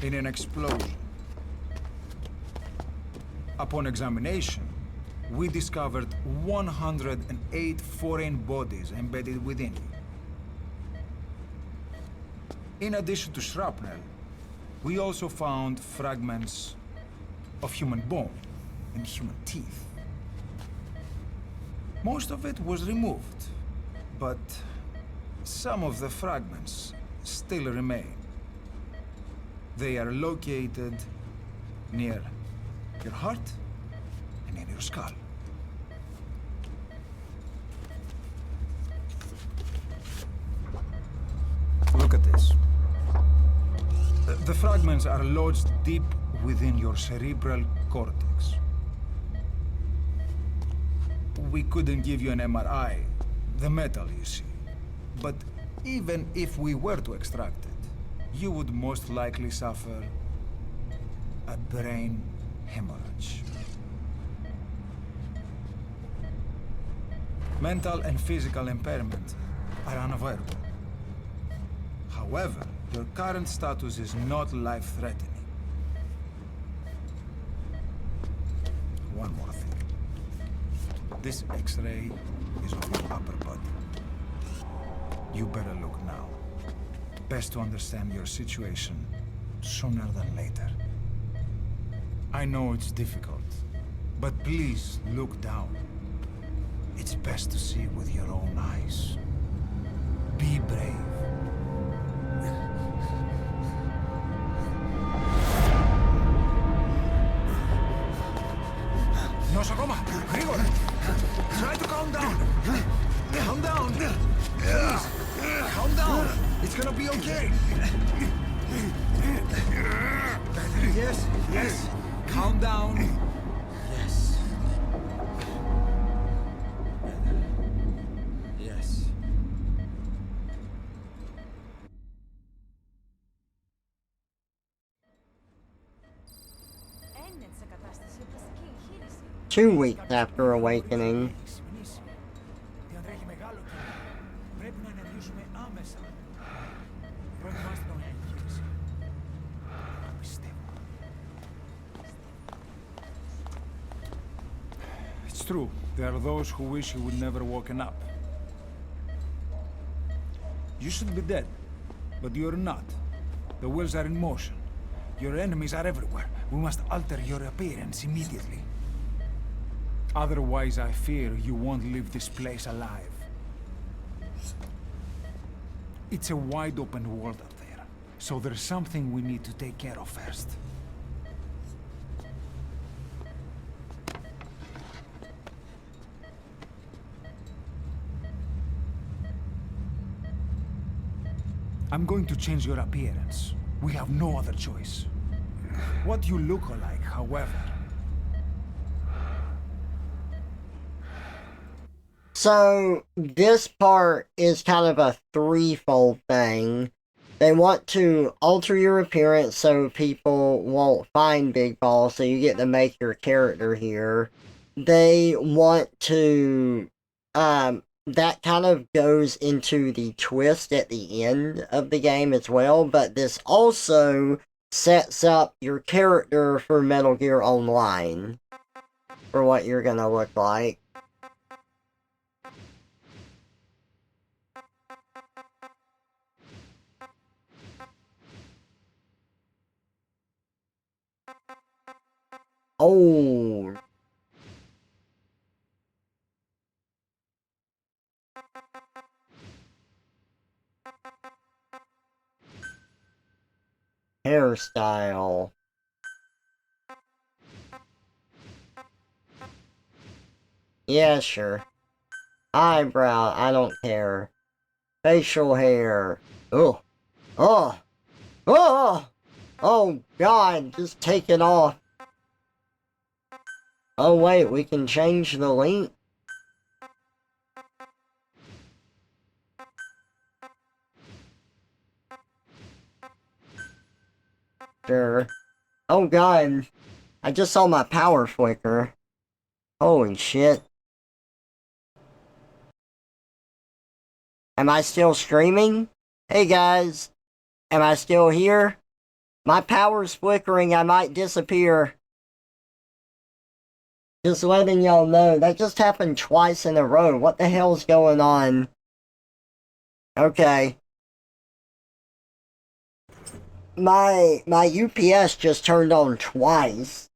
in an explosion. Upon examination, we discovered 108 foreign bodies embedded within you. In addition to shrapnel, we also found fragments of human bone and human teeth. Most of it was removed, but some of the fragments still remain. They are located near your heart and in your skull. Look at this. The fragments are lodged deep within your cerebral cortex. We couldn't give you an MRI, the metal, you see. But even if we were to extract it, you would most likely suffer a brain hemorrhage. Mental and physical impairment are unavoidable. However, your current status is not life-threatening. One more thing. This X-ray is on your upper body. You better look now. Best to understand your situation sooner than later. I know it's difficult, but please look down. It's best to see with your own eyes. Be brave. Nosocoma! Grigor! Try to calm down! Calm down! Please! Calm down! It's gonna be okay! Yes, yes! Calm down! Yes. Yes. Έννετ σε κατάσταση οπλιστική εγχείρηση. 2 weeks after awakening. Διατρέχει μεγάλο κίνδυνο. Πρέπει να ενεργήσουμε άμεσα. Προετοιμάστε τον εγχείρηση. Πιστεύω. It's true. There are those who wish you would never woken up. You should be dead, but you're not. The wheels are in motion. Your enemies are everywhere. We must alter your appearance immediately. Otherwise, I fear you won't leave this place alive. It's a wide open world up there, so there's something we need to take care of first. I'm going to change your appearance. We have no other choice. What you look like, however. So, this part is kind of a threefold thing. They want to alter your appearance so people won't find Big Boss, so you get to make your character here. They want to, that kind of goes into the twist at the end of the game as well, but this also sets up your character for Metal Gear Online, for what you're gonna look like. Oh. Hairstyle. Yeah, sure. Eyebrow, I don't care. Facial hair. Oh. Oh. Oh. Oh, God, just take it off. Oh, wait, we can change the length? Sure. Oh, God. I just saw my power flicker. Holy shit. Am I still streaming? Hey, guys. Am I still here? My power's flickering, I might disappear. Just letting y'all know, that just happened twice in a row. What the hell's going on? Okay. My UPS just turned on twice.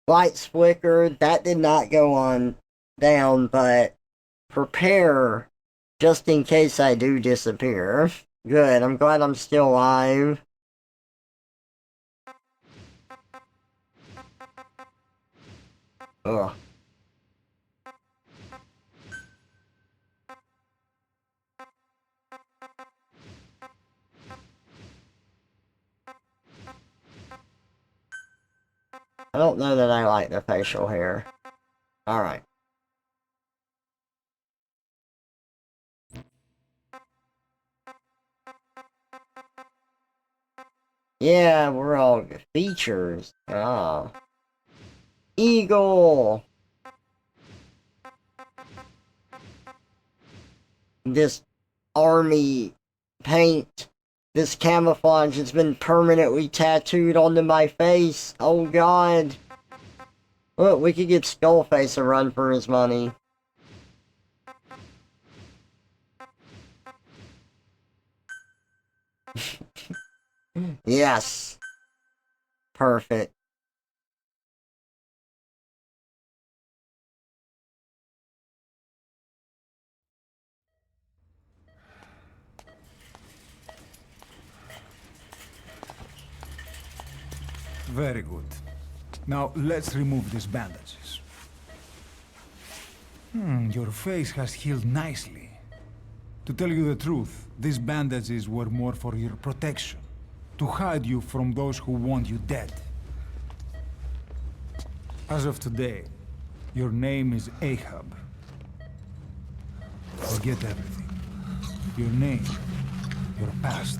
Lights flickered, that did not go on down, but prepare just in case I do disappear. Good, I'm glad I'm still alive. Ugh. I don't know that I like the facial hair. Alright. Yeah, we're all features. Ah. Eagle! This army paint, this camouflage has been permanently tattooed onto my face. Oh, God. Look, we could get Skullface a run for his money. Yes. Perfect. Very good. Now, let's remove these bandages. Your face has healed nicely. To tell you the truth, these bandages were more for your protection. To hide you from those who want you dead. As of today, your name is Ahab. Forget everything. Your name, your past.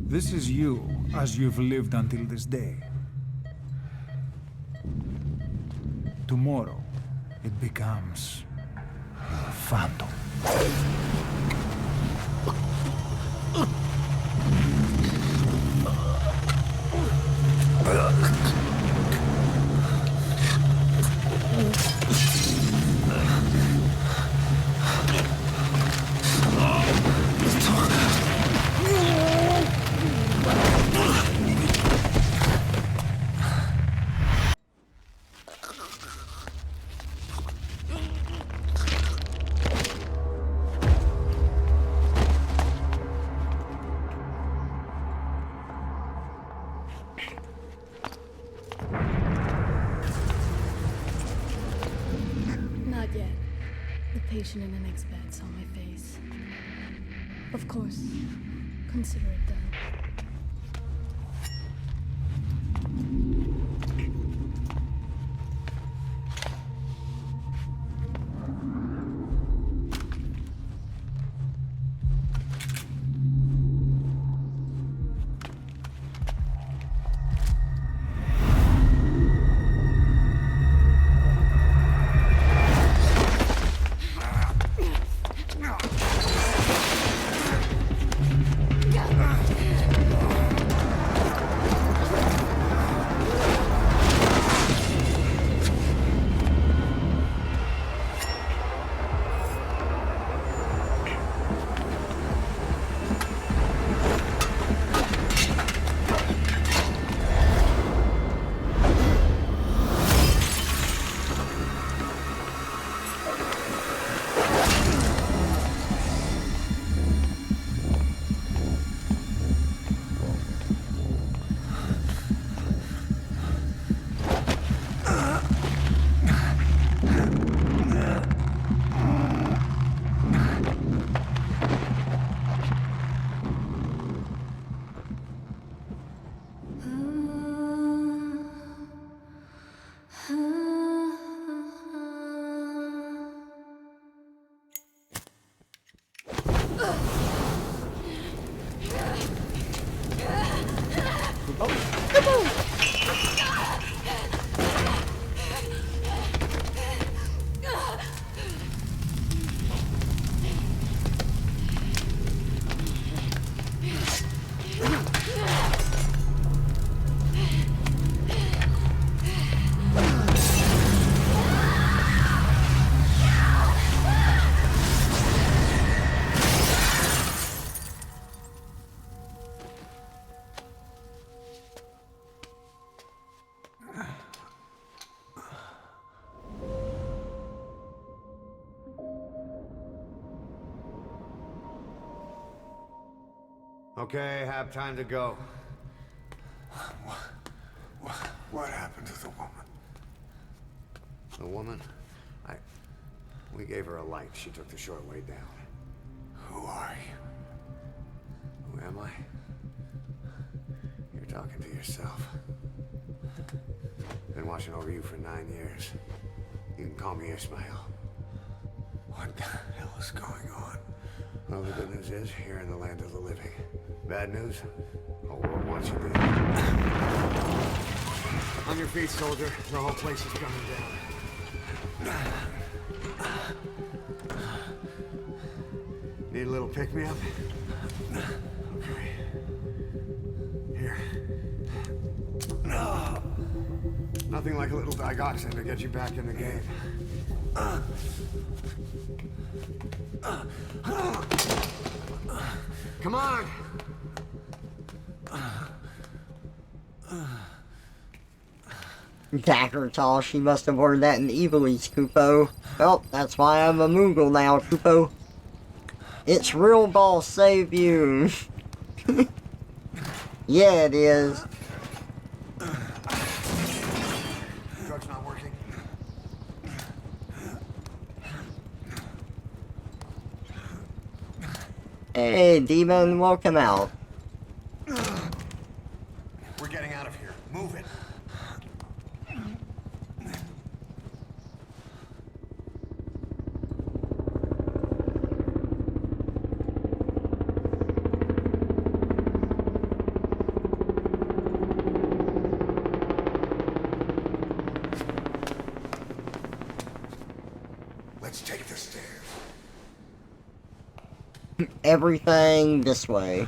This is you, as you've lived until this day. tomorrow, it becomes your phantom. Not yet. The patient in the next bed saw my face. Of course. Consider it done. Okay, have time to go. What happened to the woman? The woman? We gave her a light. She took the short way down. Who are you? Who am I? You're talking to yourself. Been watching over you for 9 years. You can call me Ishmael. What the hell is going on? Well, the good news is, you're in the land of the living. Bad news? The whole world wants you dead. On your feet, soldier. The whole place is coming down. Need a little pick-me-up? Okay. Here. Nothing like a little digoxin to get you back in the game. Come on! Daggertall, she must have ordered that in Evilly's, Kupo. Well, that's why I'm a Moogle now, Kupo. It's real boss save you. Yeah, it is. Drug's not working. Hey, demon, welcome out. We're getting out of here. Move it. Let's take the stairs. Everything this way.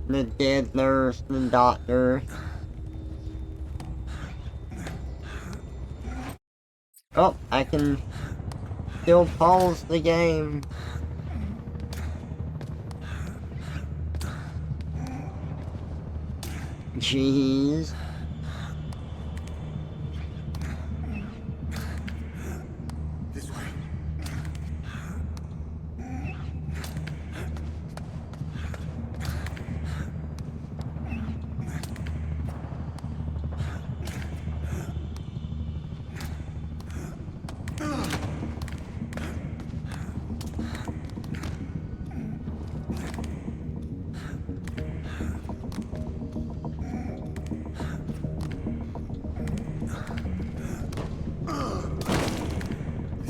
The dead nurse, the doctor. Oh, I can still pause the game. Jeez. This way.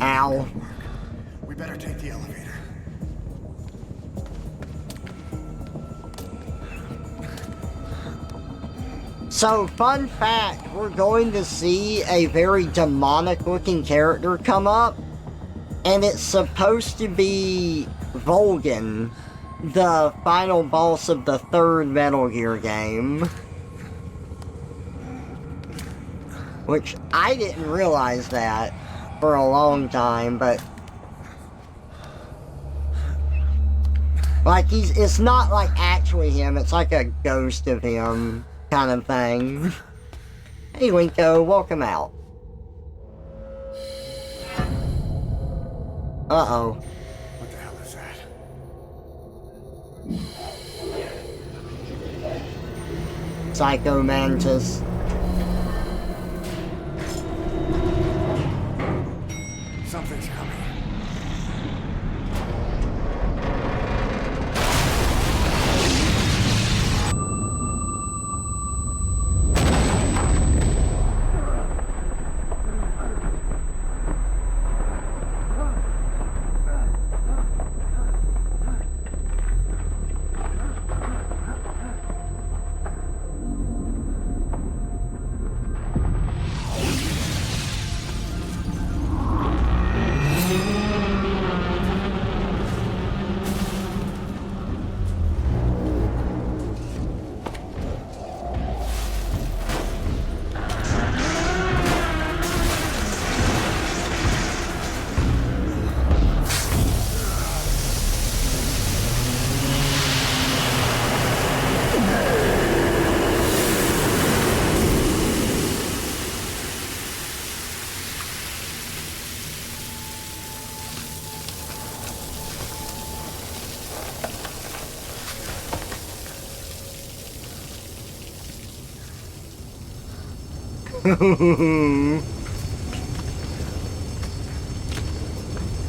Ow. We better take the elevator. So, fun fact, we're going to see a very demonic looking character come up, and it's supposed to be Volgan, the final boss of the third Metal Gear game. Which, I didn't realize that for a long time, but... like, it's not like actually him, it's like a ghost of him kind of thing. Hey Linko, welcome out. Uh-oh. What the hell is that? Psycho Mantis. Something's coming.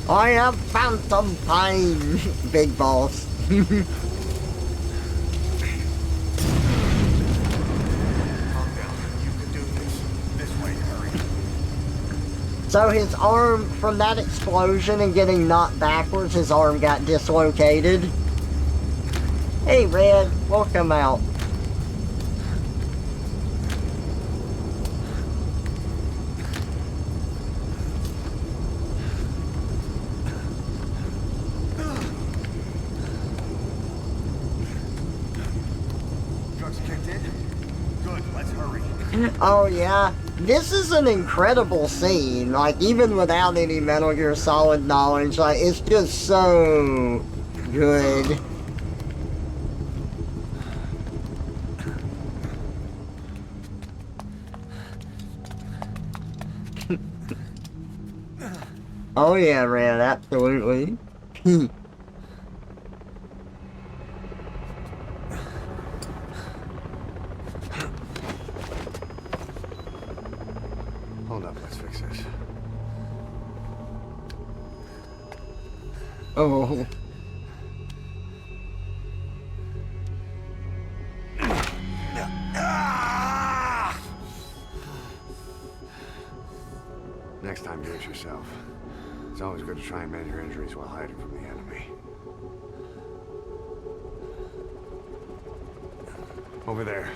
I have phantom pain, big boss. Calm down. You can do this. This way, hurry. So his arm, from that explosion and getting knocked backwards, his arm got dislocated. Hey Red, welcome out. Oh yeah, this is an incredible scene, like even without any Metal Gear Solid knowledge, like it's just so good. Oh yeah, Red, absolutely. Hold up, let's fix this. Oh. Next time, do it yourself. It's always good to try and mend your injuries while hiding from the enemy. Over there.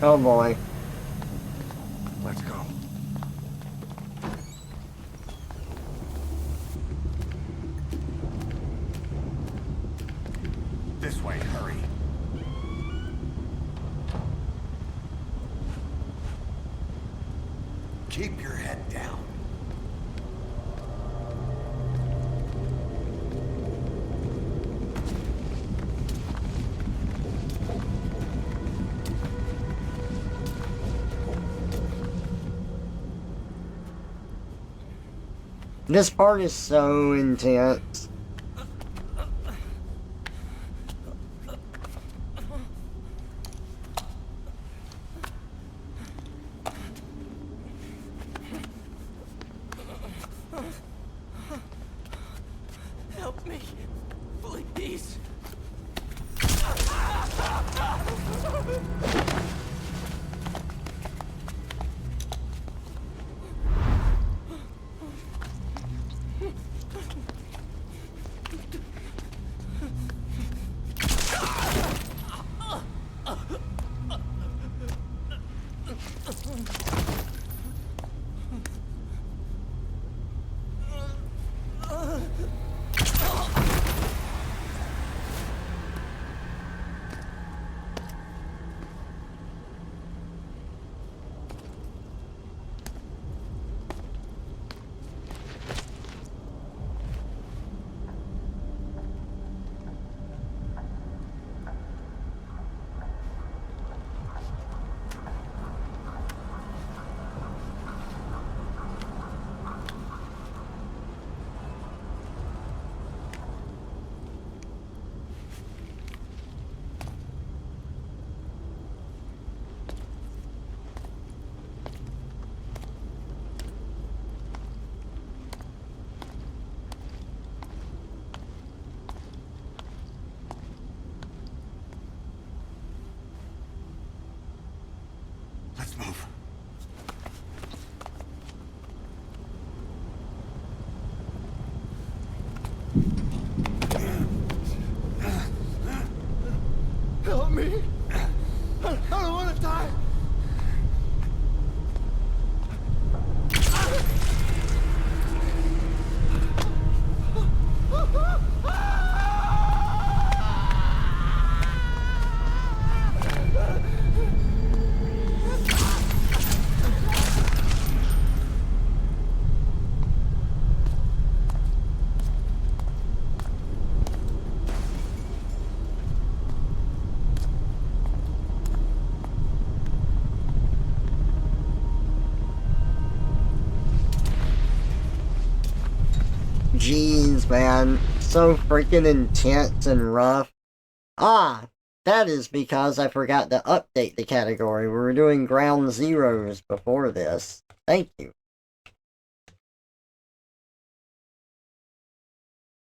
Oh boy. Let's go. This way, hurry. Keep your head down. This part is so intense. Help me, please. Let's move. Help me! I don't want to die! Jeez, man. So freaking intense and rough. Ah, that is because I forgot to update the category. We were doing ground zeros before this. Thank you.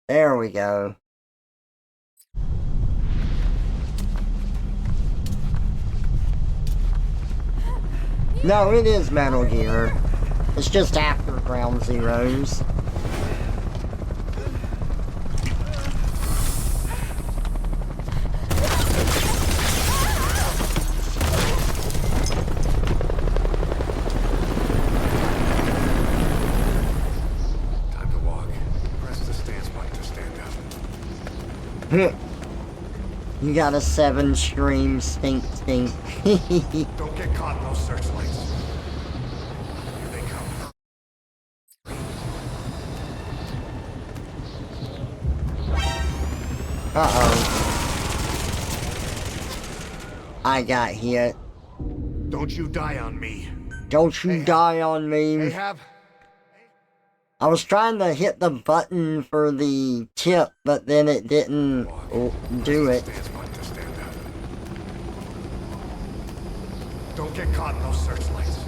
There we go. No, it is Metal Gear. It's just after ground zeros. Time to walk. Press the stance button to stand up. You got a 7-stream stink. Don't get caught in those searchlights. Here they come. Uh-oh. I got hit. Don't you die on me. Don't you die on me. Ahab. I was trying to hit the button for the tip, but then it didn't do it. Don't get caught in those searchlights.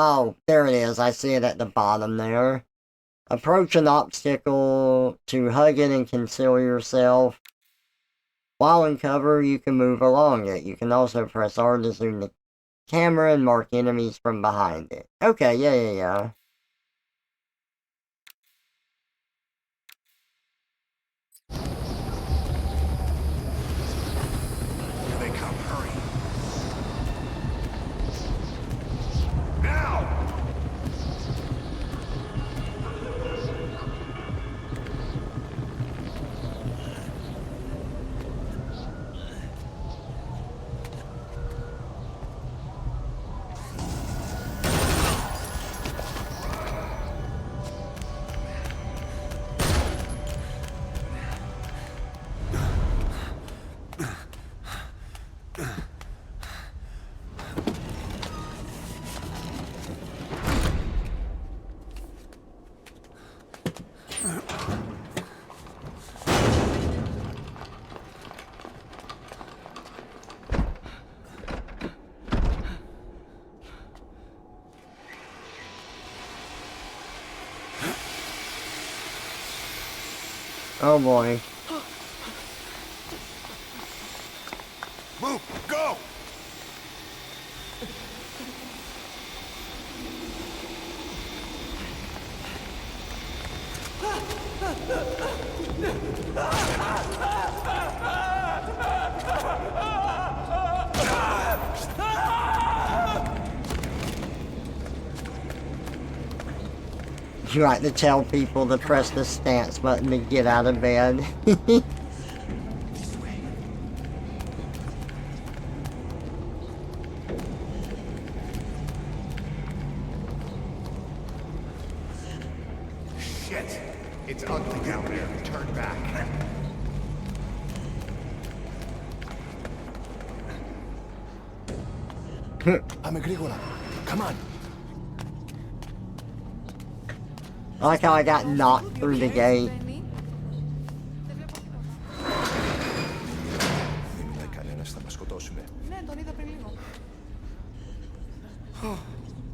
Oh, there it is. I see it at the bottom there. Approach an obstacle to hug it and conceal yourself. While in cover, you can move along it. You can also press R to zoom the camera and mark enemies from behind it. Okay, yeah. Here they come, hurry. Now! Oh boy. Move! Go! You like to tell people to press the stance button to get out of bed. Shit! It's ugly down there. Turn back. I'm Agricola. Come on. I like how I got knocked through the gate.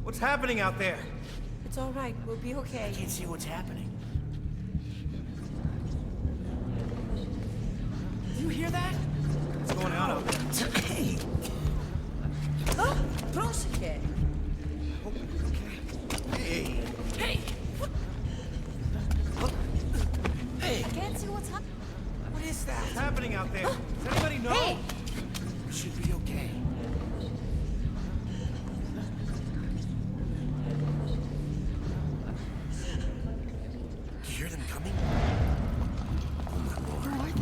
What's happening out there? It's all right. We'll be okay. I can't see what's happening. You hear that? What's going on out there? Hey! Oh, Πρόσεχε! Hey! Hey! Hey! I can't see what's happening. What is that? What's happening out there? Does anybody know? Hey! We should be okay. You hear them coming? Oh my lord.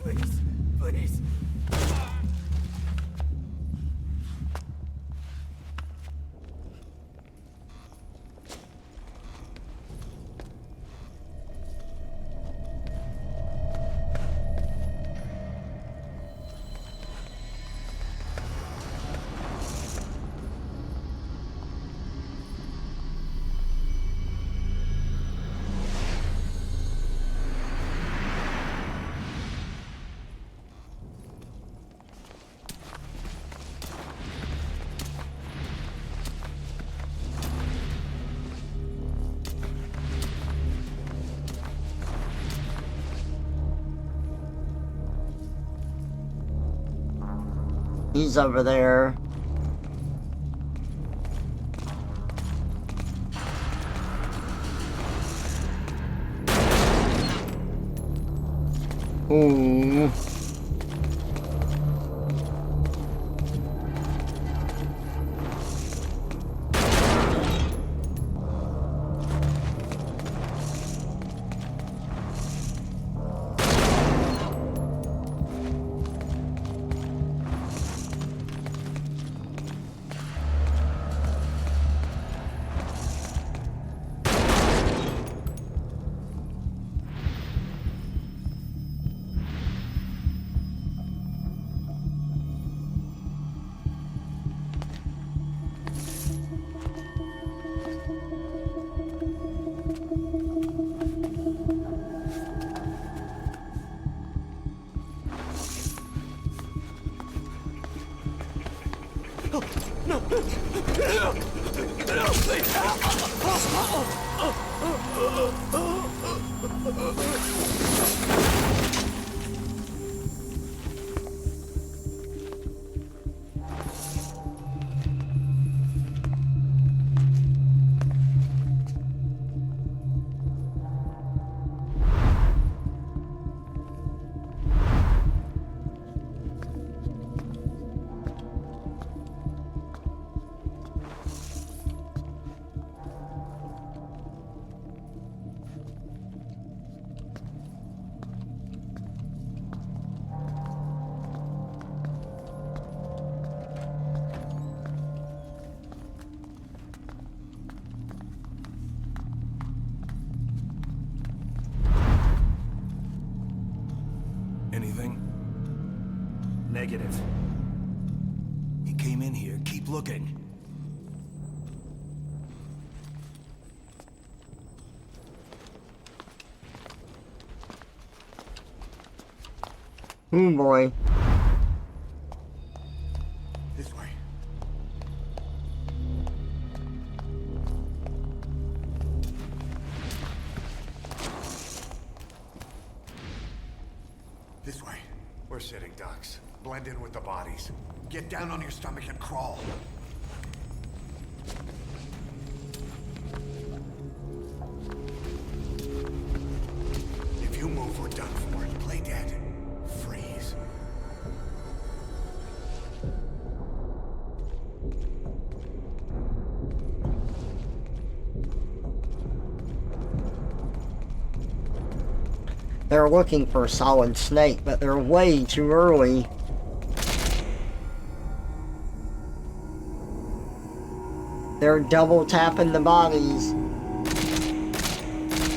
Please. He's over there. Ooh. No! No, please help! Anything? Negative. He came in here. Keep looking. Oh boy. This way. This way. We're sitting ducks. Blend in with the bodies. Get down on your stomach and crawl. If you move, we're done for. Play dead. Freeze. They're looking for a solid snake, but they're way too early. They're double tapping the bodies.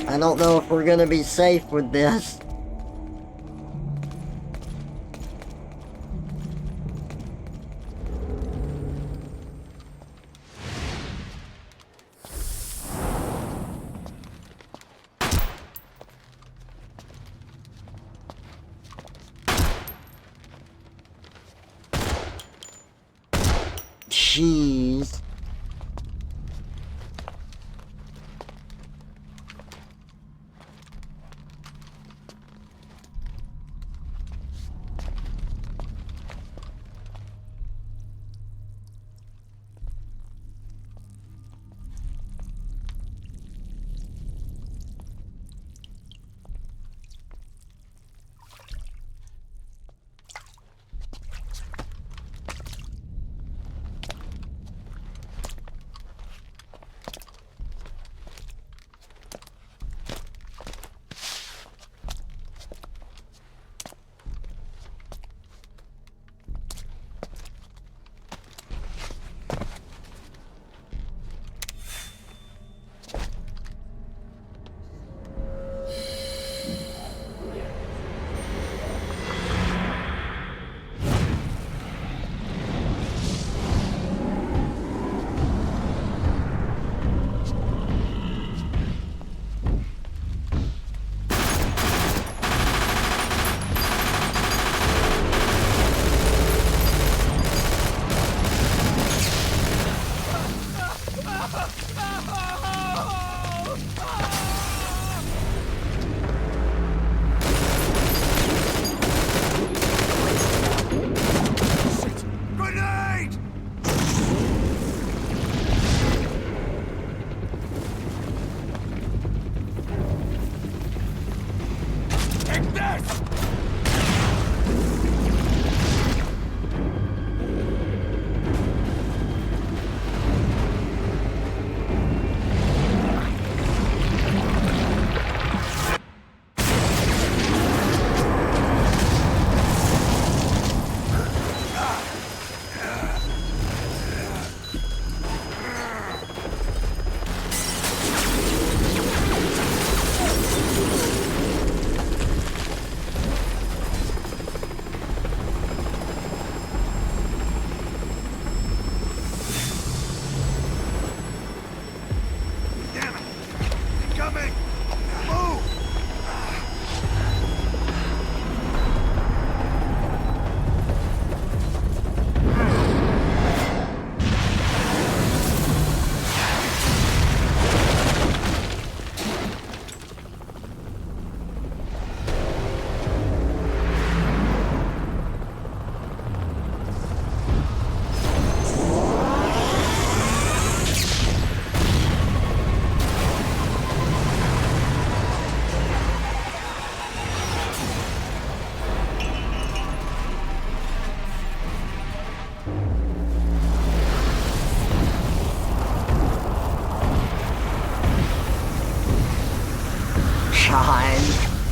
I don't know if we're gonna be safe with this. Jeez.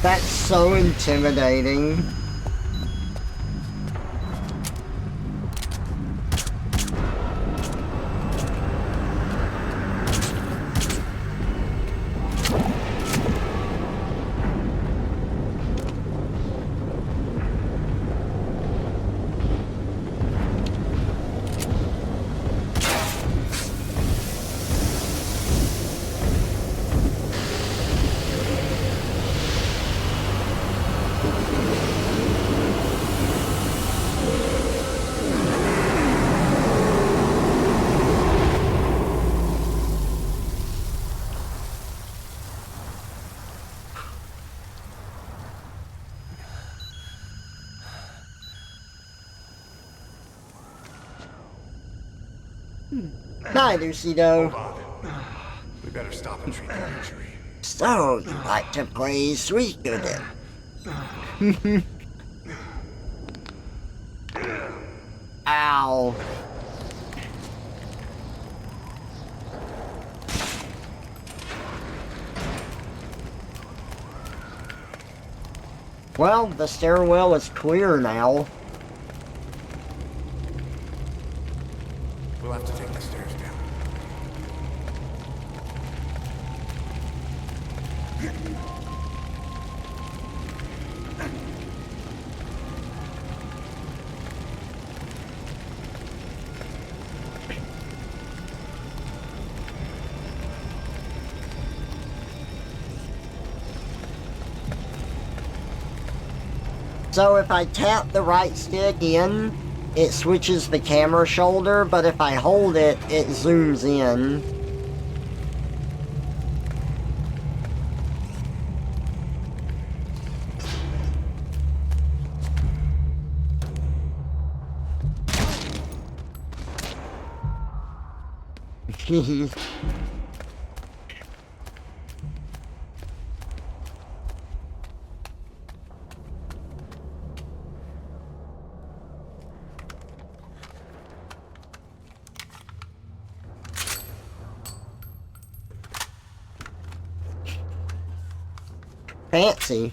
That's so intimidating. Bye, Lucido. We better stop and treat that injury. So, you like to play Suikoden? Ow. Well, the stairwell is clear now. We'll have to take the stairs down. So if I tap the right stick in, it switches the camera shoulder, but if I hold it, it zooms in. Fancy.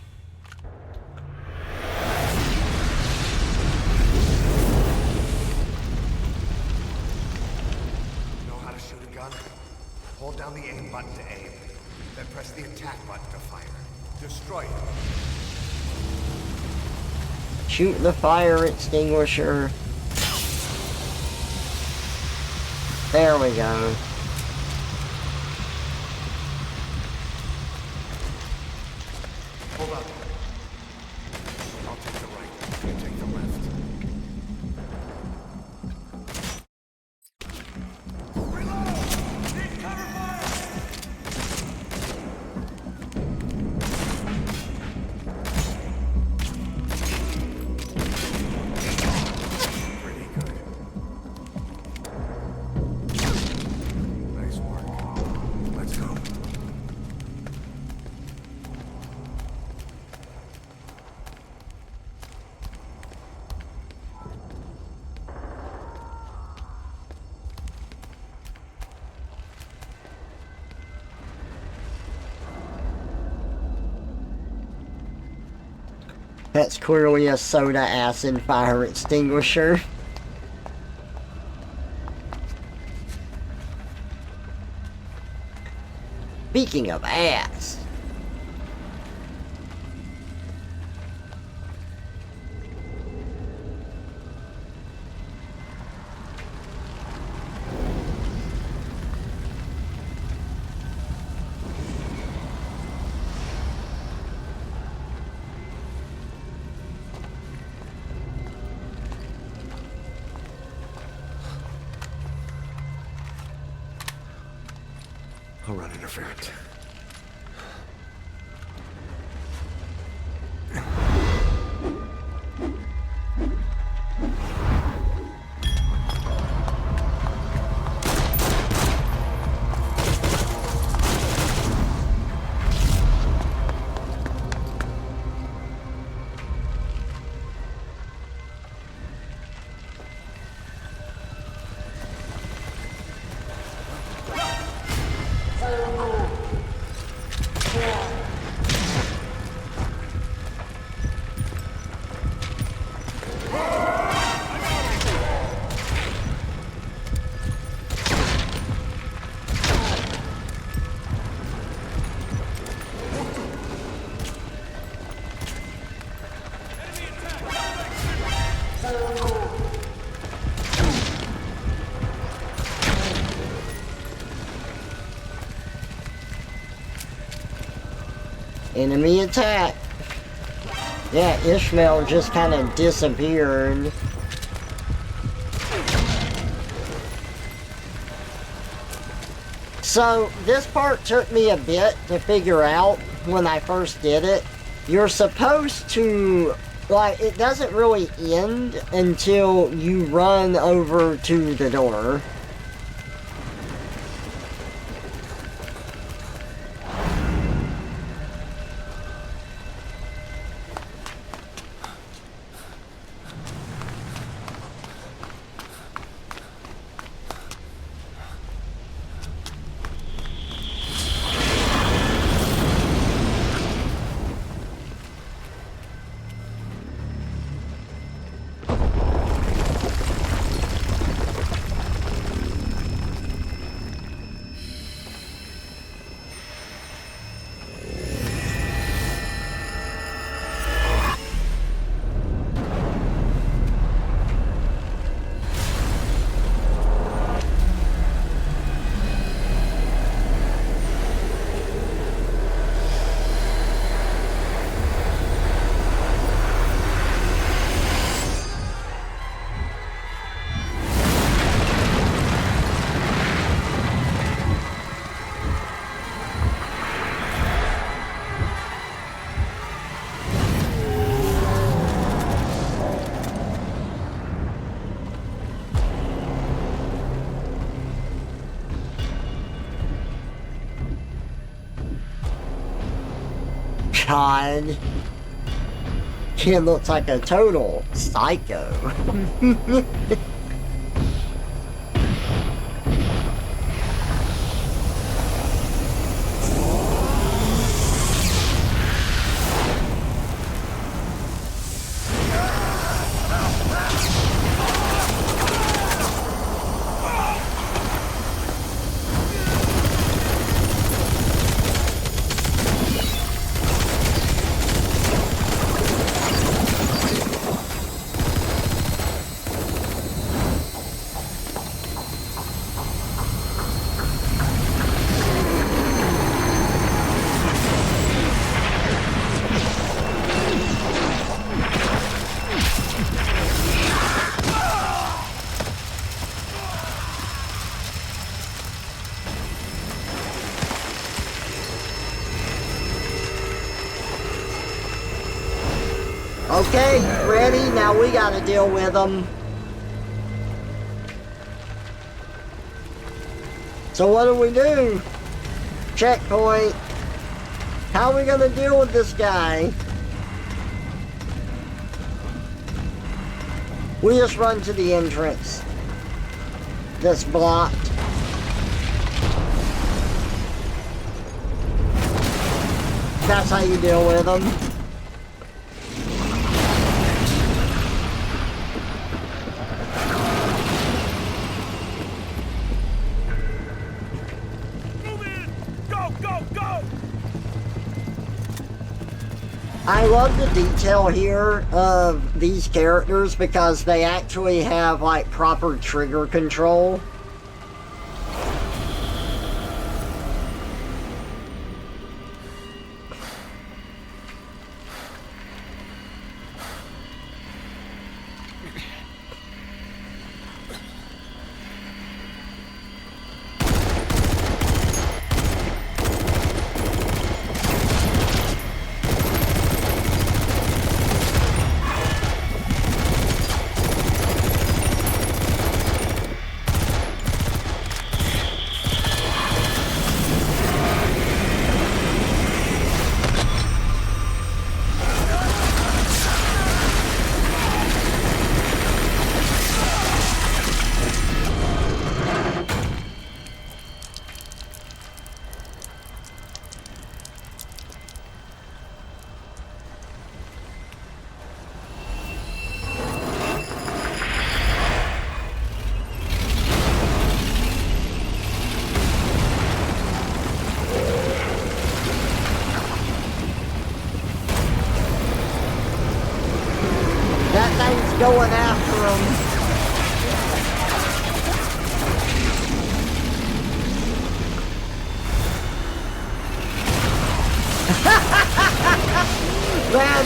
Know how to shoot a gun? Hold down the aim button to aim, then press the attack button to fire. Destroy it. Shoot the fire extinguisher. There we go. Hold on. I'll take the right. You take the left. Pretty good. Nice work. Let's go. That's clearly a soda acid fire extinguisher. Speaking of ass. I'll run interference. Enemy attack. Yeah, Ishmael just kind of disappeared. So, this part took me a bit to figure out when I first did it. You're supposed to, like, it doesn't really end until you run over to the door. God. Kid looks like a total psycho. Okay, ready? Now we gotta deal with them. So what do? Checkpoint. How are we gonna deal with this guy? We just run to the entrance. That's blocked. That's how you deal with them. I love the detail here of these characters because they actually have like proper trigger control.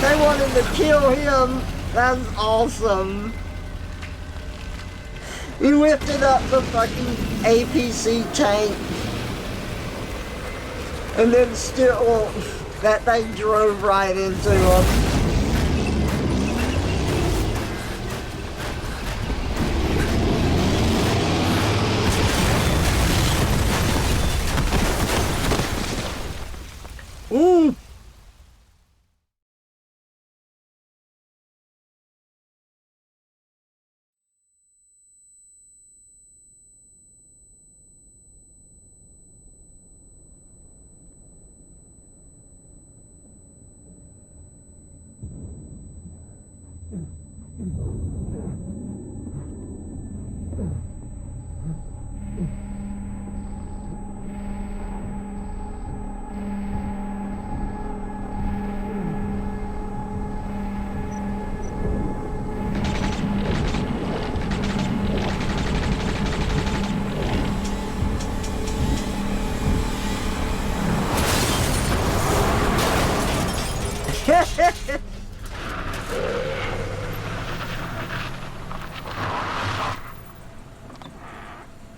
man, they wanted to kill him. That's awesome. He lifted up the fucking APC tank. And then still, that thing drove right into him. Ooh.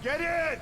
Get in!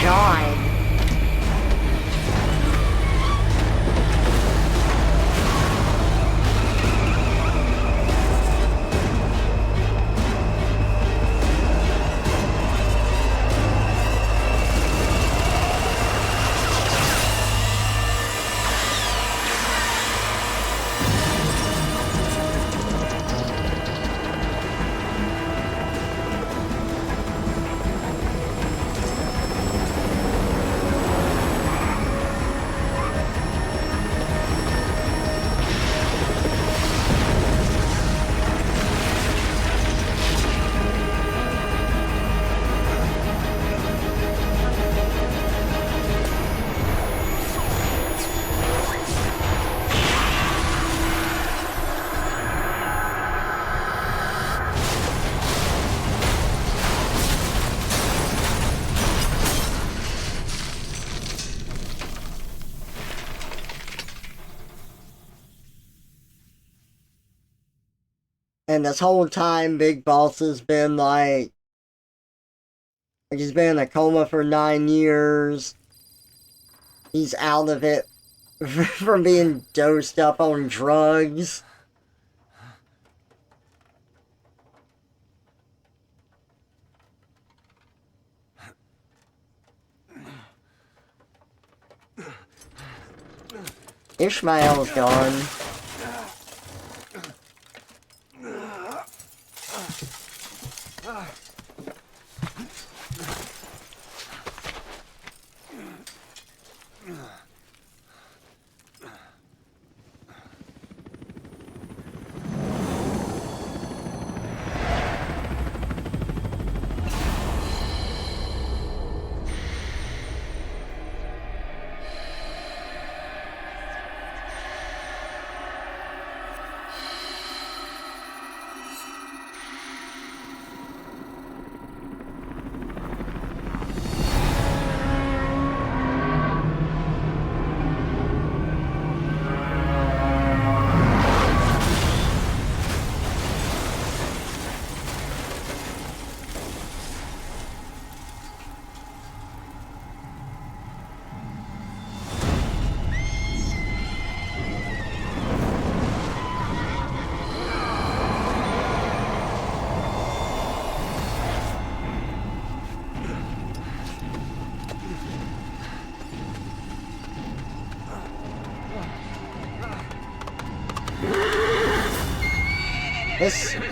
God. And this whole time, Big Boss has been like he's been in a coma for 9 years. He's out of it from being dosed up on drugs. Ishmael's gone.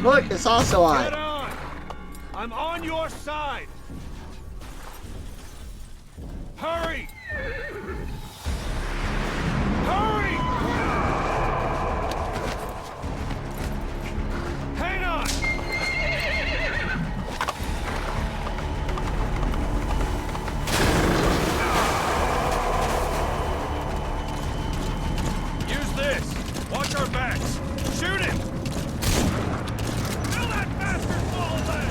Look, it's also on. Get on! I'm on your side! Hurry! Hurry! Hang on! Use this! Watch our backs! Shoot him! Kill that bastard fall away!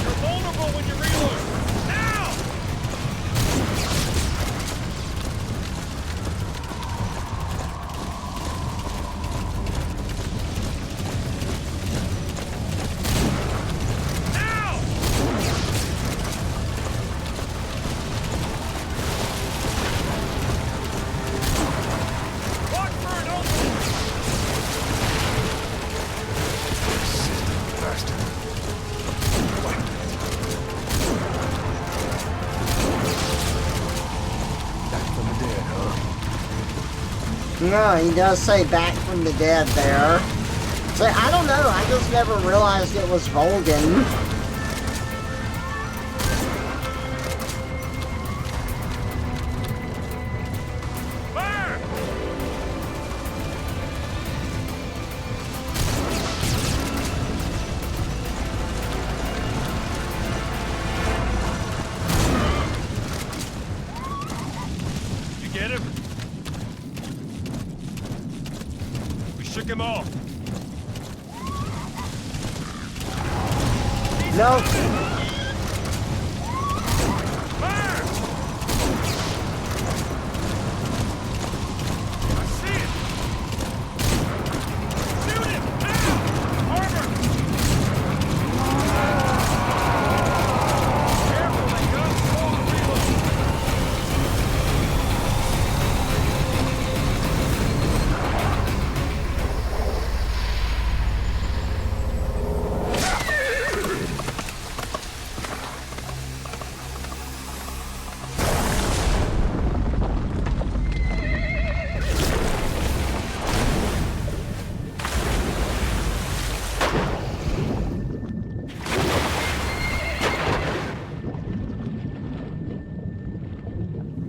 You're vulnerable when you reload! Now! Watch for an opening! No, he does say back from the dead there. So, I don't know, I just never realized it was Volgan. You get him? We shook him off. No. Fire! I see it! Shoot him! Now! Armor! Careful, they got small reload!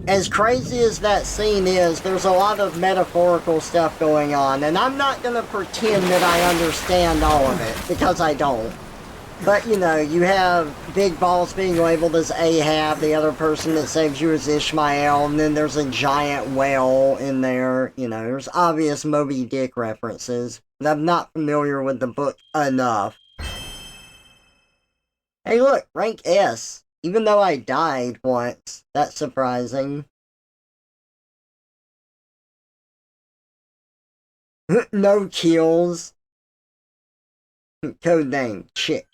As crazy as that scene is, there's a lot of metaphorical stuff going on, and I'm not gonna pretend that I understand all of it, because I don't. But, you know, you have Big Boss being labeled as Ahab, the other person that saves you is Ishmael, and then there's a giant whale in there. You know, there's obvious Moby Dick references, but I'm not familiar with the book enough. Hey look, rank S. Even though I died once. That's surprising. No kills. Code name, Chick.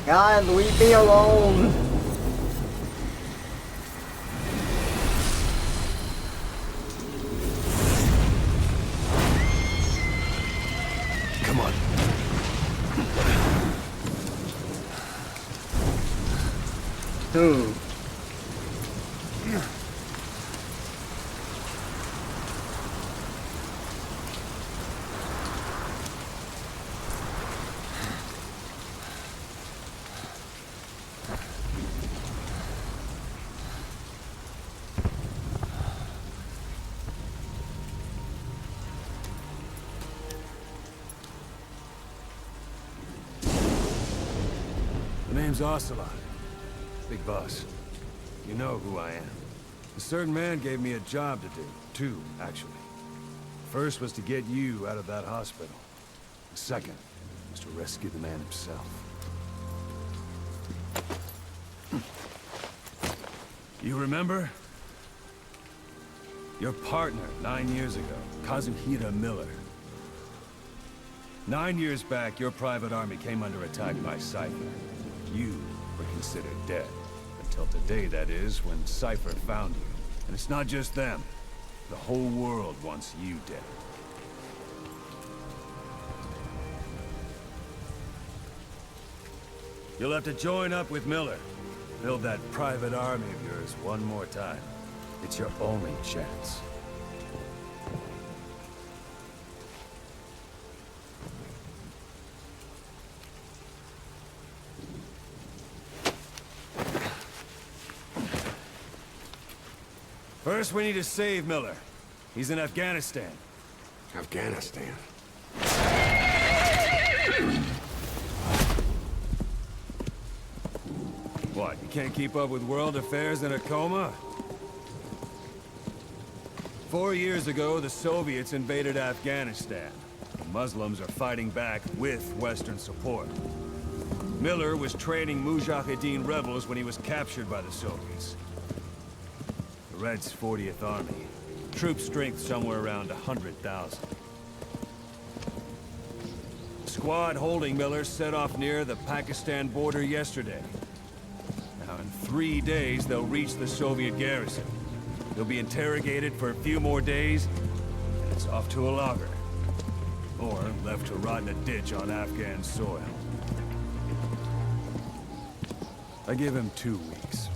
God, leave me alone. Come on. Who? The name's Ocelot. Big Boss. You know who I am. A certain man gave me a job to do. Two, actually. first was to get you out of that hospital. The second was to rescue the man himself. You remember? Your partner 9 years ago, Kazuhira Miller. 9 years back, your private army came under attack by Cypher. You were considered dead. Until today, that is, when Cypher found you. And it's not just them. The whole world wants you dead. You'll have to join up with Miller. Build that private army of yours one more time. It's your only chance. First, we need to save Miller. He's in Afghanistan. Afghanistan? What, you can't keep up with world affairs in a coma? 4 years ago, the Soviets invaded Afghanistan. The Muslims are fighting back with Western support. Miller was training Mujahideen rebels when he was captured by the Soviets. The Reds' 40th Army. Troop strength somewhere around 100,000. The squad holding Miller set off near the Pakistan border yesterday. Now, in 3 days, they'll reach the Soviet garrison. They'll be interrogated for a few more days, and it's off to a lager. Or left to rot in a ditch on Afghan soil. I give him 2 weeks.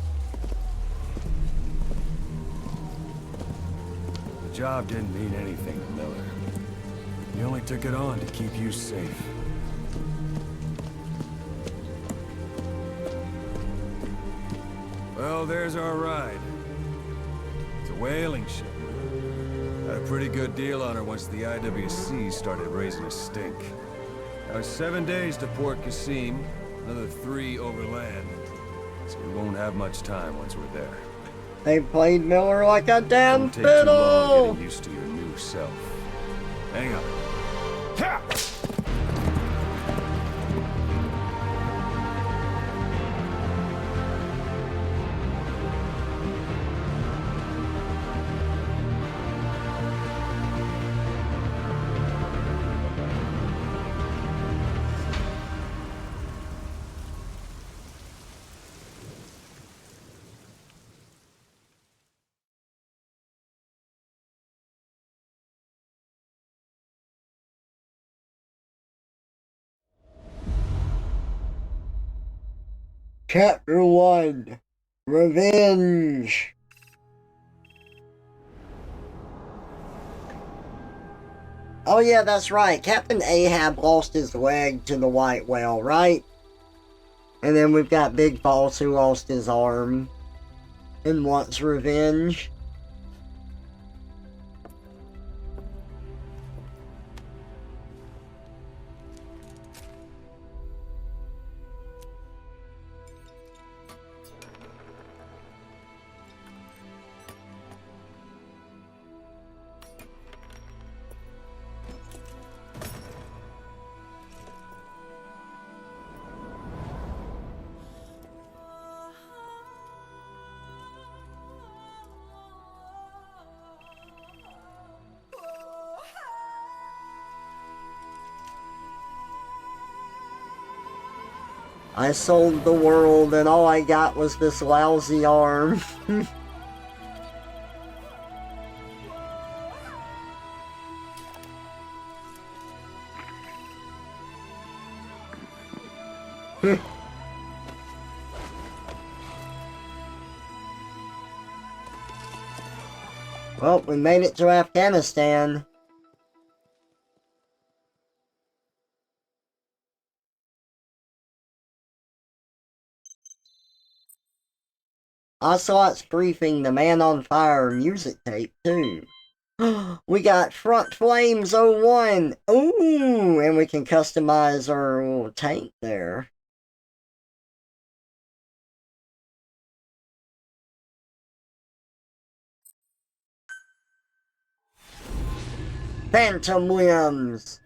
The job didn't mean anything to Miller. He only took it on to keep you safe. Well, there's our ride. It's a whaling ship. Had a pretty good deal on her once the IWC started raising a stink. Now 7 days to Port Qasim, another 3 overland. So we won't have much time once we're there. They played Miller like a damn Won't take too long fiddle! getting used to your new self. Hang on. Ha! Chapter 1 Revenge. Oh yeah, that's right. Captain Ahab lost his leg to the white whale, right? And then we've got Big Boss who lost his arm and wants revenge. I sold the world and all I got was this lousy arm. Well, we made it to Afghanistan. Ocelot's briefing the Man on Fire music tape, too. We got Front Flames 01. Ooh, and we can customize our little tank there. Phantom Limbs.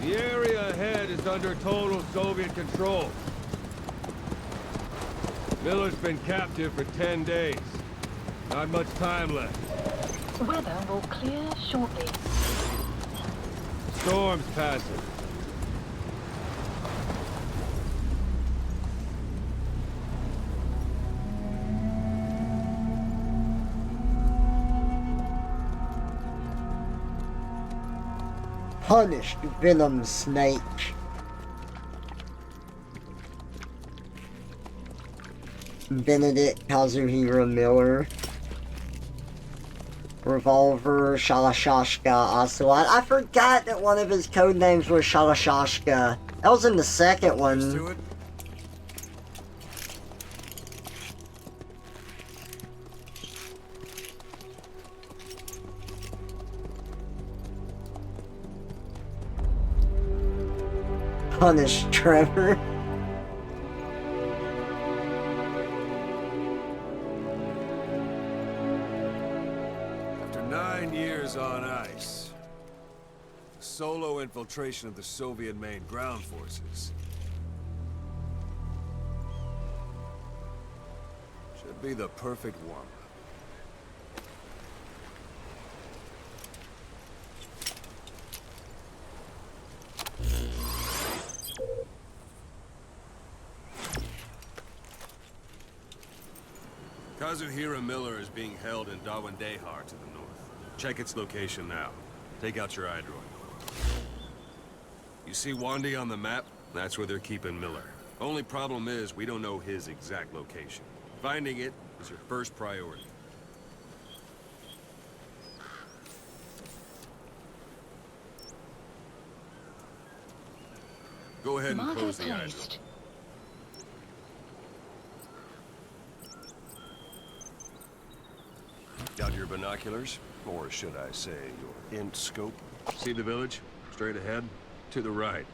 The area ahead is under total Soviet control. Miller's been captive for 10 days. Not much time left. Weather will clear shortly. Storm's passing. Punished Venom Snake. Benedict Kazuhira Miller. Revolver, Shalashashka, Ocelot. I forgot that one of his code names was Shalashashka. That was in the second one. Punish Trevor. After 9 years on ice, solo infiltration of the Soviet main ground forces should be the perfect warm-up. Kazuhira Miller is being held in Dawandehar to the north. Check its location now. Take out your iDroid. You see Wandi on the map? That's where they're keeping Miller. Only problem is, we don't know his exact location. Finding it is your first priority. Go ahead and Marker close the placed. iDroid. Got your binoculars? Or should I say, your int scope? See the village? Straight ahead? To the right.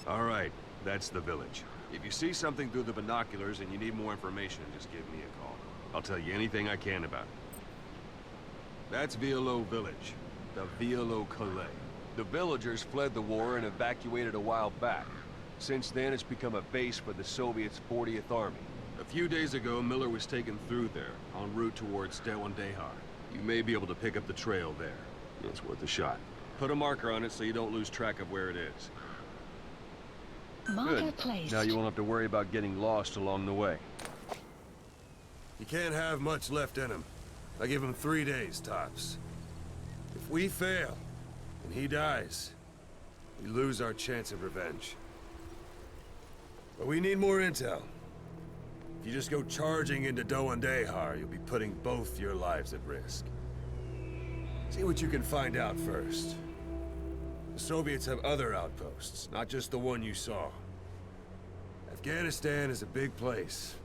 All right, that's the village. If you see something through the binoculars and you need more information, just give me a call. I'll tell you anything I can about it. That's Violo Village. The Violo Calais. The villagers fled the war and evacuated a while back. Since then, it's become a base for the Soviets' 40th Army. A few days ago, Miller was taken through there, en route towards Dawandehar. You may be able to pick up the trail there. It's worth a shot. Put a marker on it so you don't lose track of where it is. Marker Good. placed. Now you won't have to worry about getting lost along the way. You can't have much left in him. I give him 3 days, tops. If we fail, and he dies, we lose our chance of revenge. But we need more intel. If you just go charging into Dawandehar, you'll be putting both your lives at risk. See what you can find out first. The Soviets have other outposts, not just the one you saw. Afghanistan is a big place.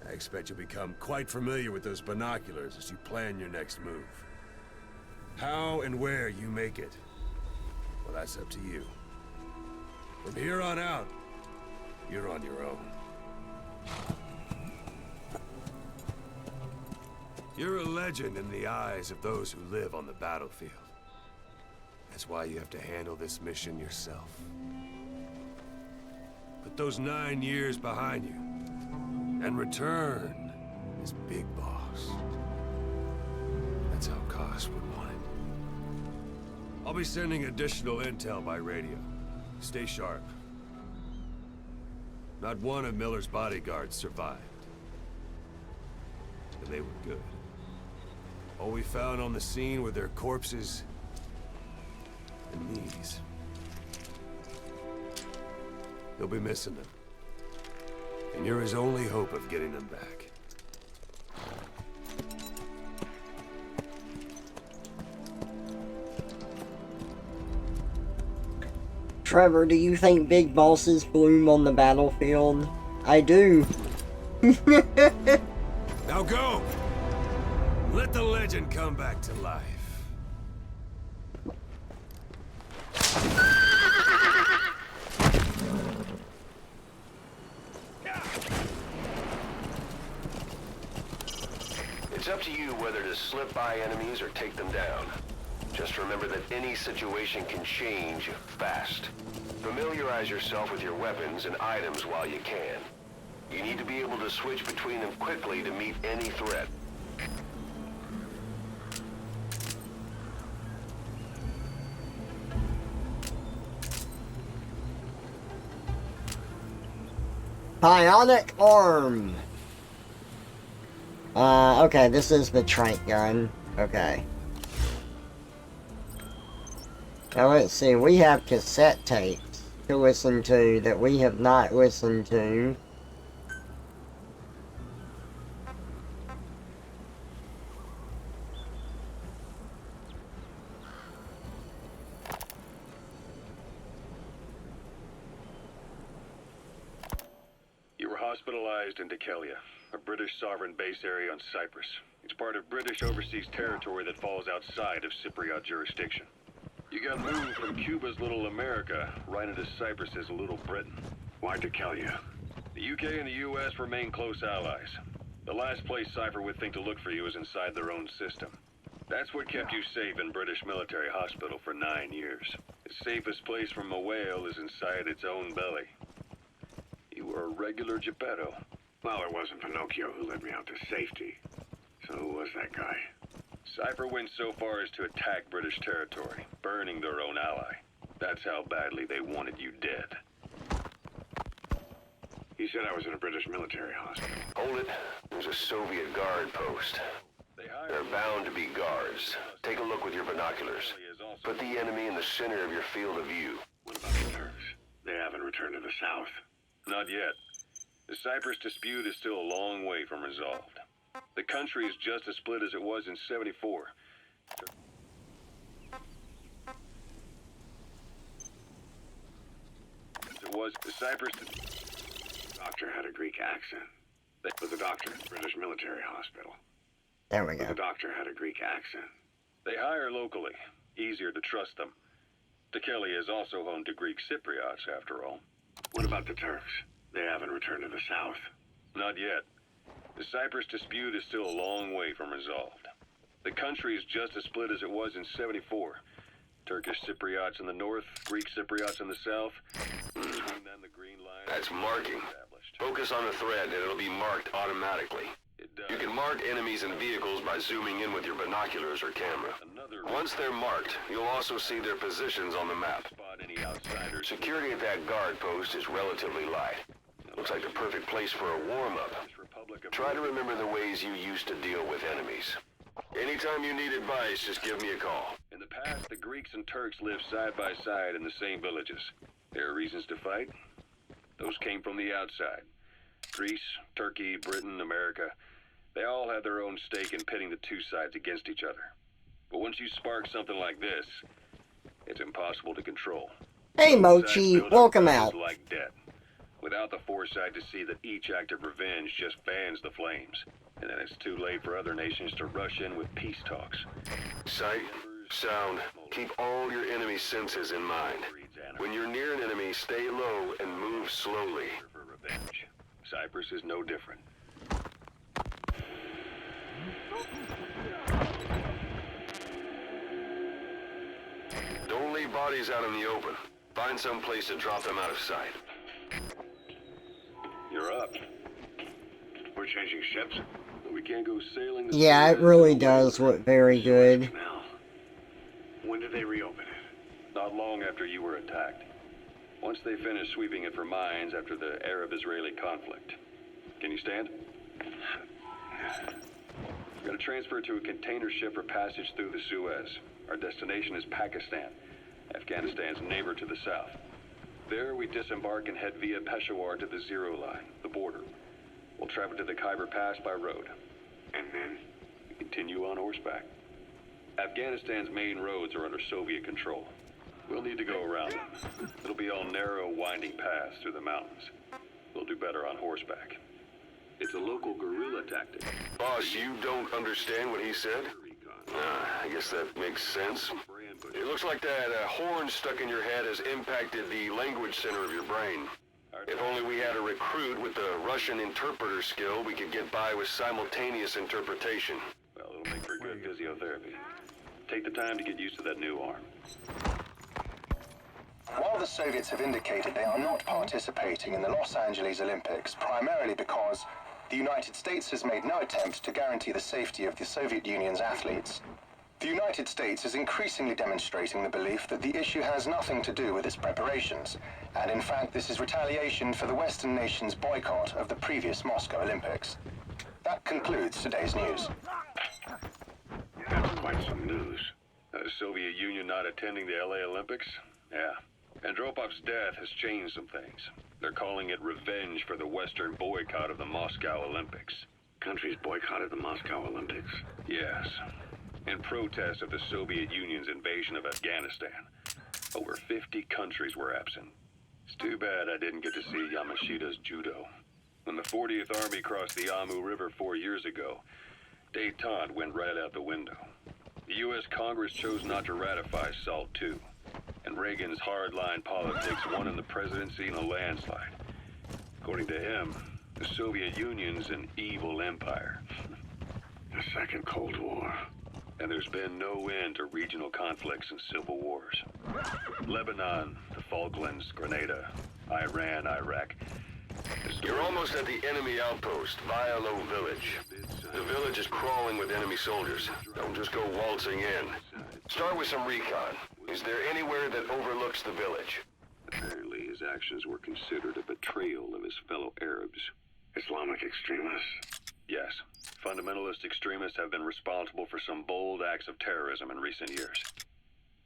I expect you'll become quite familiar with those binoculars as you plan your next move. How and where you make it, well, that's up to you. From here on out, you're on your own. You're a legend in the eyes of those who live on the battlefield. That's why you have to handle this mission yourself. Put those 9 years behind you, and return as Big Boss. That's how Koss would want it. I'll be sending additional intel by radio. Stay sharp. Not one of Miller's bodyguards survived. And they were good. All we found on the scene were their corpses and knees. They'll be missing them. And you're his only hope of getting them back. Trevor, do you think big bosses bloom on the battlefield? I do. Now go! Let the legend come back to life. It's up to you whether to slip by enemies or take them down. Just remember that any situation can change fast. Familiarize yourself with your weapons and items while you can. You need to be able to switch between them quickly to meet any threat. Bionic arm. Okay, this is the trank gun. Okay. Now let's see, we have cassette tapes to listen to that we have not listened to. You were hospitalized in Dekelia, a British sovereign base area on Cyprus. It's part of British overseas territory that falls outside of Cypriot jurisdiction. You got moved from Cuba's Little America right into Cyprus's Little Britain. Why Dekelia? The UK and the US remain close allies. The last place Cypher would think to look for you is inside their own system. That's what kept you safe in British military hospital for 9 years. The safest place from a whale is inside its own belly. You were a regular Geppetto. Well, it wasn't Pinocchio who led me out to safety. So who was that guy? Cypher went so far as to attack British territory, burning their own ally. That's how badly they wanted you dead. He said I was in a British military hospital. Hold it. There's a Soviet guard post. They're bound to be guards. Take a look with your binoculars. Put the enemy in the center of your field of view. What about the Turks? They haven't returned to the south. Not yet. The Cyprus dispute is still a long way from resolved. The country is just as split as it was in '74. It was the Cyprus. The doctor had a Greek accent. But the doctor, British military hospital. There we go. The doctor had a Greek accent. They hire locally. Easier to trust them. Dekelia is also home to Greek Cypriots, after all. What about the Turks? They haven't returned to the south. Not yet. The Cyprus dispute is still a long way from resolved. The country is just as split as it was in '74. Turkish Cypriots in the north, Greek Cypriots in the south. Between them, the green line. That's marking. Focus on the thread and it'll be marked automatically. You can mark enemies and vehicles by zooming in with your binoculars or camera. Once they're marked, you'll also see their positions on the map. Security at that guard post is relatively light. Looks like the perfect place for a warm-up. Try to remember the ways you used to deal with enemies. Anytime you need advice, just give me a call. In the past, the Greeks and Turks lived side by side in the same villages. There are reasons to fight. Those came from the outside. Greece, Turkey, Britain, America. They all had their own stake in pitting the two sides against each other. But once you spark something like this, it's impossible to control. Hey Mochi, welcome out. Like death, without the foresight to see that each act of revenge just fans the flames. And then it's too late for other nations to rush in with peace talks. Sight, sound, keep all your enemy senses in mind. When you're near an enemy, stay low and move slowly. For revenge. Cyprus is no different. Don't leave bodies out in the open. Find some place to drop them out of sight. You're up. We're changing ships. We can't go sailing. Yeah, it really does look very good. When did they reopen it? Not long after you were attacked. Once they finished sweeping it for mines after the Arab-Israeli conflict. Can you stand? We're going to transfer to a container ship for passage through the Suez. Our destination is Pakistan, Afghanistan's neighbor to the south. There, we disembark and head via Peshawar to the Zero Line, the border. We'll travel to the Khyber Pass by road. And then? We continue on horseback. Afghanistan's main roads are under Soviet control. We'll need to go around them. It'll be all narrow, winding paths through the mountains. We'll do better on horseback. It's a local guerrilla tactic. Boss, you don't understand what he said? I guess that makes sense. It looks like that horn stuck in your head has impacted the language center of your brain. If only we had a recruit with the Russian interpreter skill, we could get by with simultaneous interpretation. Well, it'll make for good physiotherapy. Take the time to get used to that new arm. While the Soviets have indicated they are not participating in the Los Angeles Olympics, primarily because the United States has made no attempt to guarantee the safety of the Soviet Union's athletes, the United States is increasingly demonstrating the belief that the issue has nothing to do with its preparations, and in fact this is retaliation for the Western nations' boycott of the previous Moscow Olympics. That concludes today's news. That's quite some news. The Soviet Union not attending the LA Olympics? Yeah. Andropov's death has changed some things. They're calling it revenge for the Western boycott of the Moscow Olympics. Countries boycotted the Moscow Olympics? Yes. In protest of the Soviet Union's invasion of Afghanistan. Over 50 countries were absent. It's too bad I didn't get to see Yamashita's judo. When the 40th Army crossed the Amu River 4 years ago, détente went right out the window. The U.S. Congress chose not to ratify SALT II, and Reagan's hardline politics won him the presidency in a landslide. According to him, the Soviet Union's an evil empire. The Second Cold War. And there's been no end to regional conflicts and civil wars. Lebanon, the Falklands, Grenada, Iran, Iraq. You're almost at the enemy outpost, Vialo Village. The village is crawling with enemy soldiers. Don't just go waltzing in. Start with some recon. Is there anywhere that overlooks the village? Apparently his actions were considered a betrayal of his fellow Arabs. Islamic extremists? Yes. Fundamentalist extremists have been responsible for some bold acts of terrorism in recent years.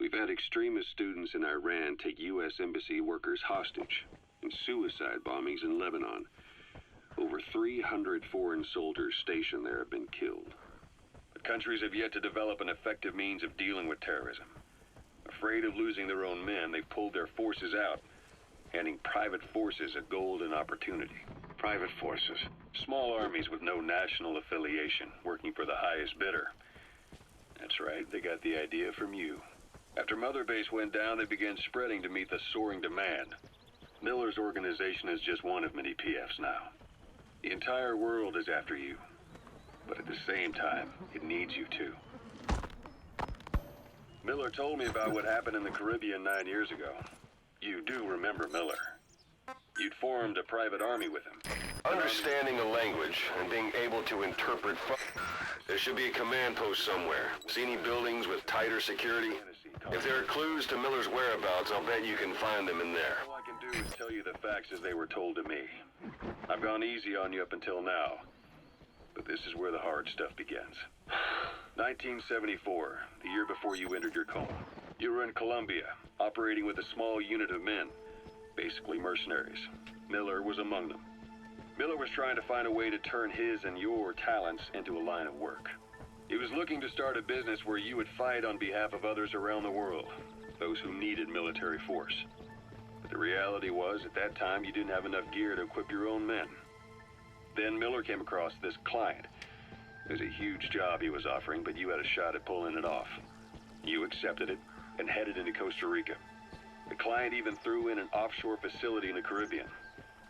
We've had extremist students in Iran take U.S. embassy workers hostage, and suicide bombings in Lebanon. Over 300 foreign soldiers stationed there have been killed. But countries have yet to develop an effective means of dealing with terrorism. Afraid of losing their own men, they've pulled their forces out, handing private forces a golden opportunity. Private forces. Small armies with no national affiliation, working for the highest bidder. That's right, they got the idea from you. After Mother Base went down, they began spreading to meet the soaring demand. Miller's organization is just one of many PFs now. The entire world is after you. But at the same time, it needs you too. Miller told me about what happened in the Caribbean 9 years ago. You do remember Miller. You'd formed a private army with him. Understanding a language and being able to interpret. There should be a command post somewhere. See any buildings with tighter security? If there are clues to Miller's whereabouts, I'll bet you can find them in there. All I can do is tell you the facts as they were told to me. I've gone easy on you up until now. But this is where the hard stuff begins. 1974, the year before you entered your coma. You were in Colombia, operating with a small unit of men. Basically mercenaries. Miller was among them. Miller was trying to find a way to turn his and your talents into a line of work. He was looking to start a business where you would fight on behalf of others around the world, those who needed military force. But the reality was, at that time, you didn't have enough gear to equip your own men. Then Miller came across this client. It was a huge job he was offering, but you had a shot at pulling it off. You accepted it and headed into Costa Rica. The client even threw in an offshore facility in the Caribbean.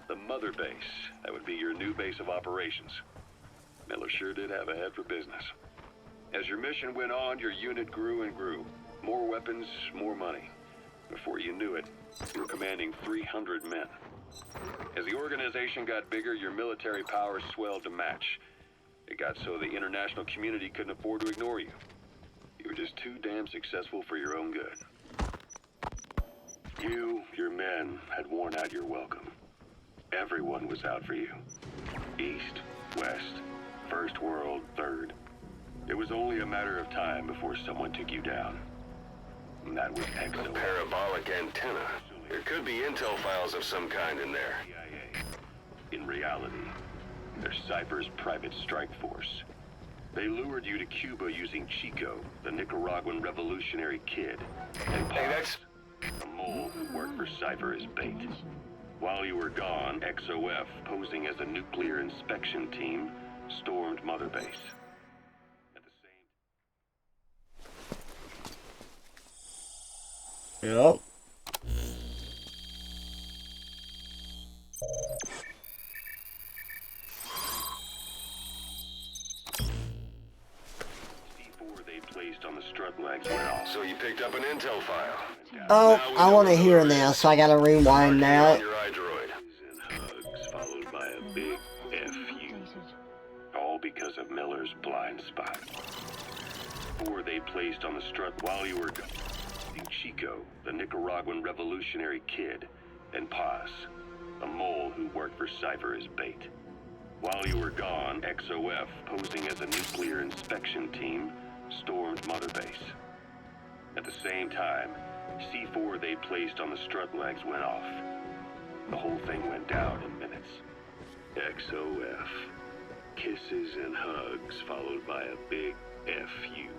The Mother Base, that would be your new base of operations. Miller sure did have a head for business. As your mission went on, your unit grew and grew. More weapons, more money. Before you knew it, you were commanding 300 men. As the organization got bigger, your military powers swelled to match. It got so the international community couldn't afford to ignore you. You were just too damn successful for your own good. You, your men, had worn out your welcome. Everyone was out for you. East, West, First World, Third. It was only a matter of time before someone took you down. And that was Exo. A parabolic antenna. There could be intel files of some kind in there. In reality, they're Cypher's private strike force. They lured you to Cuba using Chico, the Nicaraguan revolutionary kid. And Hey, that's... a mole who worked for Cypher as bait. While you were gone, XOF, posing as a nuclear inspection team, stormed Mother Base. Yep. They placed on the strut legs went off. So you picked up an intel file. Oh, I want to hear this, so I gotta rewind that. Your iDroid. Hugs followed by a big F.U. All because of Miller's blind spot. Four they placed on the strut while you were gone. Chico, the Nicaraguan revolutionary kid, and Paz, a mole who worked for Cypher as bait. While you were gone, XOF, posing as a nuclear inspection team, stormed Mother Base. At the same time, C4 they placed on the strut legs went off. The whole thing went down in minutes. XOF. Kisses and hugs followed by a big F.U.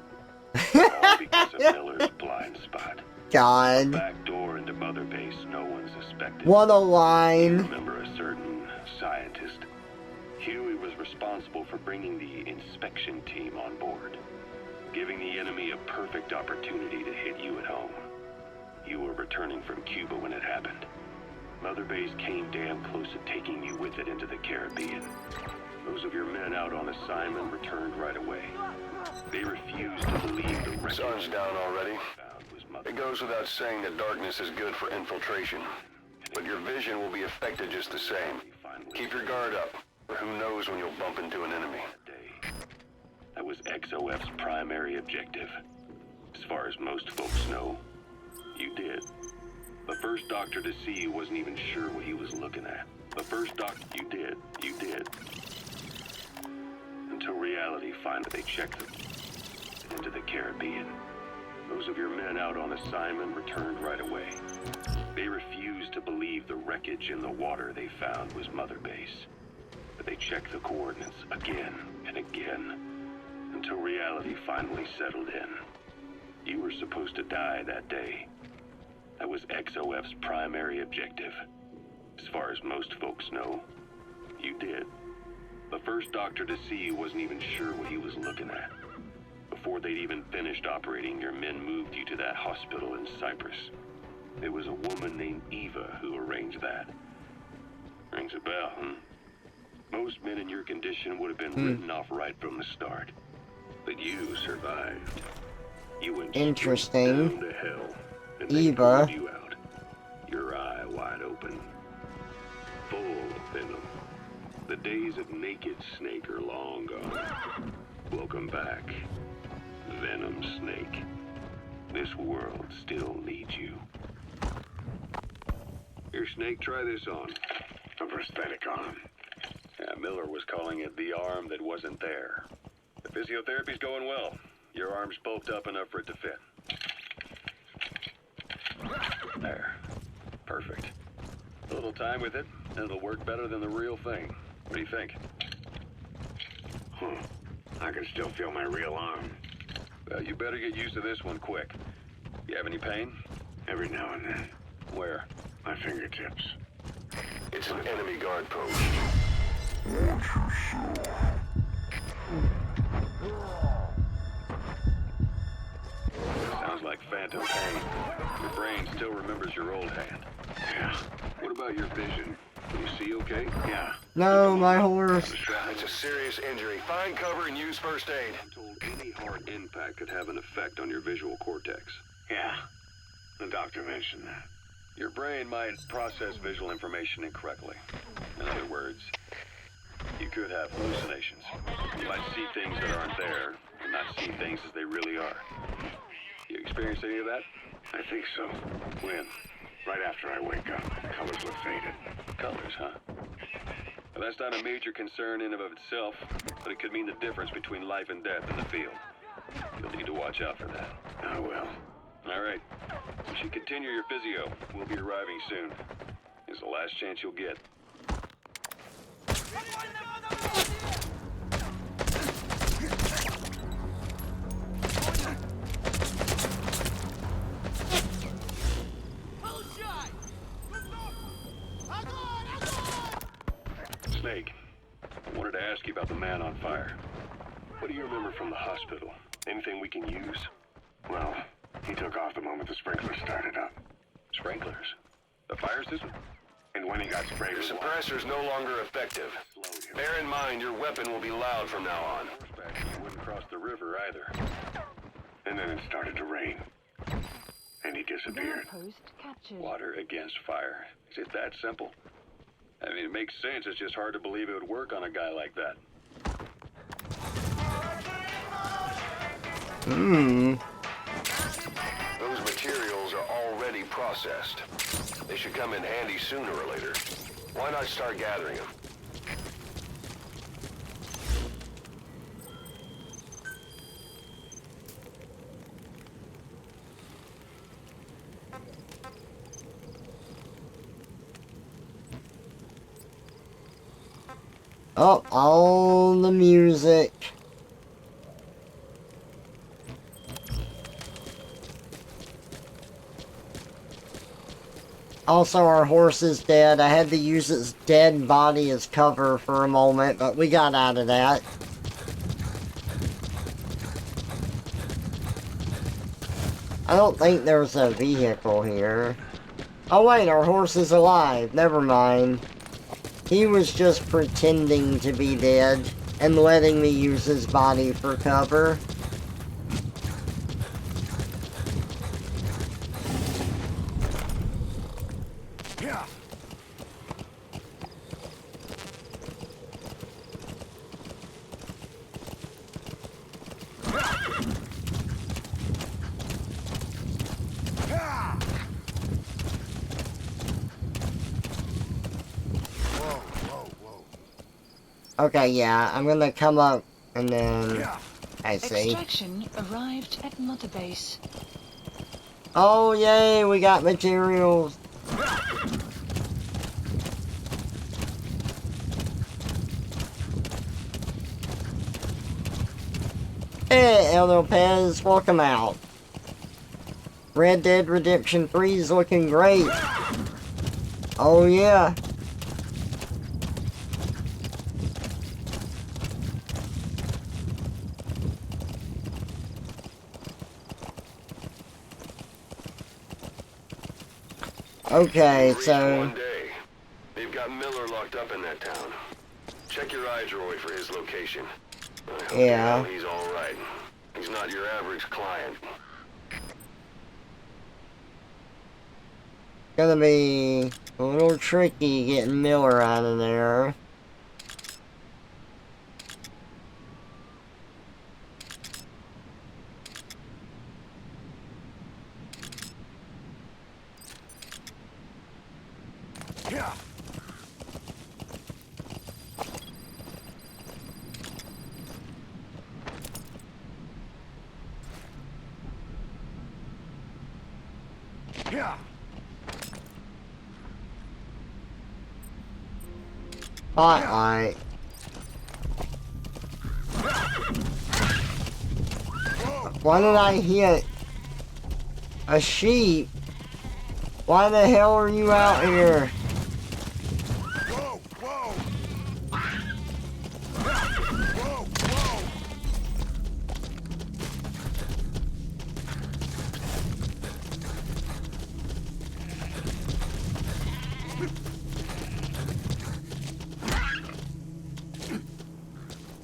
All because of Miller's blind spot. God. A back door into Mother Base no one suspected. What a line. Remember a certain scientist? Huey was responsible for bringing the inspection team on board, giving the enemy a perfect opportunity to hit you at home. You were returning from Cuba when it happened. Mother Base came damn close to taking you with it into the Caribbean. Those of your men out on assignment returned right away. They refused to believe the wreckage. Sun's down already. It goes without saying that darkness is good for infiltration, but your vision will be affected just the same. Keep your guard up, or who knows when you'll bump into an enemy. That was XOF's primary objective. As far as most folks know, you did. The first doctor to see you wasn't even sure what he was looking at. The first doctor you did. Until reality finally they checked them into the Caribbean. Those of your men out on assignment returned right away. They refused to believe the wreckage in the water they found was Mother Base. But they checked the coordinates again and again until reality finally settled in. You were supposed to die that day. That was XOF's primary objective. As far as most folks know, you did. The first doctor to see you wasn't even sure what he was looking at. Before they'd even finished operating, your men moved you to that hospital in Cyprus. There was a woman named Eva who arranged that. Rings a bell, huh? Most men in your condition would have been written off right from the start. But you survived. You went interesting. down to hell, and Eva. they pulled you out. Your eye wide open. Full venom. The days of naked Snake are long gone. Welcome back, Venom Snake. This world still needs you. Here, Snake, try this on. A prosthetic arm. Yeah, Miller was calling it the arm that wasn't there. The physiotherapy's going well. Your arm's bulked up enough for it to fit. There. Perfect. A little time with it, and it'll work better than the real thing. What do you think? I can still feel my real arm. Well, you better get used to this one quick. You have any pain? Every now and then. Where? My fingertips. It's an enemy guard post. Sounds like phantom pain. Your brain still remembers your old hand. Yeah. What about your vision? Can you see okay? Yeah. No, my horse. It's a serious injury. Find cover and use first aid. I'm told any hard impact could have an effect on your visual cortex. Yeah. The doctor mentioned that. Your brain might process visual information incorrectly. In other words, you could have hallucinations. You might see things that aren't there, and not see things as they really are. You experience any of that? I think so. When? Right after I wake up. Colors look faded. Colors, huh? Well, that's not a major concern in and of itself, but it could mean the difference between life and death in the field. You'll need to watch out for that. I will. All right. You should continue your physio. We'll be arriving soon. It's the last chance you'll get. Snake, I wanted to ask you about the man on fire. What do you remember from the hospital? Anything we can use? Well, he took off the moment the sprinklers started up. Sprinklers? The fire system? And when he got sprayed Your with suppressor's no longer effective. Bear in mind, your weapon will be loud from now on. Horseback, you wouldn't cross the river either. and then it started to rain. And he disappeared. Water against fire. Is it that simple? I mean, it makes sense. It's just hard to believe it would work on a guy like that. Those materials are already processed. They should come in handy sooner or later. Why not start gathering them? Oh, all the music. Also, our horse is dead. I had to use its dead body as cover for a moment, but we got out of that. I don't think there's a vehicle here. Oh wait, our horse is alive. Never mind. He was just pretending to be dead and letting me use his body for cover. Okay, yeah, I'm gonna come up and then I see. Extraction arrived at Mother Base. Oh yay, we got materials. Hey, El Lopez, welcome out. Red Dead Redemption 3 is looking great. Oh yeah. Okay, so... One day. They've got Miller locked up in that town. Check your iDroid for his location. I hope yeah. you know he's alright. He's not your average client. Gonna be a little tricky getting Miller out of there. Spotlight. Why did I hit a sheep? Why the hell are you out here?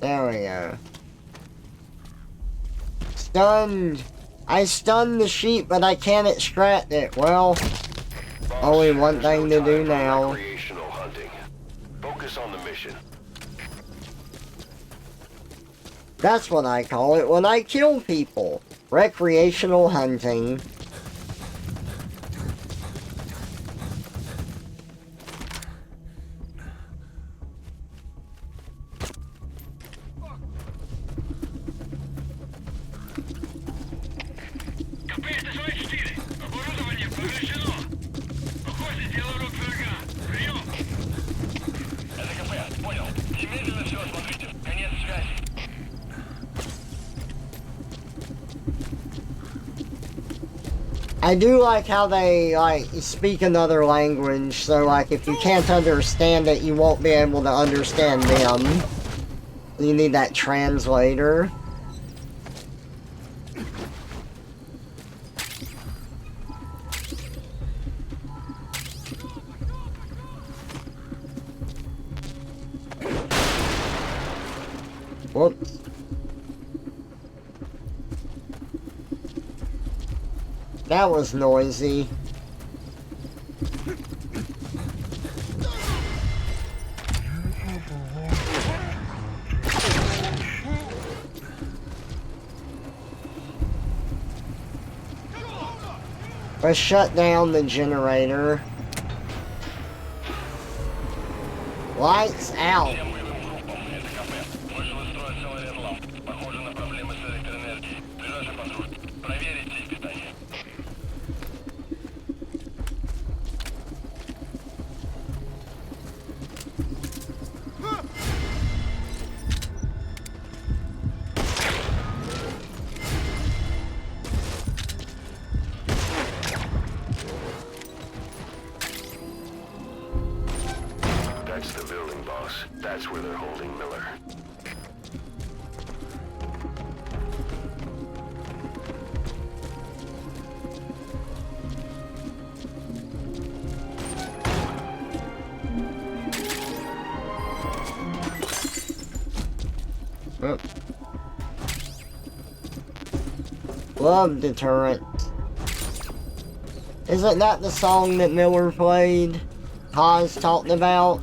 There we go. Stunned. I stunned the sheep, but I can't extract it. Well, only one thing to do now. Recreational hunting. Focus on the mission. That's what I call it when I kill people. Recreational hunting. Capite, soy I do like how they, like, speak another language, so, like, if you can't understand it, you won't be able to understand them. You need that translator. Whoops. That was noisy. Let's shut down the generator. Lights out. That's the building, boss. That's where they're holding Miller. Oh. Love deterrent. Isn't that the song that Miller played? Haas talked about?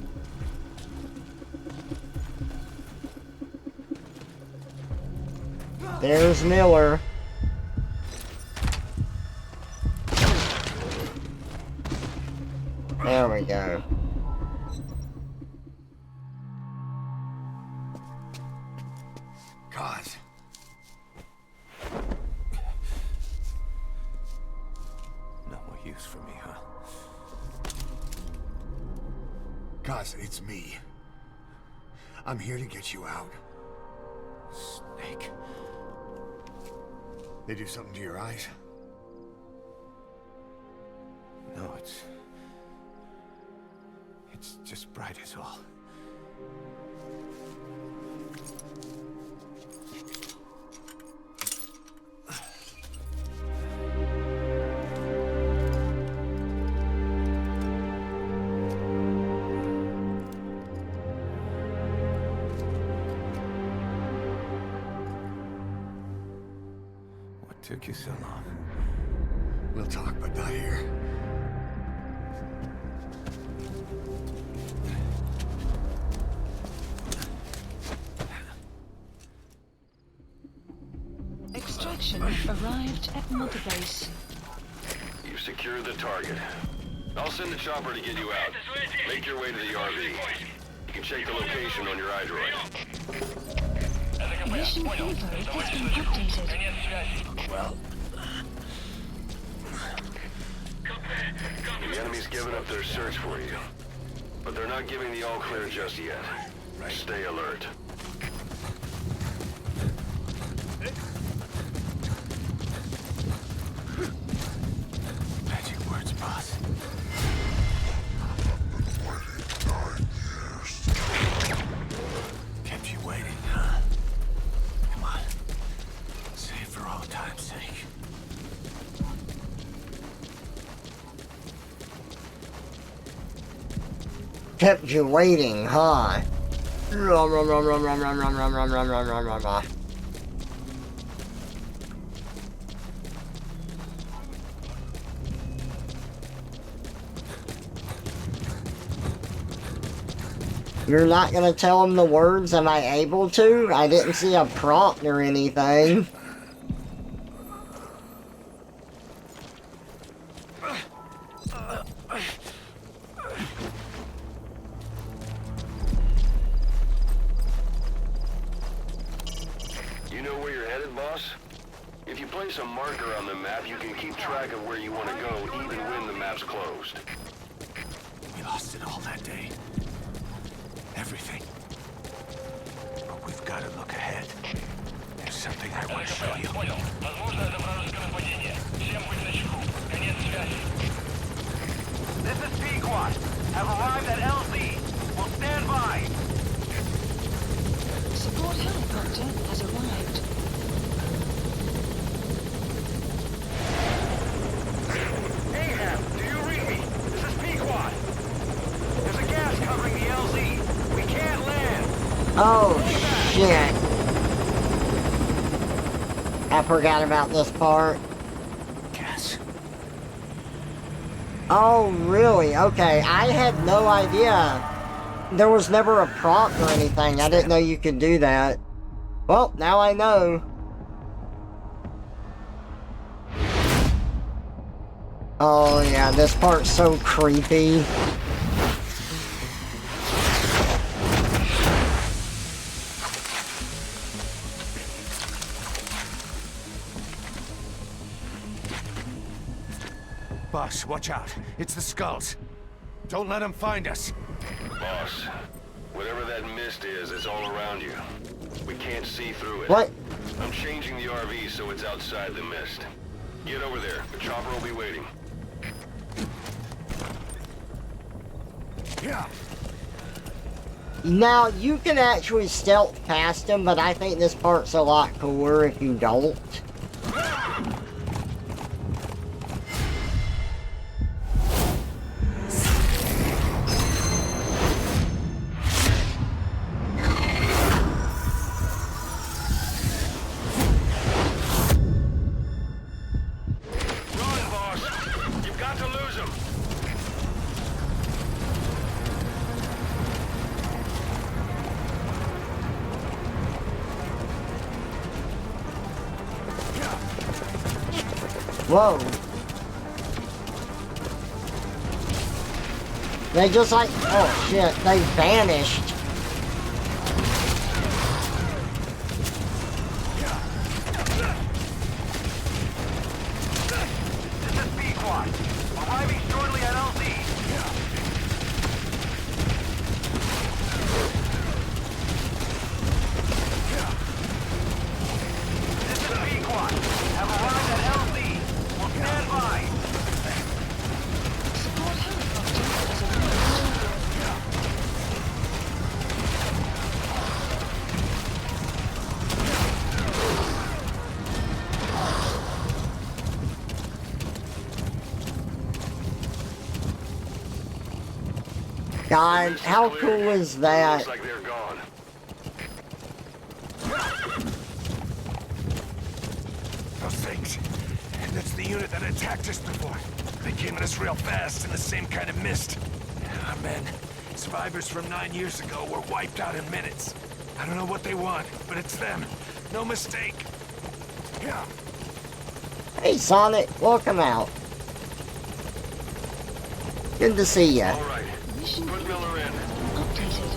There's Miller. There we go. God. No more use for me, huh? Cos, it's me. I'm here to get you out. Snake. They do something to your eyes? No, it's just bright as all. What took you so long? We'll talk, but not here. Extraction arrived at Mother Base. You've secured the target. I'll send the chopper to get you out. Make your way to the RV. You can check the location on your iDroid. Mission info has been updated. Well, the enemy's given up their search for you, but they're not giving the all clear just yet. Stay alert. Magic words, boss. Kept you waiting, huh? Come on. Say it for all time's sake. Kept you waiting, huh? You're not gonna tell him the words? Am I able to? I didn't see a prompt or anything. You know where you're headed, boss? If you place a marker on the map, you can keep track of where you want to go, even when the map's closed. We lost it all that day. Everything. But we've got to look ahead. There's something I want to show you. Support helicopter has arrived. Ahab, do you read me? This is Pequod. There's a gas covering the LZ. We can't land. Oh, shit. I forgot about this part. Gas. Oh, really? Okay, I had no idea. There was never a prompt or anything. I didn't know you could do that. Well, now I know. Oh, yeah, this part's so creepy. Boss, watch out. It's the skulls. Don't let them find us. Boss, whatever that mist is, it's all around you. We can't see through it. What? I'm changing the RV so it's outside the mist. Get over there. The chopper will be waiting. Yeah. Now, you can actually stealth past them, but I think this part's a lot cooler if you don't. Run, boss. You've got to lose him. Whoa. They just like, oh shit, they vanished. This is Pequod. Arriving shortly at LZ. This is Pequod. Have arrived at LZ. We'll stand by. Support helicopter has arrived. God, how cool is that? Looks like they're gone. Those things. And that's the unit that attacked us before. They came at us real fast in the same kind of mist. Our men, survivors from 9 years ago, were wiped out in minutes. I don't know what they want, but it's them. No mistake. Yeah. Hey Sonic, welcome out. Good to see ya. All right. Put Miller in. Updated.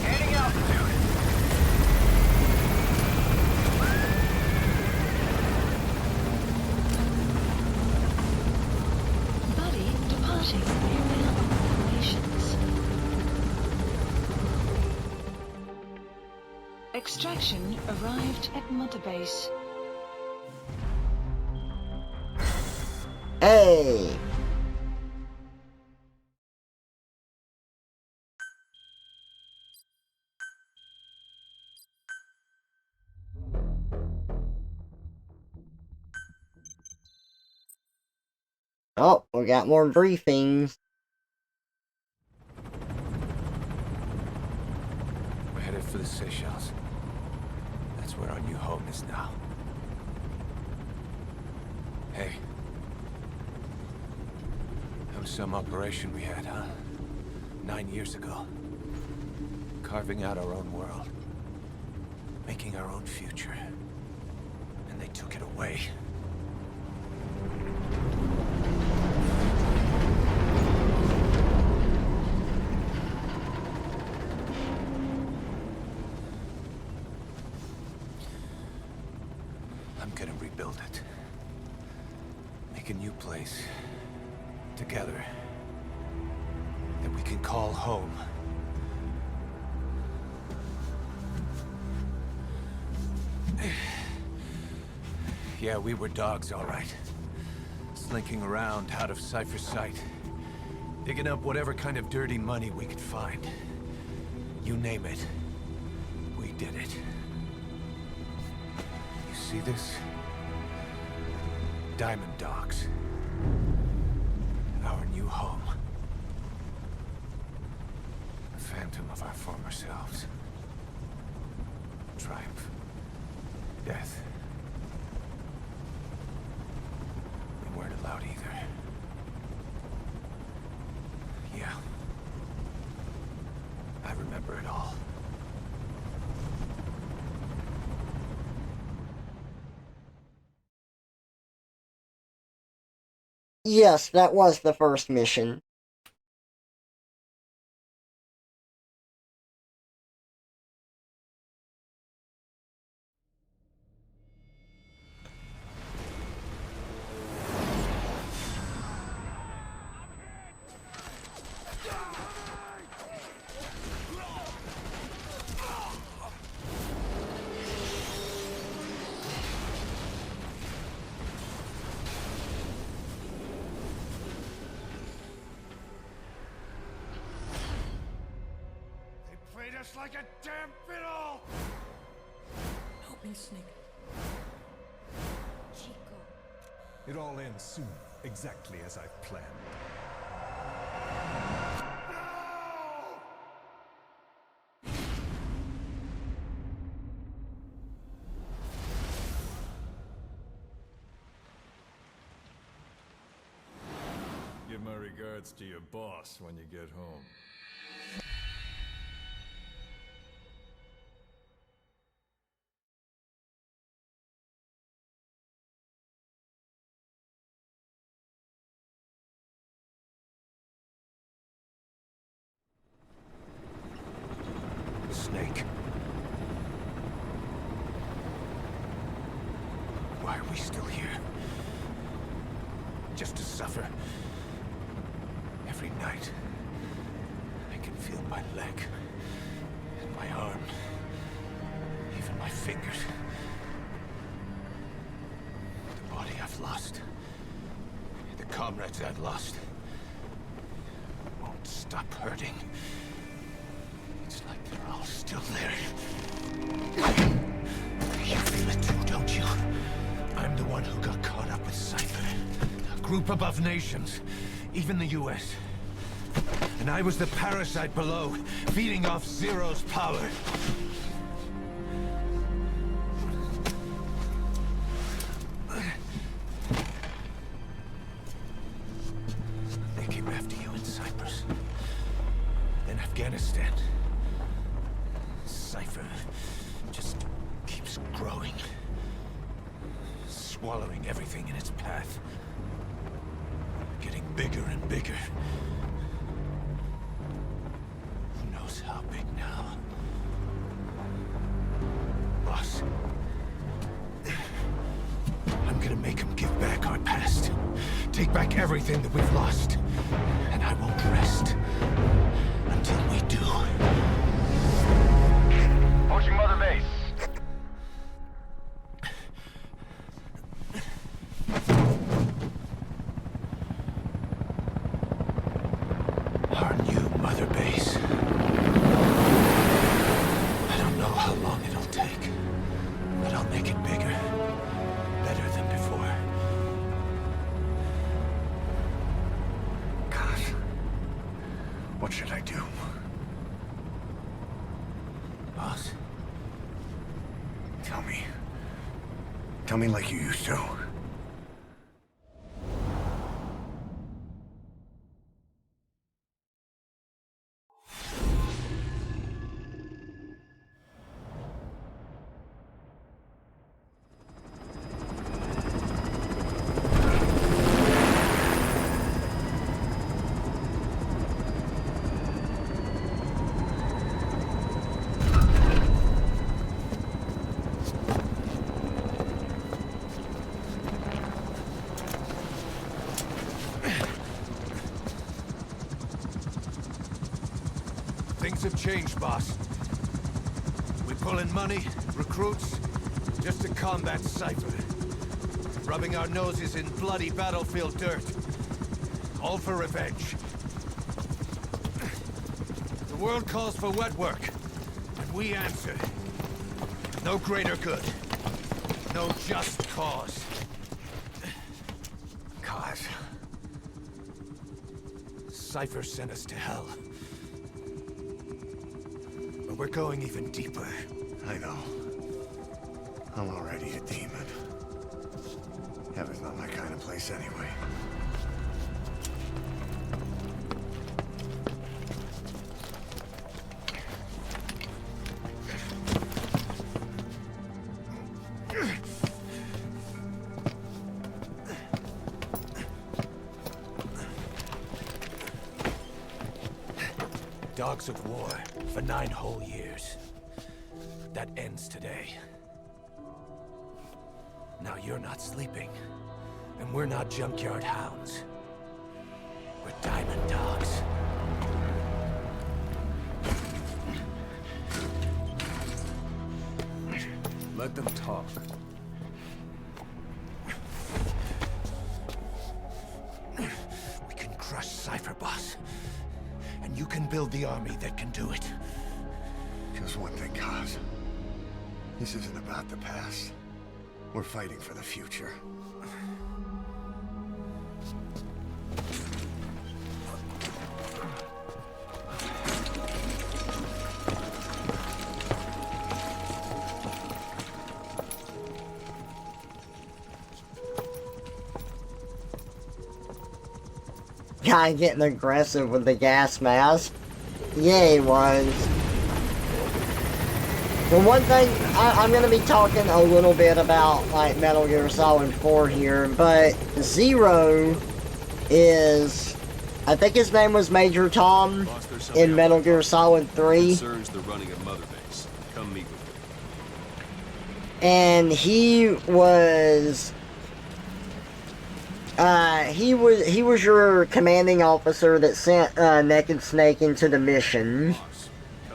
Gaining altitude. Buddy departing area of operations. Extraction arrived at Mother Base. Hey. Oh, we got more briefings. We're headed for the Seychelles. That's where our new home is now. Hey. That was some operation we had, huh? 9 years ago. Carving out our own world. Making our own future. And they took it away. I'm gonna rebuild it. Make a new place. Together. call home. Yeah, we were dogs, all right. Slinking around out of Cypher's sight. Digging up whatever kind of dirty money we could find. You name it. We did it. You see this? Diamond Dogs. Our new home. A phantom of our former selves. Triumph. Death. We weren't allowed either. Yeah. I remember it all. Yes, that was the first mission. Played us like a damn fiddle! Help me, Snake. Chico. It all ends soon, exactly as I've planned. Give my regards to your boss when you get home. Snake. Why are we still here? Just to suffer. Every night, I can feel my leg, and my arm, even my fingers. The body I've lost, the comrades I've lost, won't stop hurting. It's like they're all still there. You feel it too, don't you? I'm the one who got caught up with Cypher. A group above nations, even the US. And I was the parasite below, feeding off Zero's power. They came after you in Cyprus. Then Afghanistan. Cypher just keeps growing. Swallowing everything in its path. Getting bigger and bigger. Who knows how big now? Boss. I'm gonna make him give back our past. Take back everything that we've lost. And I won't rest until we do. Approaching Mother Base. Our new Mother Base. I don't know how long it'll take, but I'll make it bigger. Better than before. God. What should I do? Boss? Tell me. Tell me like you used to. Things have changed, boss. We pull in money, recruits, just to combat Cypher. Rubbing our noses in bloody battlefield dirt. All for revenge. The world calls for wet work, and we answer. No greater good. No just cause. Cause. Cypher sent us to hell. But we're going even deeper. I know. I'm already a demon. Heaven's not my kind of place anyway. Dogs of war for 9 whole years. That ends today. Now you're not sleeping, and we're not junkyard hounds. We're diamond dogs. Let them talk. We can crush Cypher, boss. And you can build the army that can do it. Just one thing, Kaz. This isn't about the past. We're fighting for the future. Guy getting aggressive with the gas mask. Yeah, he was. Well, one thing, I'm going to be talking a little bit about, like, Metal Gear Solid 4 here, but Zero is, I think his name was Major Tom in Metal Gear Solid 3. Concerns the running of Mother Base. Come meet with me. And he was your commanding officer that sent Naked Snake into the mission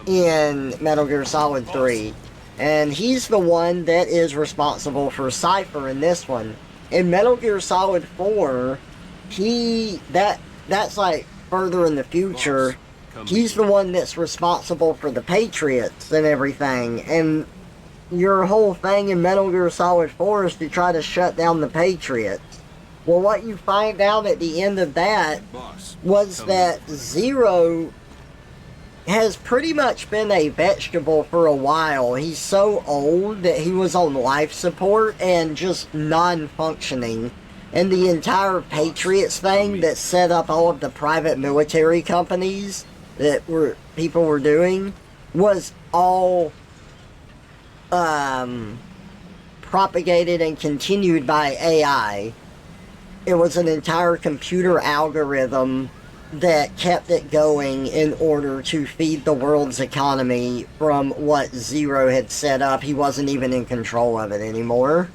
in Metal Gear Solid 3. And he's the one that is responsible for Cypher in this one. In Metal Gear Solid 4, that's like further in the future. He's the one that's responsible for the Patriots and everything. And your whole thing in Metal Gear Solid 4 is to try to shut down the Patriots. Well, what you find out at the end of that was that Zero has pretty much been a vegetable for a while. He's so old that he was on life support and just non-functioning. And the entire Patriots thing that set up all of the private military companies that people were doing was all propagated and continued by AI. It was an entire computer algorithm that kept it going in order to feed the world's economy from what Zero had set up. He wasn't even in control of it anymore.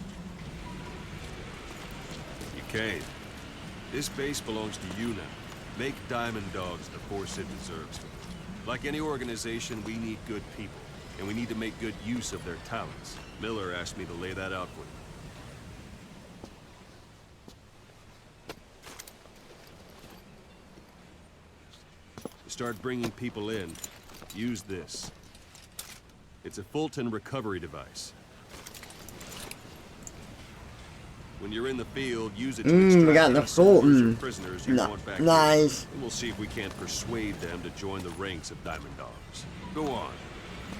Cade, this base belongs to you now. Make Diamond Dogs the force it deserves. Like any organization, we need good people, and we need to make good use of their talents. Miller asked me to lay that out for you. Start bringing people in, use this. It's a Fulton recovery device. When you're in the field, use it to extract we got the Fulton. Prisoners you want back nice. And we'll see if we can't persuade them to join the ranks of Diamond Dogs. Go on.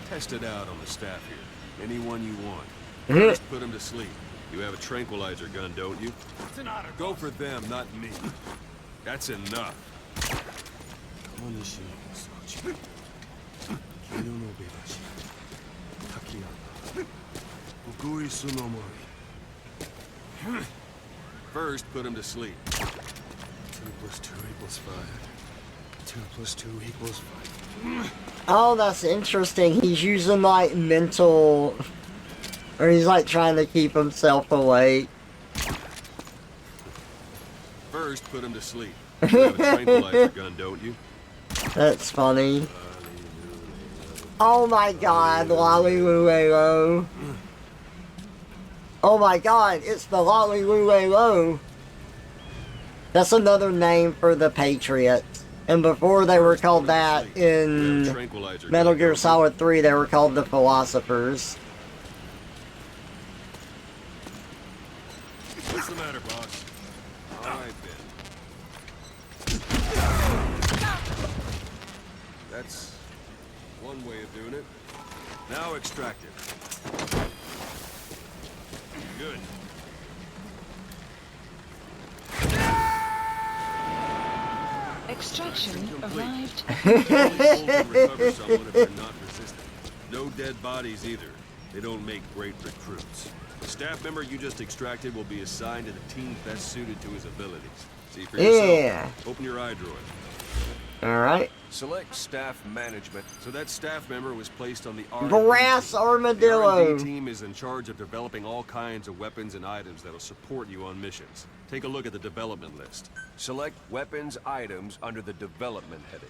Test it out on the staff here. Anyone you want. First, put them to sleep. You have a tranquilizer gun, don't you? Go for them, not me. That's enough. First, put him to sleep. 2 plus 2 equals 5. 2 plus 2 equals 5. Oh, that's interesting. He's using, like, mental... Or he's, like, trying to keep himself awake. First, put him to sleep. You have a tranquilizer gun, don't you? That's funny. Oh my god, Lollywoo. Oh my god, it's the Lollywoo. That's another name for the Patriots. And before they were called that in Metal Gear Solid 3, they were called the Philosophers. What's the matter, boss? All right, Ben. That's one way of doing it. Now extract it. Good. Extraction arrived. Recover someone if they're not resistant. No dead bodies either. They don't make great recruits. The staff member you just extracted will be assigned to the team best suited to his abilities. See for yourself. Open your iDroid. Alright. Select staff management. So that staff member was placed on the R&D Brass team. Armadillo. The R&D team is in charge of developing all kinds of weapons and items that'll support you on missions. Take a look at the development list. Select weapons items under the development heading.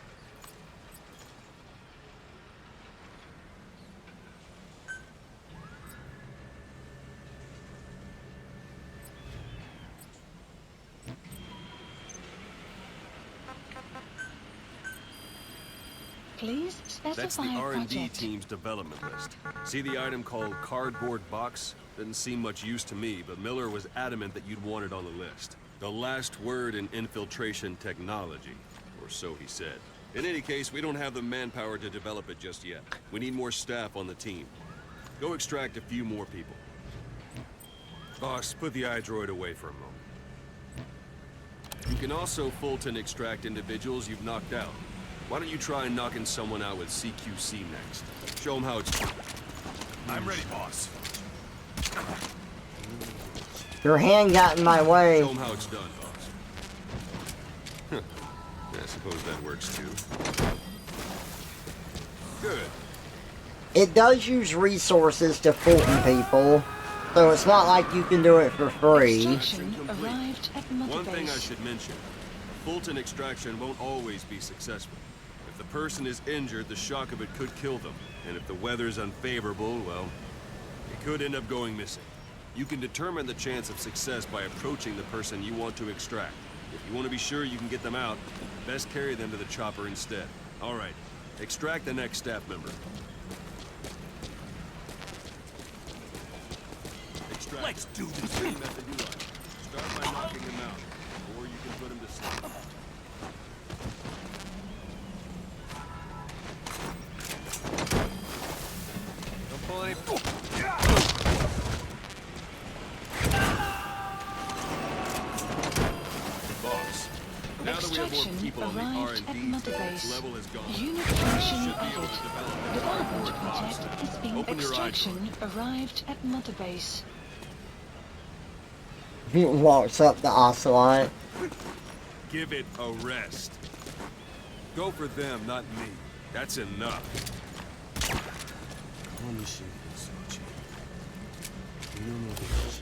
Please specify That's the R&D project. team's development list. See the item called cardboard box? Didn't seem much use to me, but Miller was adamant that you'd want it on the list. The last word in infiltration technology, or so he said. In any case, we don't have the manpower to develop it just yet. We need more staff on the team. Go extract a few more people. Boss, put the iDroid away for a moment. You can also Fulton extract individuals you've knocked out. Why don't you try knocking someone out with CQC next? Show them how it's... I'm ready, boss. Your hand got in my way. Show them how it's done, boss. Huh. I suppose that works too. Good. It does use resources to Fulton people, so it's not like you can do it for free. Arrived at Mother One thing I Base. should mention. Fulton extraction won't always be successful. If the person is injured, the shock of it could kill them. And if the weather's unfavorable, well, it could end up going missing. You can determine the chance of success by approaching the person you want to extract. If you want to be sure you can get them out, best carry them to the chopper instead. All right, extract the next staff member. Extract. Let's do this. Same method you like. Start by knocking him out, or you can put him to sleep. Don't pull any... Boss, now that we have more people on the R&D, its level has gone. Unit You function should be able added. to develop Development project is being Open your extraction arrived at Mother Base. He walks up the ocelot. Give it a rest. Go for them, not me. That's enough. Call me shit, Sochi. You don't know the issue.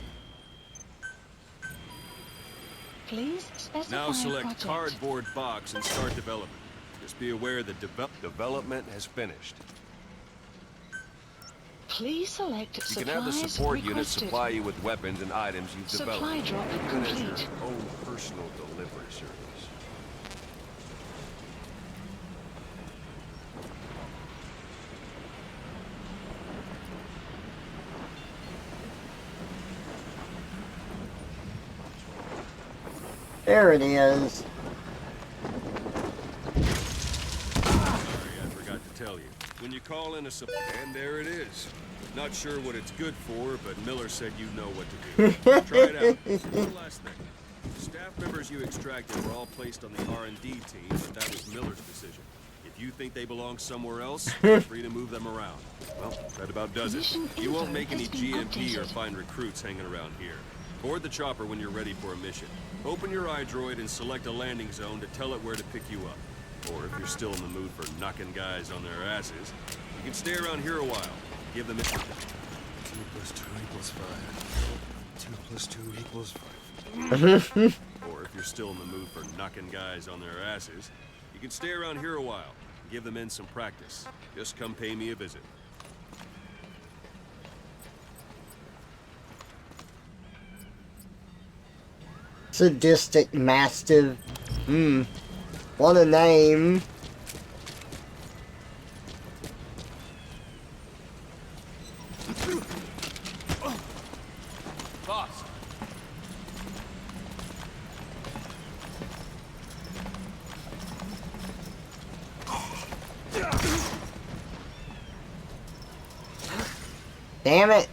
Please specify Now select project. cardboard box and start development. Just be aware that development has finished. Please select You supplies can have the support unit requested. supply you with weapons and items you've Supply developed. drop Even as your complete. own personal delivery service. There it is. Sorry, I forgot to tell you. When you call in a and there it is. Not sure what it's good for, but Miller said you know what to do. Try it out. One last thing. Staff members you extracted were all placed on the R&D team, but that was Miller's decision. If you think they belong somewhere else, feel free to move them around. Well, that about does it. You won't make any GMP or find recruits hanging around here. Board the chopper when you're ready for a mission. Open your iDroid and select a landing zone to tell it where to pick you up. Or if you're still in the mood for knocking guys on their asses, you can stay around here a while. Give them 2 plus 2 equals 5. 2 plus 2 equals 5. Or if you're still in the mood for knocking guys on their asses, you can stay around here a while. Give the men some practice. Just come pay me a visit. Sadistic Mastiff. What a name. Boss. Damn it.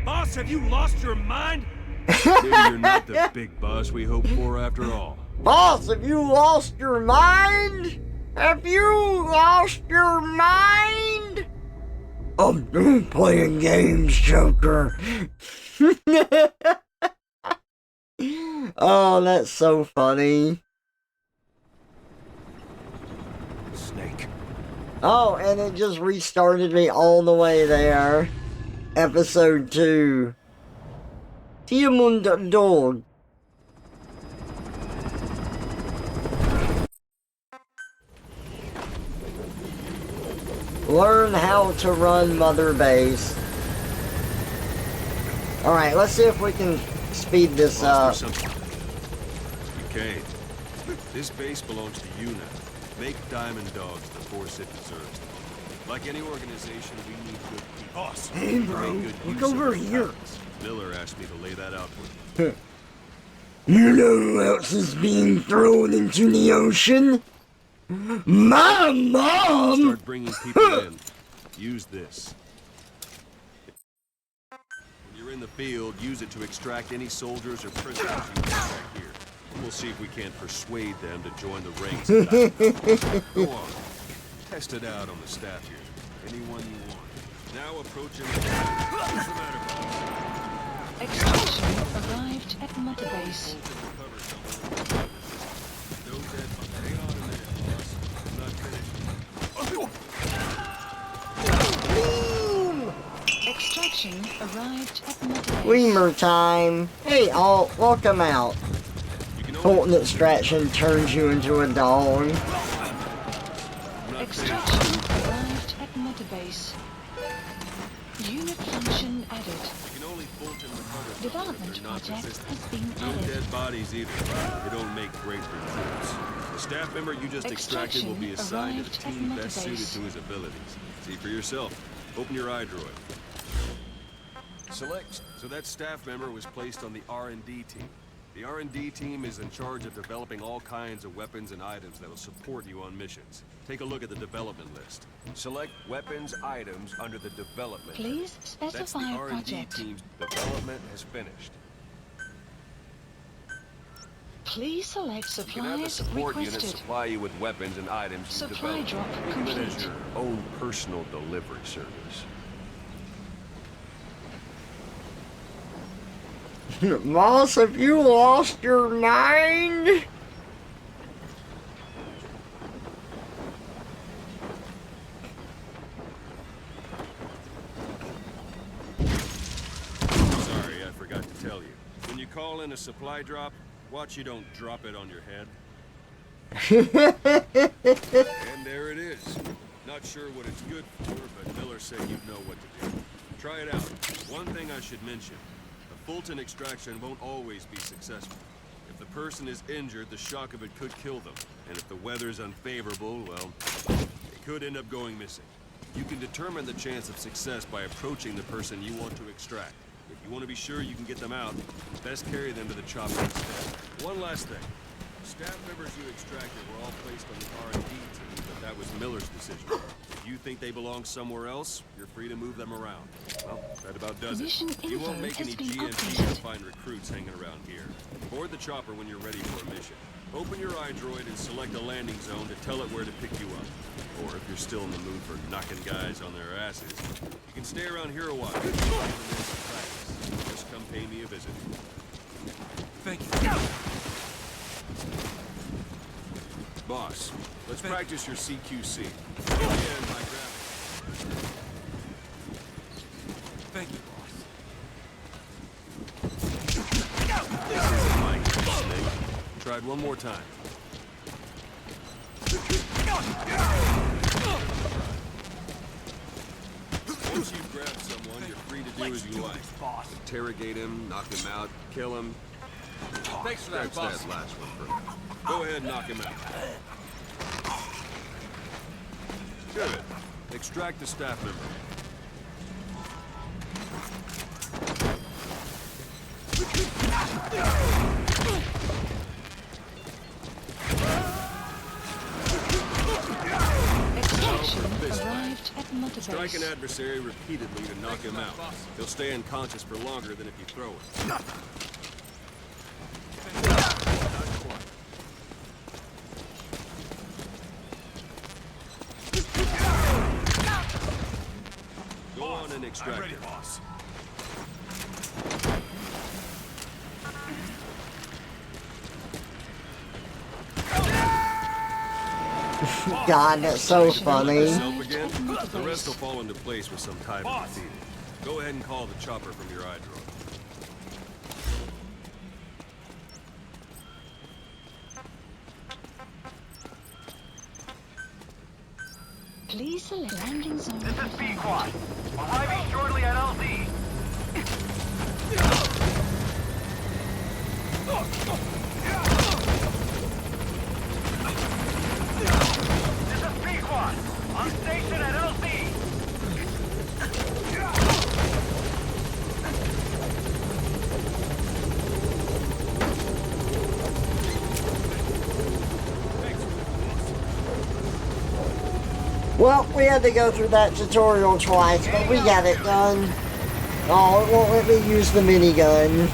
Boss, have you lost your mind? Maybe you're not the big boss we hoped for after all. Boss, have you lost your mind? Have you lost your mind? I'm done playing games, Joker. Oh, that's so funny. Snake. Oh, and it just restarted me all the way there. Episode 2. Tiamund Dog. Learn how to run Mother Base. Alright, let's see if we can speed this up. Okay. This base belongs to you now. Make Diamond Dogs the force it deserves. Like any organization, we need good people. Boss, hey bro, look over here. Miller asked me to lay that out for you. You know who else is being thrown into the ocean? My mom! Start bringing people in. Use this. When you're in the field, use it to extract any soldiers or prisoners you contact here. We'll see if we can't persuade them to join the ranks. Go on. Test it out on the staff here. Anyone you want. Now approaching. What's the matter? Extraction arrived at Mother Base. No dead. Hang on a minute, boss. I'm not finished. Extraction arrived at Mother Base. Weimer time. Hey, all, welcome out. Fulton extraction turns you into a dog. Extraction arrived at Mother Base. Unit function added. Development project has been No added. dead bodies either. They don't make great recruits. The staff member you just extracted will be assigned to the team best suited to his abilities. See for yourself. Open your iDroid. Select. So that staff member was placed on the R&D team. The R&D team is in charge of developing all kinds of weapons and items that will support you on missions. Take a look at the development list. Select weapons items under the development. Please That's the specify R&D project. team's development has finished. Please select You can have the supplies support unit requested. supply you with weapons and items you Supply develop. drop Think of it as complete. your own personal delivery service. Boss, have you lost your mind? Sorry, I forgot to tell you. When you call in a supply drop, watch you don't drop it on your head. And there it is. Not sure what it's good for, but Miller said you'd know what to do. Try it out. One thing I should mention. A Fulton extraction won't always be successful. If the person is injured, the shock of it could kill them. And if the weather's unfavorable, well, they could end up going missing. You can determine the chance of success by approaching the person you want to extract. If you want to be sure you can get them out, best carry them to the chopper instead. One last thing. Staff members you extracted were all placed on the R&D team, but that was Miller's decision. If you think they belong somewhere else, you're free to move them around. Well, that about does it. Mission You info won't make any has been GMPs updated. to find recruits hanging around here. Board the chopper when you're ready for a mission. Open your iDroid and select a landing zone to tell it where to pick you up. Or if you're still in the mood for knocking guys on their asses, you can stay around here a while. Just come pay me a visit. Thank you. Boss, let's practice your CQC. Again, my gravity. Thank you, This isn't like Snake. Try it one more time. Once you've grabbed someone, you're free to do as you like. Interrogate him, knock him out, kill him. Thanks for that, Scratch boss. that last one for me. Go ahead and knock him out. Good. Extract the staff member. Extraction arrived at Mother Strike an Base. adversary repeatedly to knock him out. He'll stay unconscious for longer than if you throw him. Go on and extract I'm ready, him. boss. God, that's so funny. Yourself again? The rest will fall into place with some time in the field. Go ahead and call the chopper from your eye drone. Please select landing zone. This is Pequod. Arriving shortly at LZ. This is Pequod. On station at LZ. Well, we had to go through that tutorial twice, but we got it done. Oh, it won't let me use the minigun.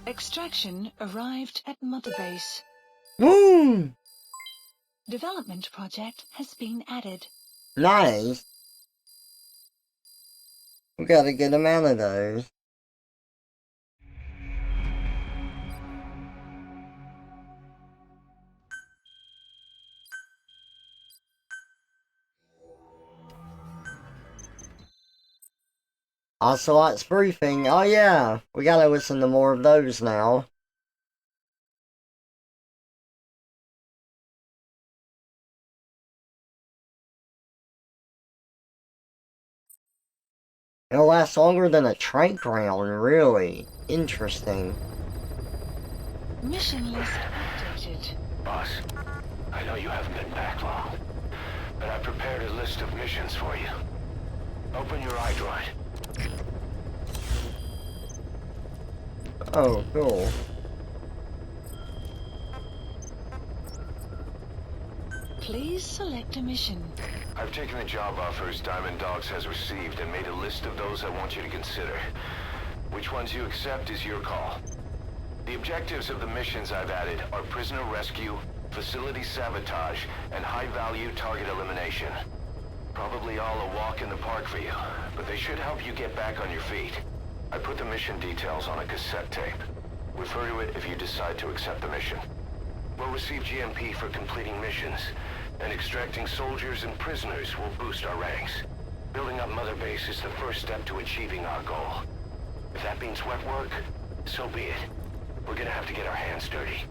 Extraction arrived at Mother Base. Woo! Development project has been added. Nice. We got a good amount of those. Ocelot's briefing. Oh yeah, we gotta listen to more of those now. It'll last longer than a trank round, really. Interesting. Mission list updated. Boss, I know you haven't been back long, but I prepared a list of missions for you. Open your iDroid. Oh, cool. Please select a mission. I've taken the job offers Diamond Dogs has received and made a list of those I want you to consider. Which ones you accept is your call. The objectives of the missions I've added are prisoner rescue, facility sabotage, and high-value target elimination. Probably all a walk in the park for you, but they should help you get back on your feet. I put the mission details on a cassette tape. Refer to it if you decide to accept the mission. We'll receive GMP for completing missions, and extracting soldiers and prisoners will boost our ranks. Building up Mother Base is the first step to achieving our goal. If that means wet work, so be it. We're gonna have to get our hands dirty.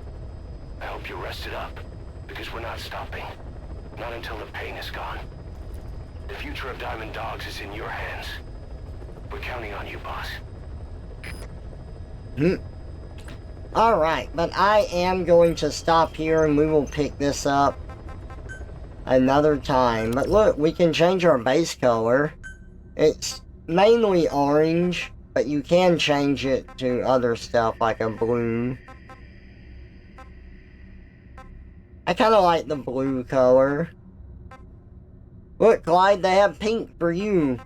I hope you're rested up, because we're not stopping. Not until the pain is gone. The future of Diamond Dogs is in your hands. We're counting on you, boss. Alright, but I am going to stop here and we will pick this up another time. But look, we can change our base color. It's mainly orange, but you can change it to other stuff like a blue. I kind of like the blue color. Look, Clyde, they have pink for you.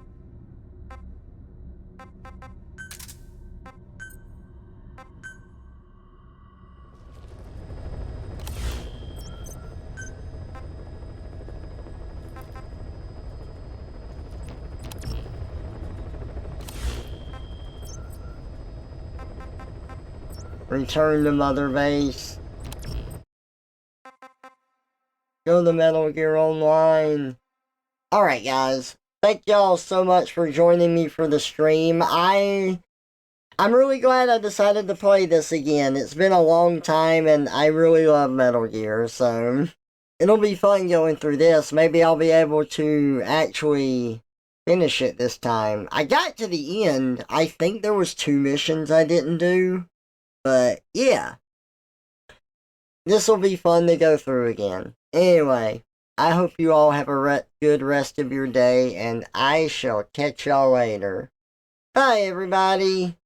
Return to Mother Base. Go to Metal Gear Online. Alright guys, thank y'all so much for joining me for the stream. I'm really glad I decided to play this again. It's been a long time and I really love Metal Gear, so it'll be fun going through this. Maybe I'll be able to actually finish it this time. I got to the end. I think there was 2 missions I didn't do, but yeah. This will be fun to go through again. Anyway, I hope you all have a good rest of your day, and I shall catch y'all later. Bye, everybody!